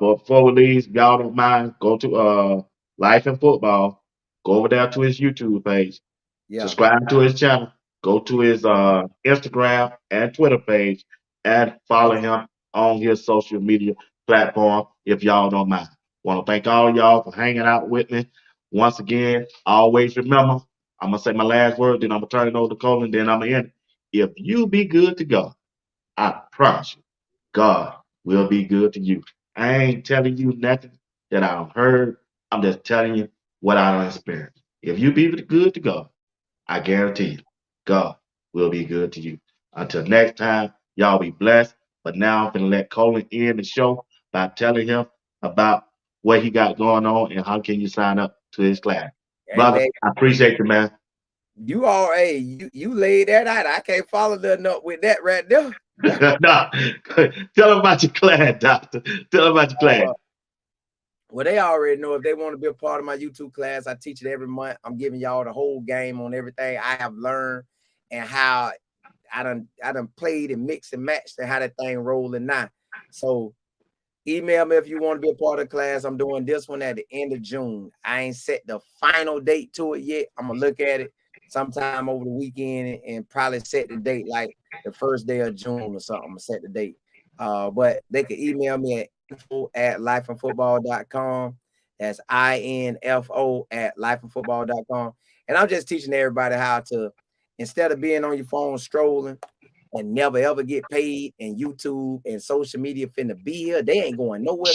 before we leave, if y'all don't mind, go to Life and Football. Go over there to his YouTube page. Yeah. Subscribe to his channel. Go to his Instagram and Twitter page and follow him on his social media platform if y'all don't mind. Want to thank all y'all for hanging out with me. Once again, always remember, I'm going to say my last word, then I'm going to turn it over to Colin, then I'm going to end it. If you be good to God, I promise you, God will be good to you. I ain't telling you nothing that I've heard. I'm just telling you what I done experienced. If you be good to God, I guarantee you, God will be good to you. Until next time, y'all be blessed. But now I'm going to let Colin end the show by telling him about what he got going on and how can you sign up to his class. Hey, Brother, man, I appreciate you, man. You laid that out. I can't follow nothing up with that right there. No, tell him about your class, doctor. Tell him about your class. Well, they already know if they want to be a part of my YouTube class. I teach it every month. I'm giving y'all the whole game on everything I have learned and how I done played and mixed and matched and how that thing rolling now. So email me if you want to be a part of the class. I'm doing this one at the end of June. I ain't set the final date to it yet. I'm gonna look at it sometime over the weekend and probably set the date like the first day of June or something. I'm gonna set the date. But they can email me at info@lifeandfootball.com. That's info@lifeandfootball.com. And I'm just teaching everybody how to, instead of being on your phone scrolling and never ever get paid, and YouTube and social media finna be here, they ain't going nowhere.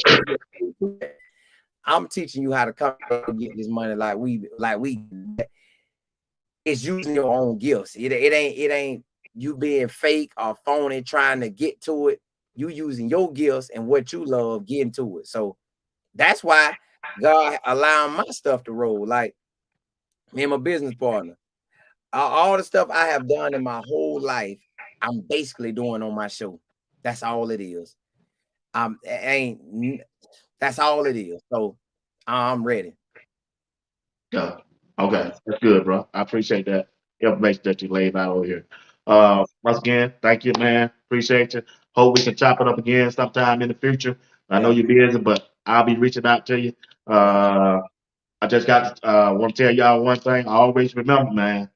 I'm teaching you how to come and get this money like we it's using your own gifts. It ain't you being fake or phony trying to get to it. You using your gifts and what you love, getting to it. So that's why God allowing my stuff to roll. Like me and my business partner, all the stuff I have done in my whole life, I'm basically doing on my show. That's all it is. That's all it is. So I'm ready. Yeah. Okay. That's good, bro. I appreciate that information that you laid out over here. Once again, thank you, man. Appreciate you. Hope we can chop it up again sometime in the future. I know you're busy, but I'll be reaching out to you. I just got want to tell y'all one thing. Always remember, man,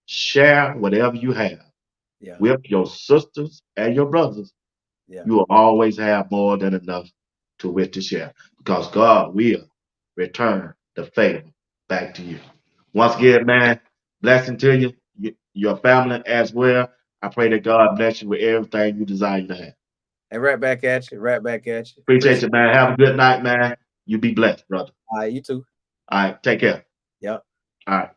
share whatever you have with your sisters and your brothers. You will always have more than enough to share because God will return the favor back to you. Once again, man, blessing to you, your family as well. I pray that God bless you with everything you desire to have. And right back at you. Right back at you. Appreciate you, man. Have a good night, man. You be blessed, brother. All right, you too. All right, take care. Yep. All right.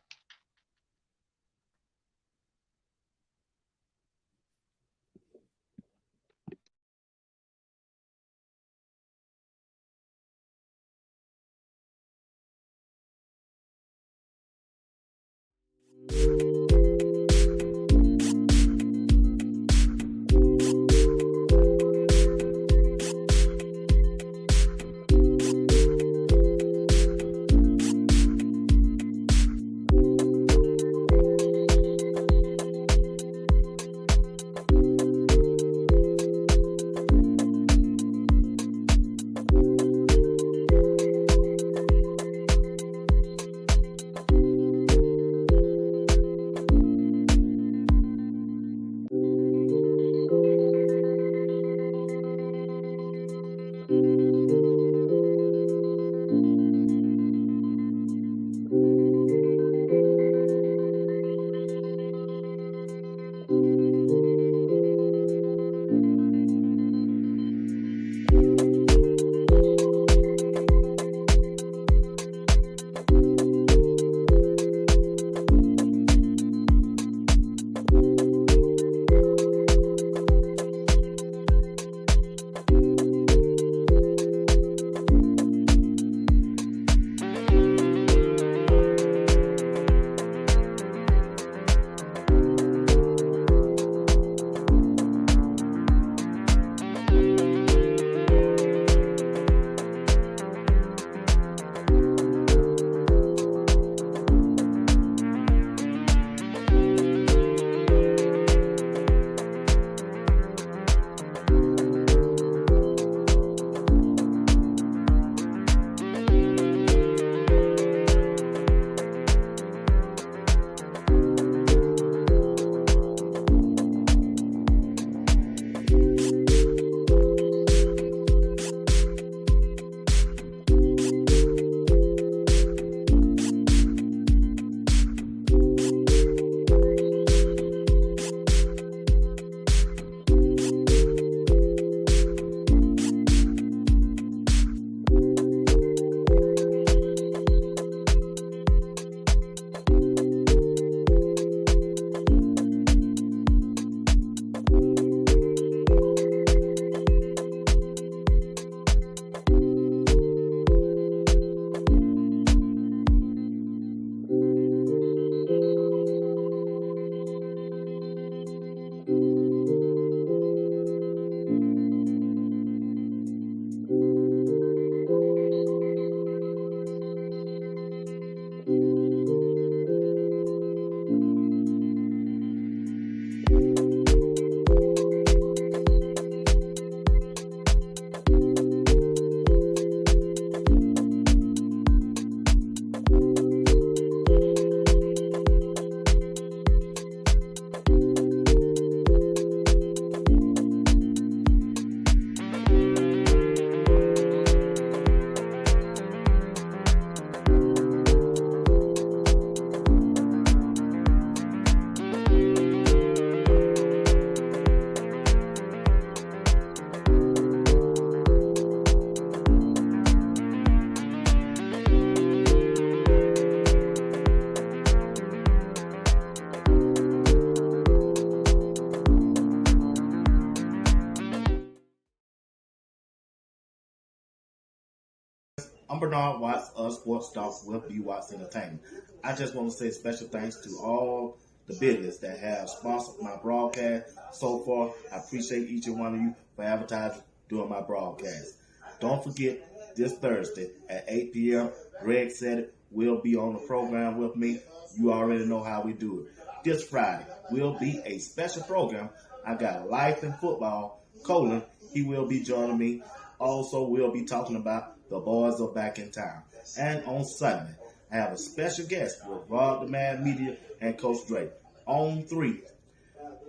I'm Bernard Watts of Sports Talk with B Watts Entertainment. I just want to say special thanks to all the business that have sponsored my broadcast so far. I appreciate each and one of you for advertising during my broadcast. Don't forget, this Thursday at 8 p.m., Greg said it, will be on the program with me. You already know how we do it. This Friday will be a special program. I got Life in Football. Colin, he will be joining me. Also, we'll be talking about the boys are back in town. And on Sunday, I have a special guest with Rob the Man Media and Coach Drake. On 3,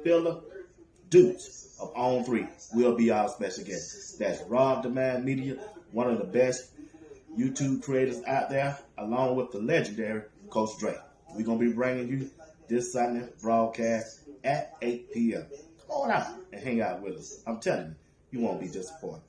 Philip Dukes of On 3 will be our special guest. That's Rob the Man Media, one of the best YouTube creators out there, along with the legendary Coach Drake. We're going to be bringing you this Sunday broadcast at 8 p.m. Come on out and hang out with us. I'm telling you, you won't be disappointed.